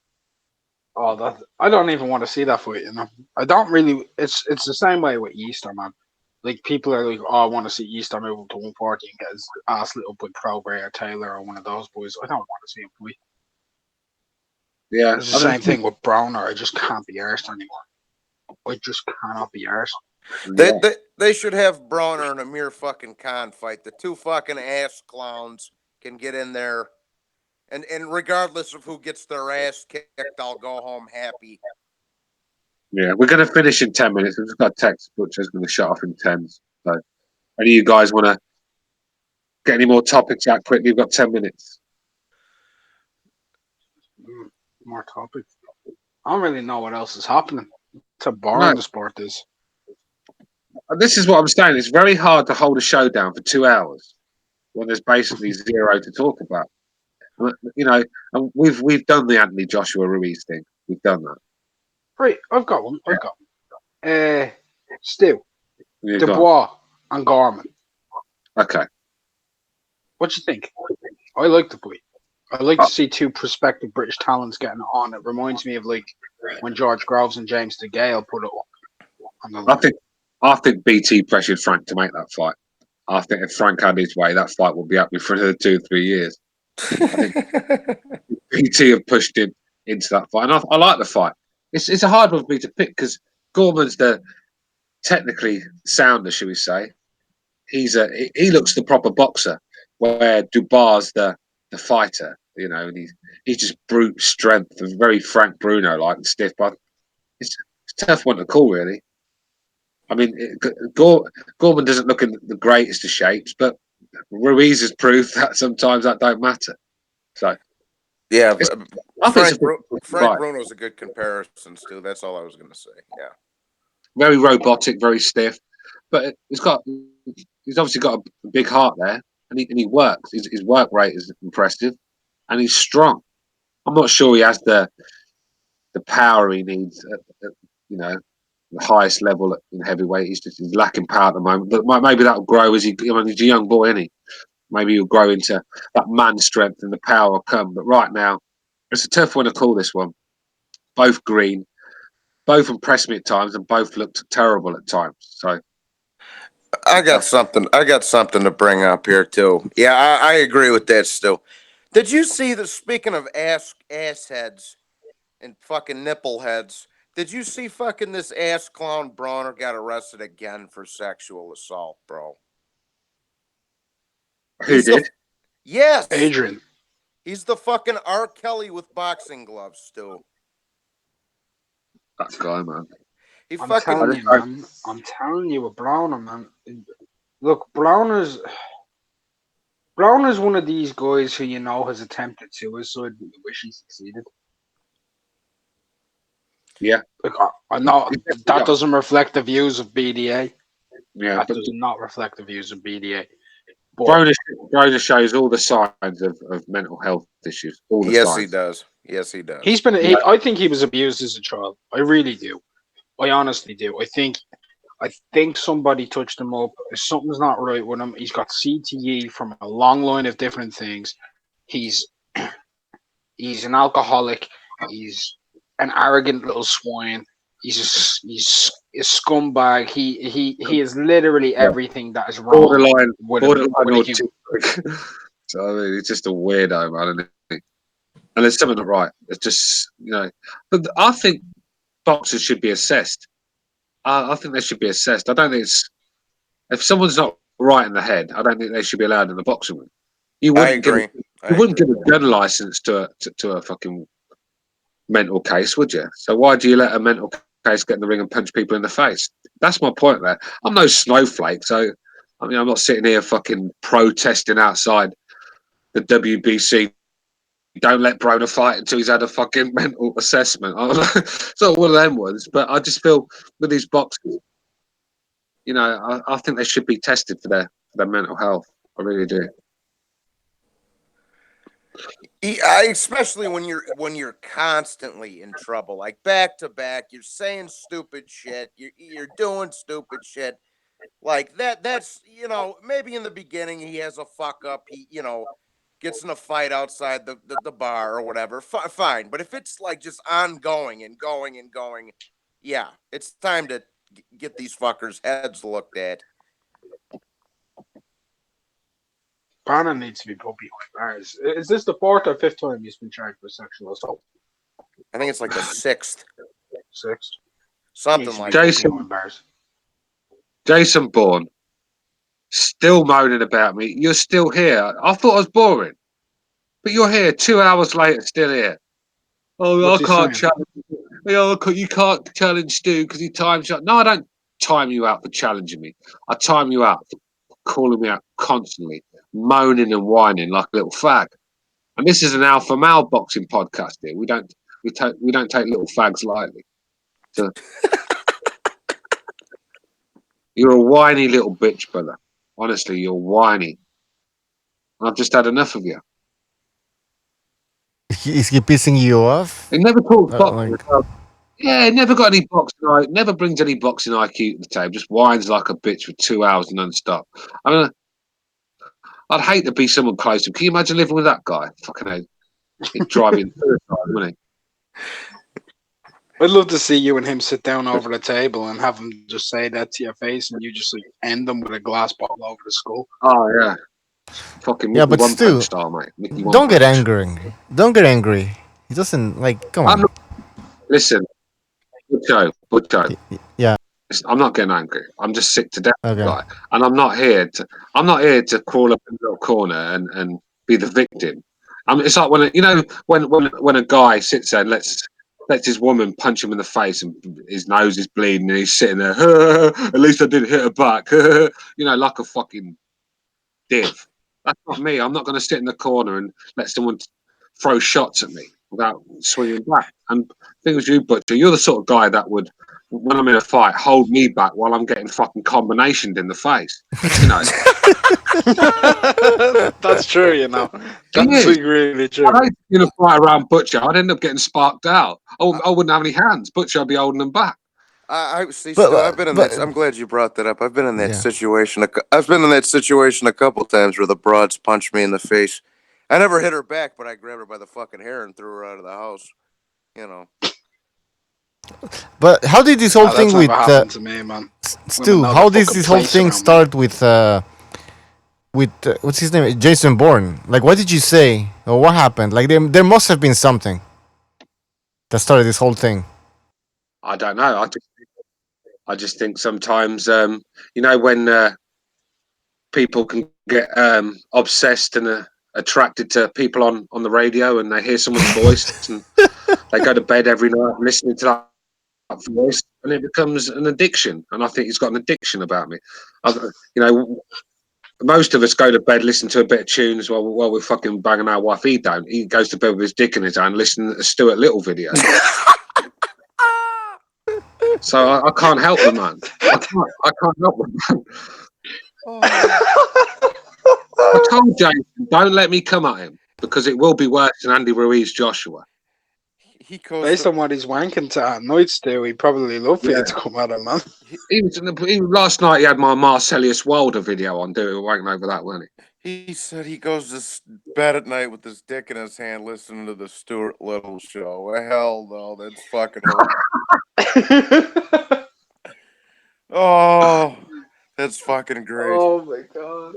Oh, I don't even want to see that fight. I don't really. It's the same way with Easter, man. Like, people are like, "Oh, I want to see Easter move up to 140 and get his ass lit up with Probray or Taylor or one of those boys." I don't want to see him fight. Yeah, it's the same thing with Broner. I just can't be arsed anymore. I just cannot be arsed. They should have Broner and Amir fucking Khan fight. The two fucking ass clowns can get in there, and regardless of who gets their ass kicked, I'll go home happy. Yeah, we're going to finish in 10 minutes. We've just got a text, Butcher's going to shut off in 10. So, any of you guys want to get any more topics out quickly? We've got 10 minutes. More topics. I don't really know what else is happening. It's how boring the sport is. This is what I'm saying. It's very hard to hold a show down for 2 hours when there's basically zero to talk about. And we've done the Anthony Joshua Ruiz thing. We've done that. Right, I've got one. Stu, Dubois and Gorman. Okay. What do you think? I like the fight. I like to see two prospective British talents getting it on. It reminds me of like when George Groves and James DeGale put it up. I think BT pressured Frank to make that fight. I think if Frank had his way, that fight will be up for another 2 or 3 years. I think BT have pushed him into that fight, and I like the fight. It's a hard one for me to pick because Gorman's the technically sounder, should we say? He looks the proper boxer, where Dubois the fighter. And he's just brute strength and very Frank Bruno like and stiff. But it's a tough one to call, really. I mean, Gorman doesn't look in the greatest of shapes, but Ruiz has proved that sometimes that don't matter. So, yeah, Frank Bruno's a good comparison, Stu. That's all I was going to say. Yeah, very robotic, very stiff, but he's obviously got a big heart there, and he works. His work rate is impressive, and he's strong. I'm not sure he has the power he needs at the highest level in heavyweight. He's lacking power at the moment, but maybe that'll grow as he's a young boy, isn't he? Maybe he'll grow into that man strength and the power will come. But right now, it's a tough one to call this one. Both green, both impressed me at times, and both looked terrible at times. So I got something to bring up here too. Yeah, I agree with that, Stu. Did you see speaking of ass heads and fucking nipple heads, did you see fucking this ass clown Broner got arrested again for sexual assault, bro? Who did? Yes. Adrian. He's the fucking R. Kelly with boxing gloves, Stu. That guy, man. I'm telling you with Broner, man. Look, Broner's one of these guys who has attempted suicide, but you wish he succeeded. Yeah. Like, I know that doesn't reflect the views of BDA. Yeah, that does not reflect the views of BDA. Broner shows all the signs of mental health issues. All the signs. He does. Yes, he does. He's been. I think he was abused as a child. I really do. I honestly do. I think somebody touched him up. Something's not right with him. He's got CTE from a long line of different things. He's an alcoholic. He's an arrogant little swine. He's a scumbag. He is literally everything that is wrong. Borderline autistic. So I mean, he's just a weirdo, man. Isn't he? And there's something not right. It's just but I think boxers should be assessed. I think they should be assessed. I don't think if someone's not right in the head, I don't think they should be allowed in the boxing ring. You wouldn't give a gun license to a fucking mental case, would you? So why do you let a mental case get in the ring and punch people in the face? That's my point there. I'm no snowflake, so I mean I'm not sitting here fucking protesting outside the WBC. Don't let Broner fight until he's had a fucking mental assessment. It's not one of them ones, but I just feel with these boxers, I think they should be tested for their mental health. I really do. Especially when you're constantly in trouble, like back to back, you're saying stupid shit, you're doing stupid shit, like that's maybe in the beginning he has a fuck up, he gets in a fight outside the bar or whatever, fine. But if it's like just ongoing and going and going, yeah, it's time to get these fuckers' heads looked at. Broner needs to be put behind bars. Is this the 4th or 5th time he's been charged with sexual assault? I think it's like the 6th. 6th. Something like that. Jason Bourne, still moaning about me. You're still here. I thought I was boring. But you're here 2 hours later, still here. Oh, I can't challenge you. You can't challenge Stu because he times you out. No, I don't time you out for challenging me. I time you out for calling me out constantly, moaning and whining like a little fag. And this is an alpha male boxing podcast here. We don't take little fags lightly. So, you're a whiny little bitch, brother. Honestly, you're whiny. I've just had enough of you. Is he pissing you off? He never talks boxing. Yeah, never got any boxing. Never brings any boxing IQ to the table. Just whines like a bitch for 2 hours non-stop. I mean, I'd hate to be someone close to him. Can you imagine living with that guy? Fucking hell. He'd drive you suicide, wouldn't he? I'd love to see you and him sit down over the table and have him just say that to your face, and you just like end them with a glass bottle over the skull. Oh yeah, fucking Mickey but Stu, style, mate. Don't get angry. Don't get angry. He doesn't come on. Listen, Joe. Yeah. I'm not getting angry. I'm just sick to death, Okay. guy. And I'm not here to crawl up in a little corner and be the victim. It's like when a guy sits there and lets his woman punch him in the face and his nose is bleeding and he's sitting there. At least I didn't hit her back. Like a fucking div. That's not me. I'm not going to sit in the corner and let someone throw shots at me without swinging back. And the thing is, you, Butcher, you're the sort of guy that would, when I'm in a fight, hold me back while I'm getting fucking combinationed in the face. That's true, you know. That's really true. I'd in a fight around Butcher, I'd end up getting sparked out. I wouldn't have any hands. Butcher, I'd be holding them back. I see. Stu, I've been in that. I'm glad you brought that up. I've been in that situation. I've been in that situation a couple times where the broads punched me in the face. I never hit her back, but I grabbed her by the fucking hair and threw her out of the house. You know. But how did this whole thing with to me, man. Stu? How did this whole thing start with what's his name, Jason Bourne? Like, what did you say or what happened? Like, there must have been something that started this whole thing. I don't know. I just think sometimes, you know, when people can get obsessed and attracted to people on the radio, and they hear someone's voice, and they go to bed every night listening to that voice, and it becomes an addiction. And I think he's got an addiction about me. You know, most of us go to bed, listen to a bit of tunes while we're fucking banging our wife. He don't. He goes to bed with his dick in his hand, listening to Stuart Little videos. So I can't help the man. I can't help the man. I told Jason, don't let me come at him, because it will be worse than Andy Ruiz Joshua. Based on what he's wanking to at nights, do he probably love for you to come at him, man. Last night he had my Marcellus Wilder video on, doing wanking over that, wasn't he? He said he goes to bed at night with his dick in his hand listening to the Stuart Little show. Well, hell no, that's fucking oh, that's fucking great. Oh my god.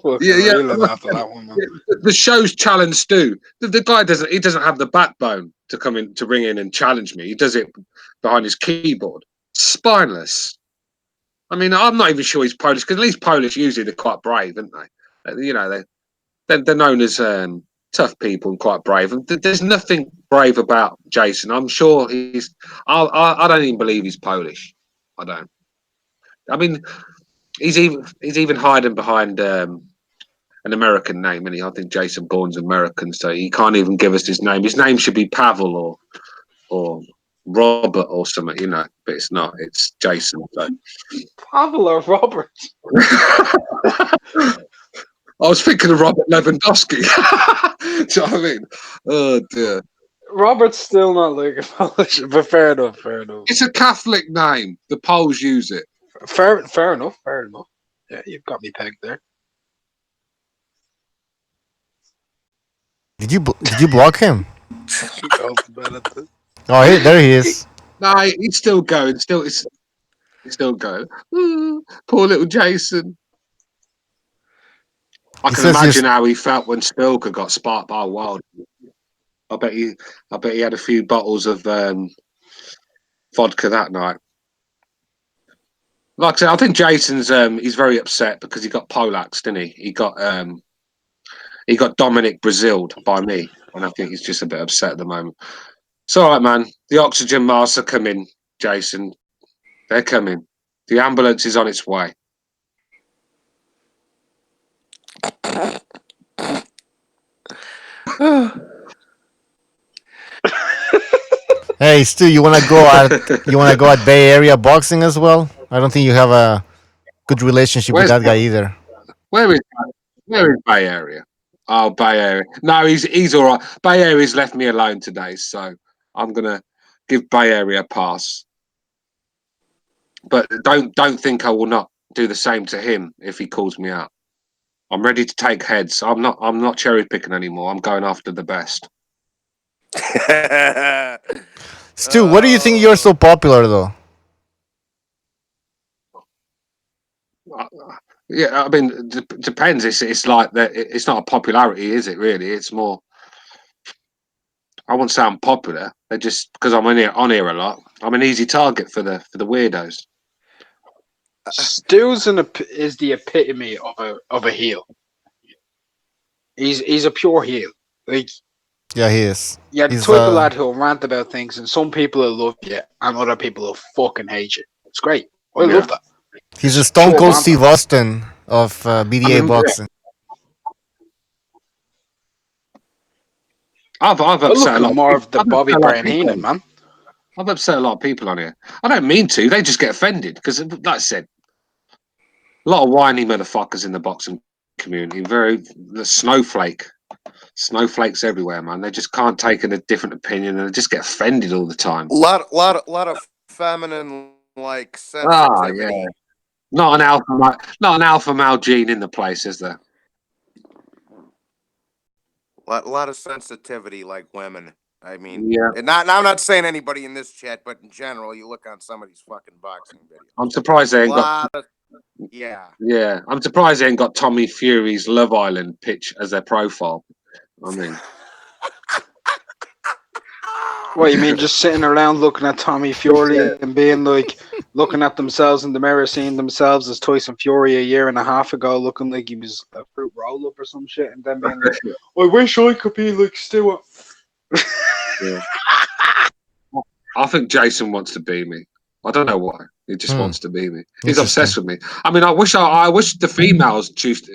After that one, man. The show's challenge Stu. The guy doesn't have the backbone to come in to ring in and challenge me. He does it behind his keyboard. Spineless. I mean, I'm not even sure he's Polish, because at least Polish usually they're quite brave, aren't they? You know, they're known as tough people and quite brave. And there's nothing brave about Jason. I'm sure he's. I don't even believe he's Polish. I don't. I mean, he's even hiding behind an American name, and I think Jason Bourne's American, so he can't even give us his name. His name should be Pavel or Robert or something, you know, but it's not. It's Jason. So. Pavel or Robert? I was thinking of Robert Lewandowski. Do you know what I mean? Oh dear. Robert's still not like a Polish, but fair enough. It's a Catholic name. The Poles use it. Fair enough. Yeah, you've got me pegged there. Did you block him? Oh, there he is. No, he's still going. He's still going. Ooh, poor little Jason. I can imagine how he felt when Spilker got sparked by Wilder. I bet he had a few bottles of vodka that night. Like I said, I think Jason's he's very upset because he got polaxed, didn't he? He got Dominic Braziled by me, and I think he's just a bit upset at the moment. It's all right, man. The oxygen masks are coming, Jason. They're coming. The ambulance is on its way. Hey, Stu, you wanna go at Bay Area boxing as well? I don't think you have a good relationship with that guy either. Where is Bay Area? Oh, Bay Area. No, he's all right. Bay Area's left me alone today, so I'm gonna give Bay Area a pass. But don't think I will not do the same to him if he calls me out. I'm ready to take heads. I'm not cherry picking anymore. I'm going after the best. Stu, what do you think you're so popular though? Yeah, I mean, depends. It's like that. It's not a popularity, is it? Really, it's more. I won't say I'm popular. They're just because I'm on here a lot. I'm an easy target for the weirdos. Stu's is the epitome of a heel. He's a pure heel. Like, yeah, he is. Yeah, the type of lad who'll rant about things, and some people will love you, and other people will fucking hate you. It's great. I love that. He's a Stone Cold Steve Austin of BDA Boxing. I've upset a lot more of the Bobby Brown Heenan, man. I've upset a lot of people on here. I don't mean to. They just get offended because, like I said, A lot of whiny motherfuckers in the boxing community. The snowflakes everywhere, man. They just can't take a different opinion, and they just get offended all the time. Lot of feminine like Ah, sensitivity. yeah. Not an alpha male gene in the place, is there? Lot of sensitivity, like women. I mean, Yeah. and I'm not saying anybody in this chat, but in general, you look on some of these fucking boxing videos. I'm surprised they ain't got. Yeah. Yeah, I'm surprised they ain't got Tommy Fury's Love Island pitch as their profile. I mean, What you mean? Just sitting around looking at Tommy Fury and being like, looking at themselves in the mirror, seeing themselves as Tyson Fury a year and a half ago, looking like he was a fruit roll up or some shit, and then being like, I wish I could be like Stewart. yeah. I think Jason wants to be me. I don't know why. He just wants to be me. He's obsessed with me. I mean, I wish the females choose.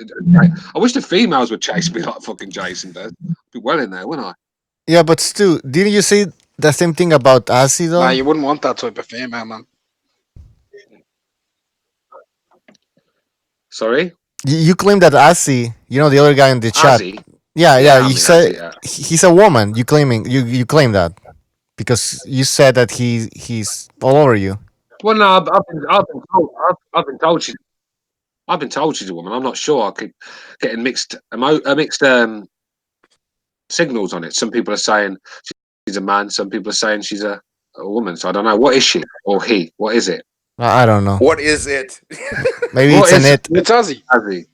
I wish the females would chase me like fucking Jason does. Be well in there, wouldn't I? Yeah, but Stu, didn't you say the same thing about Asi though? Nah, you wouldn't want that type of female, man. Sorry? You claim that Asi, the other guy in the chat. Ozzy? Yeah, Yeah, I you mean, said Ozzy, yeah. he's a woman. You claim that because you said that he's all over you. Well, no, I've been told she's a woman. I'm not sure. I keep getting mixed signals on it. Some people are saying she's a man. Some people are saying she's a woman. So I don't know. What is she or he? What is it? I don't know. What is it? Maybe it's an it. It's Ozzy. Ozzy.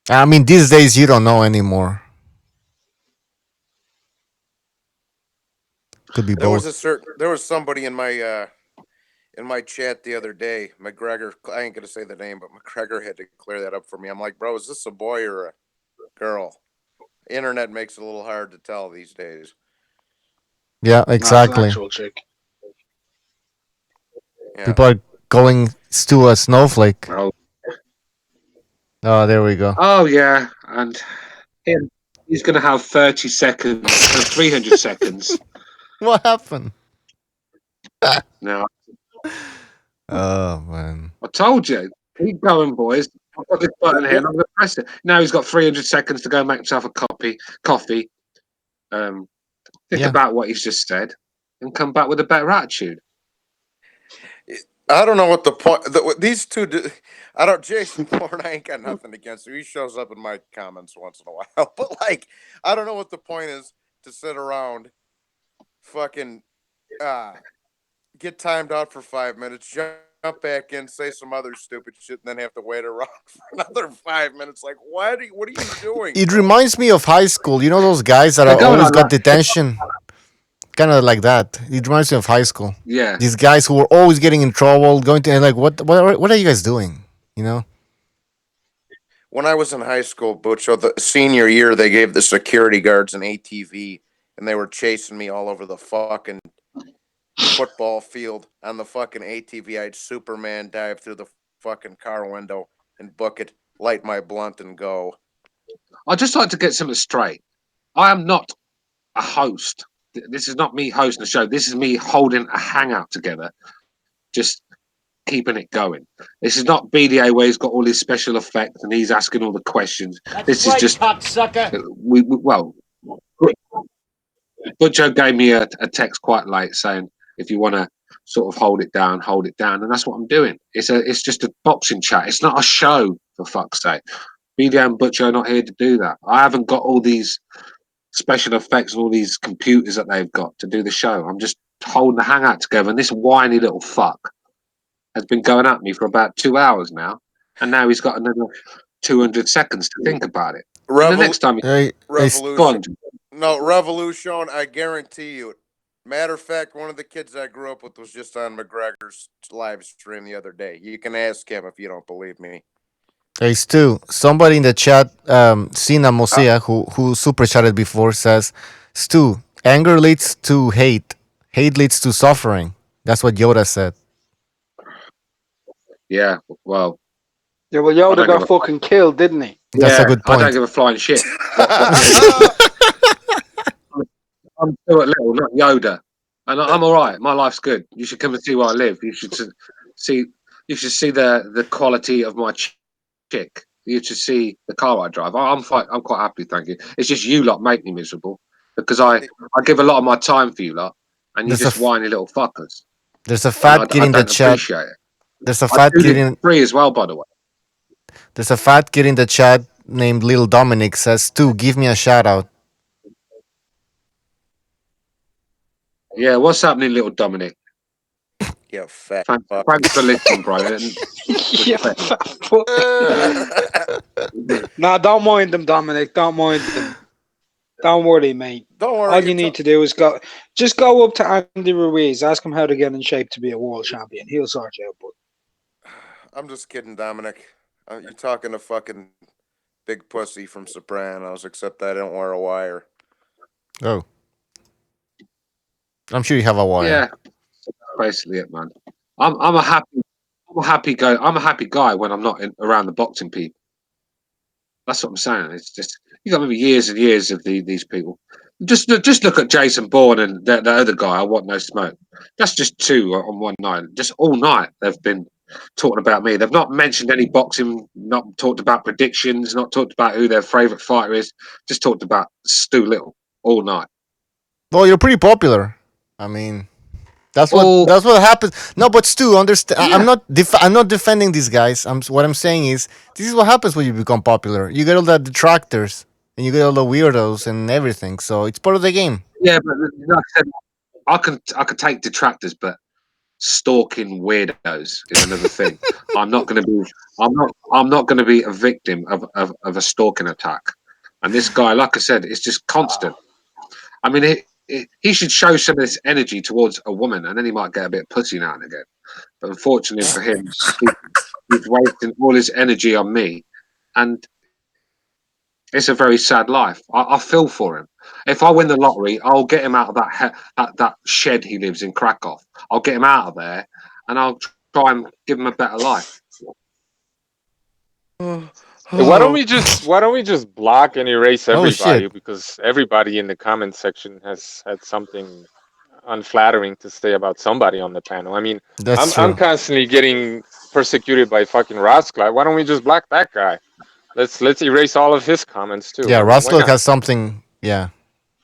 I mean, these days you don't know anymore. Could be both. There was somebody in my chat the other day, McGregor. I ain't gonna say the name, but McGregor had to clear that up for me. I'm like, bro, is this a boy or a girl? Internet makes it a little hard to tell these days. Yeah, exactly. Nah, actual chick. Yeah. People are calling Stu a snowflake. Oh, there we go. Oh yeah, and he's gonna have 30 seconds, 300 seconds. What happened? Now, oh man! I told you, keep going, boys. I've got this button here, and I'm gonna press it. Now he's got 300 seconds to go make himself a coffee. Think about what he's just said, and come back with a better attitude. I don't know what the point. These two. Jason Bourne. I ain't got nothing against him. He shows up in my comments once in a while, but like, I don't know what the point is to sit around, fucking, get timed out for 5 minutes, jump back in, say some other stupid shit, and then have to wait around for another 5 minutes. Like, what are you doing? It reminds me of high school. You know those guys that always got detention. Kind of like that. It reminds me of high school. Yeah. These guys who were always getting in trouble, going to like, what are you guys doing? You know. When I was in high school, Butcho, the senior year, they gave the security guards an ATV, and they were chasing me all over the fucking football field on the fucking ATV. I'd Superman dive through the fucking car window and book it, light my blunt, and go. I'd just like to get something straight. I am not a host. This is not me hosting the show. This is me holding a hangout together, just keeping it going. This is not BDA where he's got all his special effects and he's asking all the questions. This is just cocksucker. Butcho gave me a text quite late saying if you want to sort of hold it down, and that's what I'm doing. It's just a boxing chat. It's not a show, for fuck's sake. BDA and Butcho are not here to do that. I haven't got all these special effects and all these computers that they've got to do the show. I'm just holding the hangout together, and this whiny little fuck has been going at me for about 2 hours now, and now he's got another 200 seconds to think about it. The next time, Revolution. No, Revolution. I guarantee you. Matter of fact, one of the kids I grew up with was just on McGregor's live stream the other day. You can ask him if you don't believe me. Hey Stu, somebody in the chat, Sina Mosia, who super chatted before, says, Stu, anger leads to hate. Hate leads to suffering. That's what Yoda said. Yeah, well. Yeah, well, Yoda got fucking killed, didn't he? That's a good point. I don't give a flying shit. I'm Stuart Little, not Yoda. And I'm all right. My life's good. You should come and see where I live. You should see You should see the quality of my chick. You should see the car I drive. I'm quite happy, thank you. It's just you lot make me miserable because I give a lot of my time for you lot, and you're There's a just whiny little fuckers. there's a And fat kid I in the don't chat. appreciate it. There's a I fat do kid this in for free as well, by the way. there's a fat kid in the chat named Little Dominic says, "Stu, give me a shout out." Yeah, what's happening, little Dominic? You fat Thanks, fuck. thanks for listening, bro. And Yeah, nah, don't mind them, Dominic. Don't mind them. Don't worry, mate. Don't worry. All you need to do is go up to Andy Ruiz, ask him how to get in shape to be a world champion. He'll sort you out. But I'm just kidding, Dominic. You're talking to fucking big pussy from Sopranos, except I don't wear a wire. Oh, I'm sure you have a wire. yeah, that's basically it, man. I'm a happy guy when I'm not around the boxing people. That's what I'm saying. It's just you got maybe years and years of these people. Just look at Jason Bourne and the other guy. I want no smoke. That's just two on one night. Just all night they've been talking about me. They've not mentioned any boxing. Not talked about predictions. Not talked about who their favourite fighter is. Just talked about Stu Little all night. Well, you're pretty popular. I mean, that's Well, what happens. No, but Stu, understand? yeah. I'm not defending these guys. What I'm saying is this is what happens when you become popular. You get all the detractors and you get all the weirdos and everything. So it's part of the game. Yeah, but like I said, I can take detractors, but stalking weirdos is another thing. I'm not going to be. I'm not going to be a victim of a stalking attack. And this guy, like I said, is just constant. I mean, he should show some of this energy towards a woman, and then he might get a bit of pussy now and again. But unfortunately for him, he's wasting all his energy on me, and it's a very sad life. I feel for him. If I win the lottery, I'll get him out of that shed he lives in Krakow. I'll get him out of there, and I'll try and give him a better life. Why don't we just block and erase Oh, everybody shit. because everybody in the comment section has had something unflattering to say about somebody on the panel. I mean, That's I'm true. constantly getting persecuted by fucking Rosklar. Why don't we just block that guy? Let's erase all of his comments too. Yeah, I mean, why Roscoe not? has something. Yeah,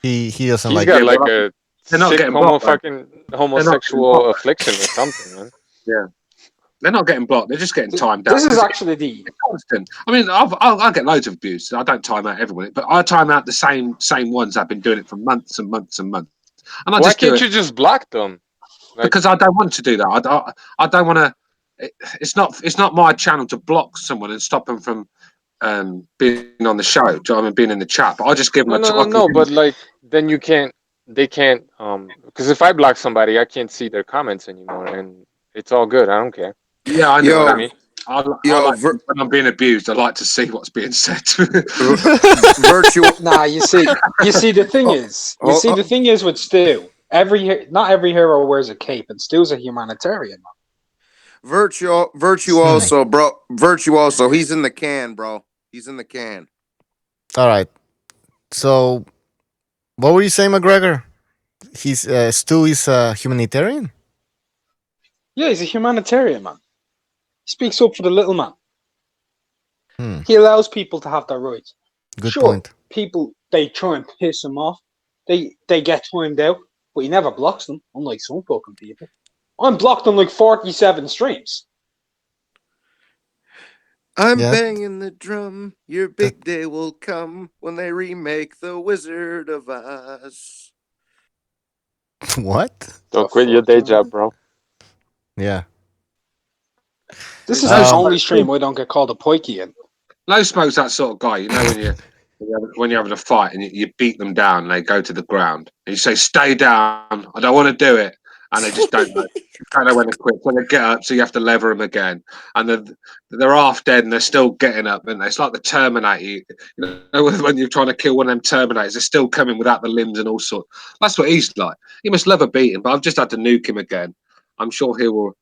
he doesn't He's like. got Yeah, like but a they're not sick getting blocked, though. fucking They're not getting homosexual blocked. affliction or something, man. Yeah, they're not getting blocked. They're just getting timed out. this is actually the Constant. I mean, I get loads of abuse. I don't time out everyone, but I time out the same ones. I've been doing it for months and months and months, and I Why just do can't it you just block them? Like, because I don't want to do that. I don't want to. It's not my channel to block someone and stop them from being on the show. Do you know what I mean? Being in the chat, but I just give them no, but like then they can't because if I block somebody, I can't see their comments anymore, and it's all good. I don't care. Yeah, I know. You know what I Yo, mean? I like when I'm being abused. I like to see what's being said. virtual. nah. You see, the thing is, the thing is with Stu. Not every hero wears a cape, and Stu's a humanitarian. Virtuoso, bro. Virtuoso. He's in the can, bro. He's in the can. All right. So, what were you saying, McGregor? Stu is a humanitarian. Yeah, he's a humanitarian, man. He speaks up for the little man. Hmm. He allows people to have their rights. Good Sure, point. people they try and piss him off. They get timed out, but he never blocks them. Unlike some fucking people, I'm blocked on like 47 streams. I'm Yeah. banging the drum. Your big day will come when they remake The Wizard of Oz. What? Don't quit your day job, bro. Yeah. This is the only stream I don't get called a pikey in. Low Smoke's that sort of guy. You know when you're having a fight and you beat them down, and they go to the ground, and you say, "Stay down. I don't want to do it." And they just don't know when to quit. When they get up, so you have to lever them again. And they're half dead and they're still getting up. And it's like the Terminator. You know, when you're trying to kill one of them Terminators, they're still coming without the limbs and all sorts. That's what he's like. He must love a beating, but I've just had to nuke him again. I'm sure he will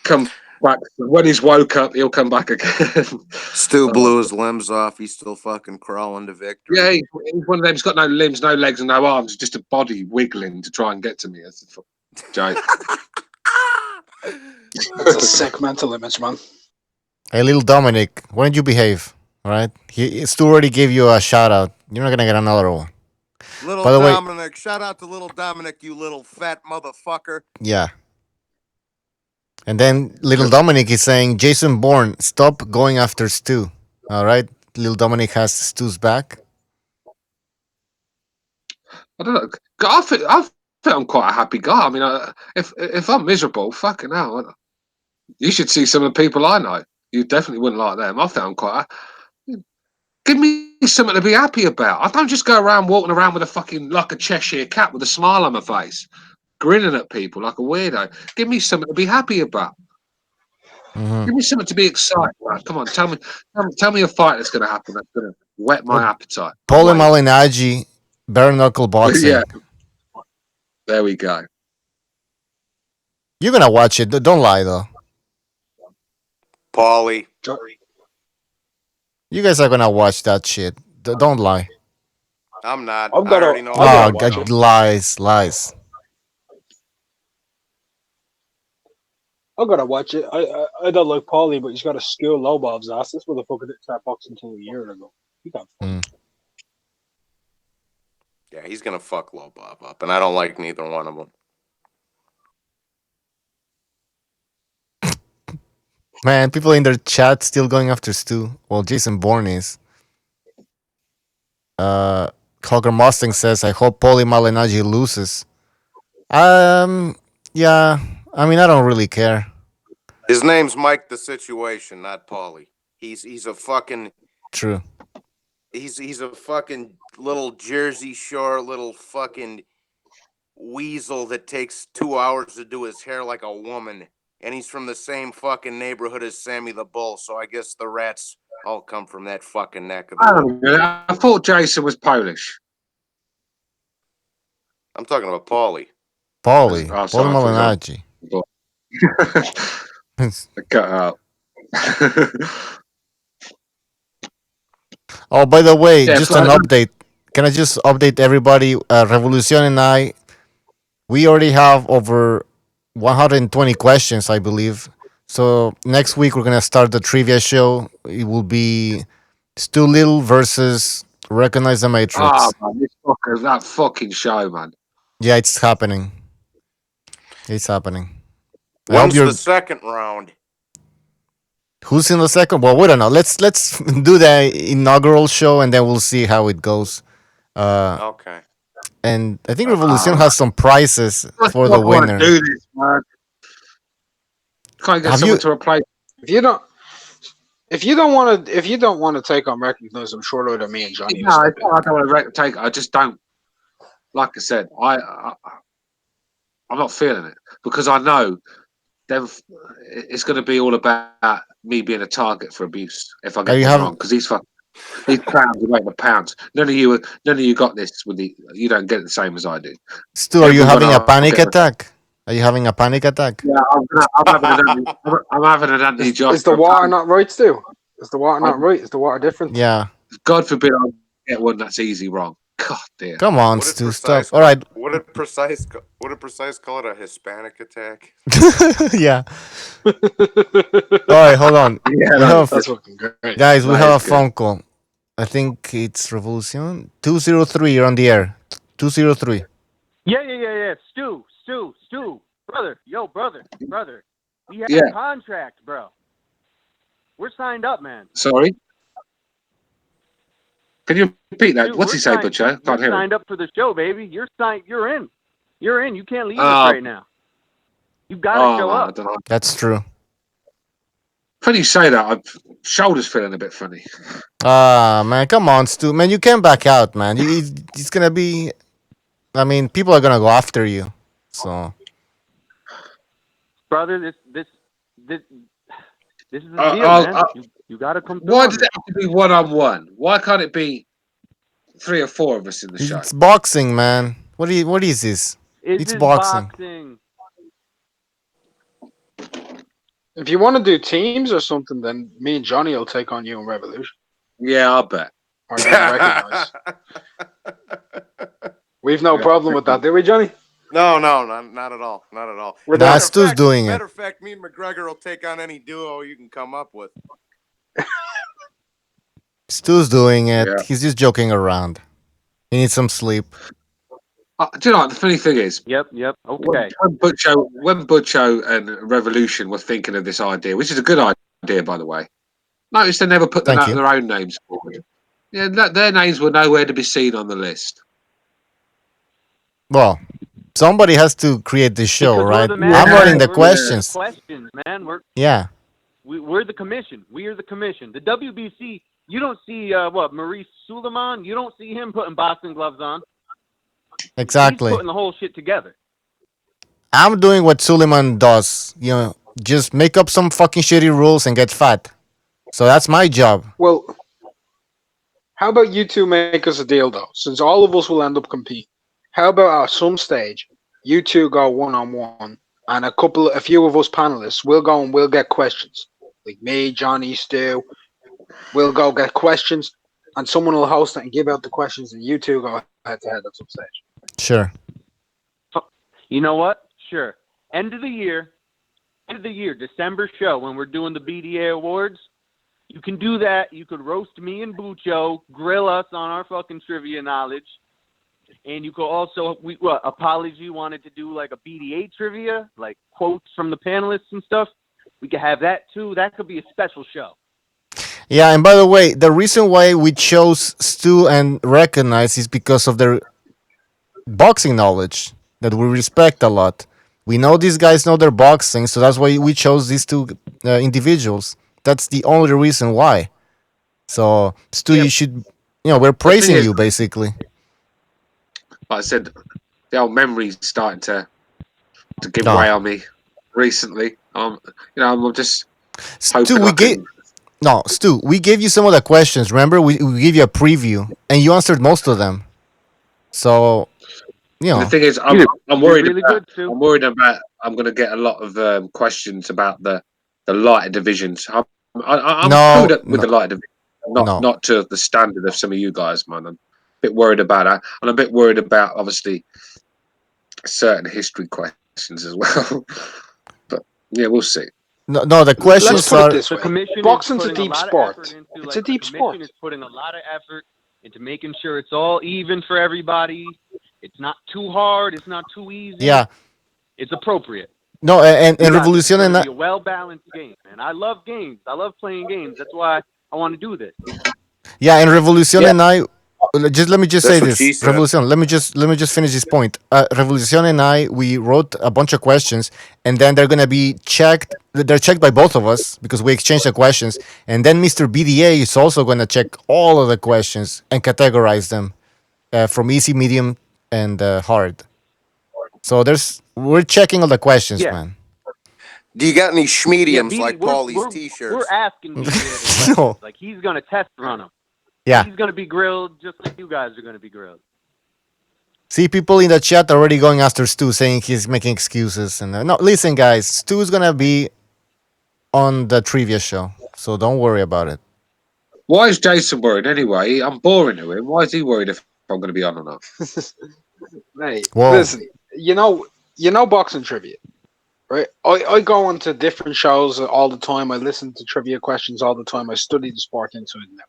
come back. When he's woke up, he'll come back again. Stu blew his limbs off. He's still fucking crawling to victory. Yeah, he's one of them. He's got no limbs, no legs, and no arms. Just a body wiggling to try and get to me. That's a joke. It's a sick mental image, man. Hey, little Dominic, why don't you behave? All right, Stu already gave you a shout out. You're not gonna get another one. Little By the way, Dominic, shout out to little Dominic, you little fat motherfucker. yeah. And then little Dominic is saying, Jason Bourne, stop going after Stu. All right, little Dominic has Stu's back. I don't know. I think I'm quite a happy guy. I mean, if I'm miserable, fucking hell, you should see some of the people I know. You definitely wouldn't like them. I think I'm quite. Give me something to be happy about. I don't just go around walking around with like a Cheshire cat with a smile on my face, grinning at people like a weirdo. Give me something to be happy about. Mm-hmm. Give me something to be excited about. Come on, tell me a fight that's going to happen that's going to whet my appetite. Paulie Malignaggi, bare knuckle boxing. Yeah. There we go. You're gonna watch it. Don't lie though. Paulie. You guys are gonna watch that shit. Don't lie. I'm not. I already know. Oh, God, lies. I gotta watch it. I don't like Paulie, but he's got a school Lobov's ass. This motherfucker didn't start boxing until a year ago. He got fucked. Yeah, he's gonna fuck Lobov up, and I don't like neither one of them. Man, people in their chat still going after Stu. Well, Jason Bourne is. Holger Mustang says, I hope Paulie Malignaggi loses. Yeah. I mean, I don't really care. His name's Mike the Situation, not Paulie. He's a fucking True. He's a fucking little Jersey Shore little fucking weasel that takes 2 hours to do his hair like a woman. And he's from the same fucking neighborhood as Sammy the Bull, so I guess the rats all come from that fucking neck of the woods. I thought Jason was Polish. I'm talking about Paulie. Paulie Malignaggi. Cut out. Oh, by the way, just an update. Can I just update everybody? Revolucion and I, we already have over 120 questions, I believe. So next week we're gonna start the trivia show. It will be Stu Little versus Recognize the Matrix. Man, that fucking show, man. Yeah, it's happening. It's happening. When's the second round? Who's in the second? Well, we don't know. Let's do the inaugural show and then we'll see how it goes. Okay. And I think Revolucion has some prizes for the winner. Do this, man. Can't get someone to replace. If you don't want to take on Recognize, I'm sure that me and Johnny. No, I don't want to take it. I just don't. Like I said, I'm not feeling it because I know it's going to be all about me being a target for abuse if I get it wrong because he's pounds away with pounds. None of you got this you don't get it the same as I do. Stu, are you having a panic attack? Are you having a panic attack? Yeah, I'm having an anti-Josh. Is the water not right, Stu? Is the water not right? Is the water different? Yeah. God forbid I get one that's easy wrong. God damn. Come on, Stu, stop. All right. Would a precise call it a Hispanic attack? Yeah. All right, hold on. Yeah, that's fucking great. Guys, we have a phone call. I think it's Revolucion. 203, you're on the air. 203. Yeah. Stu. Brother. We have a contract, bro. We're signed up, man. Sorry? Can you repeat that? Dude, What's he say, Butcher? Can't hear him. Signed up for the show, baby. You're in. You can't leave us right now. You gotta show up. That's true. Funny you say that. My shoulder's feeling a bit funny. Man, come on, Stu. Man, you can't back out, man. It's gonna be. I mean, people are gonna go after you. So, brother, this is the deal, man. You gotta come through. Why does it have to be 1-on-1? Why can't it be 3 or 4 of us in the show? It's boxing, man. What is this? It's boxing. If you want to do teams or something, then me and Johnny will take on you in Revolution. Yeah, I'll bet. Or you Recognize. We've no problem with that, do we, Johnny? No, not at all. Not at all. We're Nah, done. Stu's doing it. Matter of fact, me and McGregor will take on any duo you can come up with. Stu's doing it. Yeah. He's just joking around. He needs some sleep. Do you know what the funny thing is? Yep. Okay. When Butcho and Revolution were thinking of this idea, which is a good idea, by the way, notice they never put Thank you. their own names forward. Yeah, their names were nowhere to be seen on the list. Well, somebody has to create this show, Because we're right? the I'm man- running the we're questions. Questions, man. Yeah. We're the commission. We are the commission. The WBC. You don't see Maurice Suleiman. You don't see him putting boxing gloves on. Exactly. He's putting the whole shit together. I'm doing what Suleiman does. You know, just make up some fucking shitty rules and get fat. So that's my job. Well, how about you two make us a deal, though? Since all of us will end up competing, how about at some stage, you two go one-on-one, and a few of us panelists, we'll go and we'll get questions. Like me, Johnny, Stu, we'll go get questions, and someone will host it and give out the questions, and you two go head-to-head at some stage. Sure. You know what? Sure. End of the year, December show when we're doing the BDA awards. You can do that. You could roast me and Bucho, grill us on our fucking trivia knowledge. And you could also, Apology wanted to do like a BDA trivia, like quotes from the panelists and stuff. We could have that too. That could be a special show. Yeah, and by the way, the reason why we chose Stu and Recognize is because of their boxing knowledge that we respect a lot. We know these guys know their boxing, so that's why we chose these two individuals. That's the only reason why. So, Stu, you should, we're praising you basically. Like I said, the old memory's starting to give way on me recently. I'm just Stu, we gave you some of the questions. Remember, we gave you a preview, and you answered most of them. So, The thing is, I'm worried. Really I'm worried about. I'm going to get a lot of questions about the lighter divisions. I'm good with the lighter division, not to the standard of some of you guys, man. I'm a bit worried about that, and I'm a bit worried about obviously certain history questions as well. But yeah, we'll see. No, the questions Let's put are. it this way. Boxing's a deep sport. It's a deep sport. The commission is putting a lot of effort into making sure it's all even for everybody. It's not too hard. It's not too easy. Yeah. It's appropriate. No, and Revolution it's and be a well-balanced game, and I love games. I love playing games. That's why I want to do this. Yeah, and Revolution and I. Let me say what she this. said. Revolution. Let me just finish this point. Revolution and I, we wrote a bunch of questions, and then they're gonna be checked. They're checked by both of us because we exchanged the questions, and then Mr. BDA is also gonna check all of the questions and categorize them from easy, medium, and hard. So we're checking all the questions, man. Do you got any schmediums BD, like Paulie's t-shirts? We're asking BDA No. like he's gonna test run them. Yeah. He's gonna be grilled just like you guys are gonna be grilled. See, people in the chat already going after Stu, saying he's making excuses. And no, listen, guys, Stu's gonna be on the trivia show, so don't worry about it. Why is Jason worried anyway? I'm boring to him. Why is he worried if I'm going to be on or not? Hey, Whoa. listen, you know boxing trivia, right? I go onto different shows all the time. I listen to trivia questions all the time. I study the sport into it now.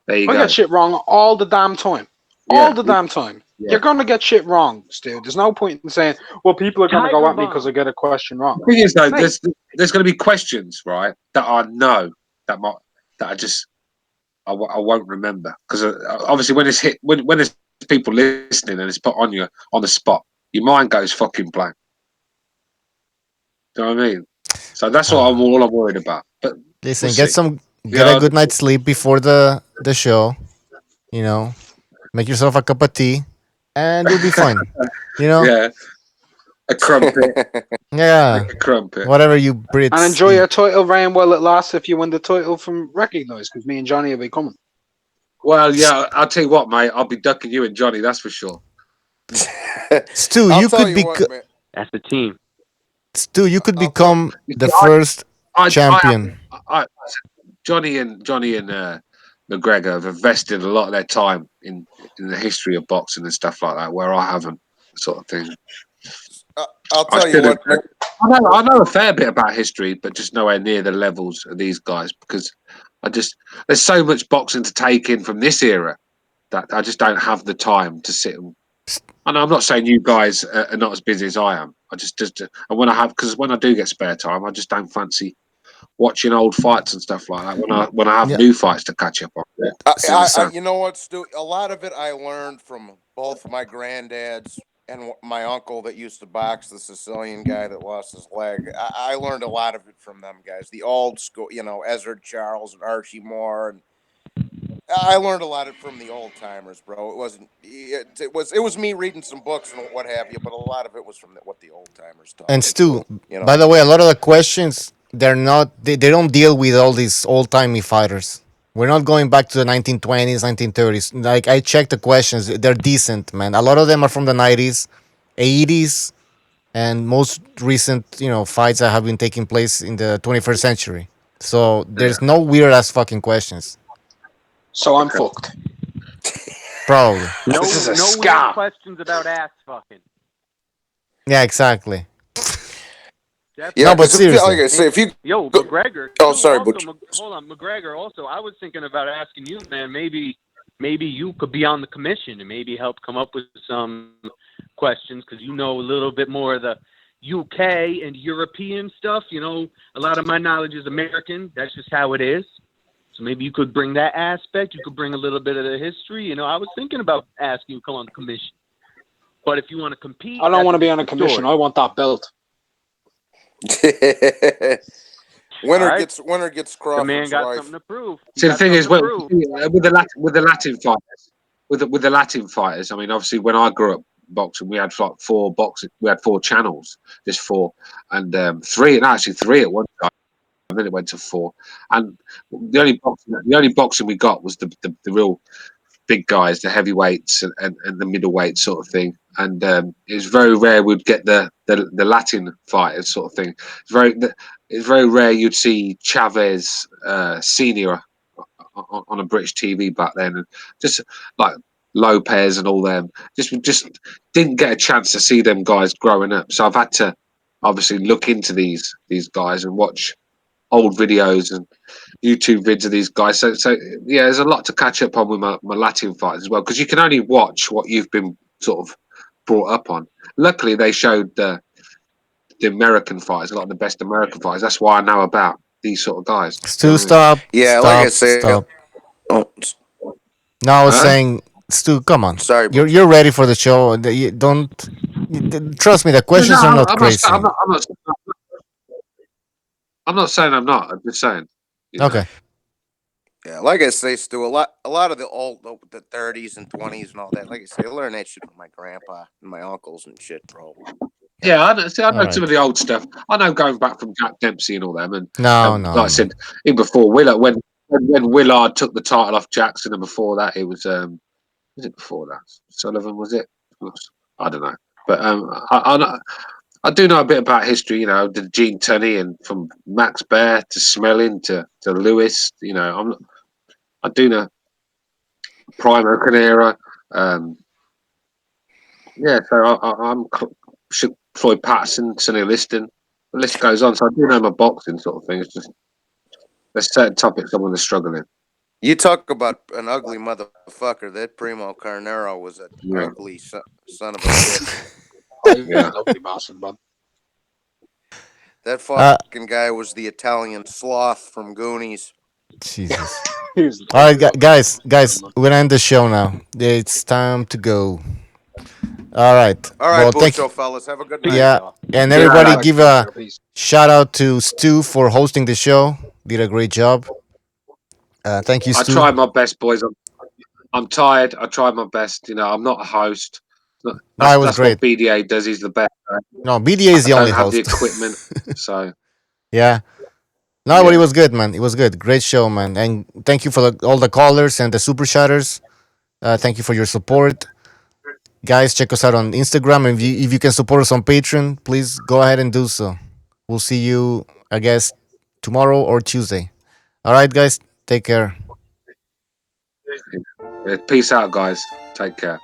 There you I go. get shit wrong all the damn time. All the damn time. Yeah. You're going to get shit wrong, Stu. There's no point in saying, well, people are going to go at me because I get a question wrong. The thing is, though, Mate. there's going to be questions, right, that I know that I just I won't remember because obviously when it's hit when there's people listening and it's put on you on the spot, your mind goes fucking blank. Do you know what I mean? So that's what all I'm worried about. But Listen, we'll get a good night's sleep before the show. Make yourself a cup of tea, and you'll be fine. Yeah, a crumpet. Yeah, a crumpet. Whatever you Brits. And enjoy your title reign while it lasts if you win the title from Recognise, because me and Johnny will be coming. Well, yeah, I'll tell you what, mate. I'll be ducking you and Johnny, that's for sure. Stu, you could be. That's the team. Stu, you could become the first champion. Johnny and McGregor have invested a lot of their time in the history of boxing and stuff like that, where I haven't, sort of thing. I'll I tell you shouldn't. what. I know a fair bit about history, but just nowhere near the levels of these guys because there's so much boxing to take in from this era that I just don't have the time to sit and. And I'm not saying you guys are not as busy as I am. I just and because when I do get spare time, I just don't fancy watching old fights and stuff like that when I have Yeah. new fights to catch up on. You know what, Stu? A lot of it I learned from both my granddads and my uncle that used to box, the Sicilian guy that lost his leg. I learned a lot of it from them guys, the old school, Ezra Charles and Archie Moore, and I learned a lot from the old timers, bro. It wasn't. It was me reading some books and what have you, but a lot of it was from what the old timers taught And me Stu, too. by the way, a lot of the questions they don't deal with all these old timey fighters. We're not going back to the 1920s, 1930s. Like I checked the questions, they're decent, man. A lot of them are from the 90s, 80s, and most recent, fights that have been taking place in the 21st century. So there's no weird ass fucking questions. So I'm fucked. Probably. No, This is a no weird scam. questions about ass fucking. Yeah, exactly. Definitely. No, but seriously. Like I say, if you McGregor. Oh, sorry, also, Butch. hold on, McGregor. Also, I was thinking about asking you, man. Maybe you could be on the commission and maybe help come up with some questions because you know a little bit more of the UK and European stuff. A lot of my knowledge is American. That's just how it is. So maybe you could bring that aspect. You could bring a little bit of the history. I was thinking about asking you to come on the commission. But if you want to compete, I don't want to be on a commission. story. I want that belt. Winner gets Crawford's The man got wife. something to prove. See, the thing is, with the Latin fighters, with the Latin fighters, I mean, obviously, when I grew up boxing, we had like we had 4 channels, just 4, and 3, and actually 3 at one time, and then it went to 4. And the only boxing we got was the real big guys, the heavyweights and the middleweight sort of thing. And it was very rare we'd get the Latin fighters sort of thing. It's very rare you'd see Chavez senior on a British TV back then, and just like Lopez and all them. Just didn't get a chance to see them guys growing up. So I've had to obviously look into these guys and watch old videos and YouTube vids of these guys. So yeah, there's a lot to catch up on with my Latin fights as well, because you can only watch what you've been sort of brought up on. Luckily, they showed the American fighters, a lot of the best American fighters. That's why I know about these sort of guys. Stu, stop. Yeah, stop, like I say. Stop. Oh, No, I was saying, Stu, come on. Sorry, you're ready for the show. You don't trust me. The questions are not crazy. I'm not saying I'm not. I'm just saying. Okay. Yeah, like I say, Stu, a lot of the old, the 30s and 20s and all that. Like I say, I learned that shit from my grandpa and my uncles and shit, bro. Yeah, I know some Alright. of the old stuff. I know going back from Jack Dempsey and all them, and No, like I said, even before Willard, when Willard took the title off Jackson, and before that, it was it before that Sullivan? Was it? I don't know, but I do know a bit about history. The Gene Tunney, and from Max Baer to Smelling to Lewis. I do know Primo Canera. Yeah, so I'm Floyd Patterson, Sonny Liston. The list goes on. So I do know my boxing sort of thing. It's just there's certain topics I'm going to struggle in. You talk about an ugly motherfucker. That Primo Carnero was an ugly son of a bitch. Yeah, ugly bastard, bud. That fucking guy was the Italian sloth from Goonies. Jesus. All right, guys, we're gonna end the show now. It's time to go. All right. Well, thank you, fellas. Have a good night. Yeah, and everybody give a shout out to Stu for hosting the show. Did a great job. Thank you, Stu. I tried my best, boys. I'm tired. I tried my best. I'm not a host. That's great. what BDA does. He's the best. No, BDA is the only host. I don't have host. the equipment, so. Yeah. No, but it was good, man. It was good. Great show, man. And thank you for all the callers and the super chatters. Thank you for your support. Guys, check us out on Instagram. And if you can support us on Patreon, please go ahead and do so. We'll see you, I guess, tomorrow or Tuesday. All right, guys. Take care. Peace out, guys. Take care.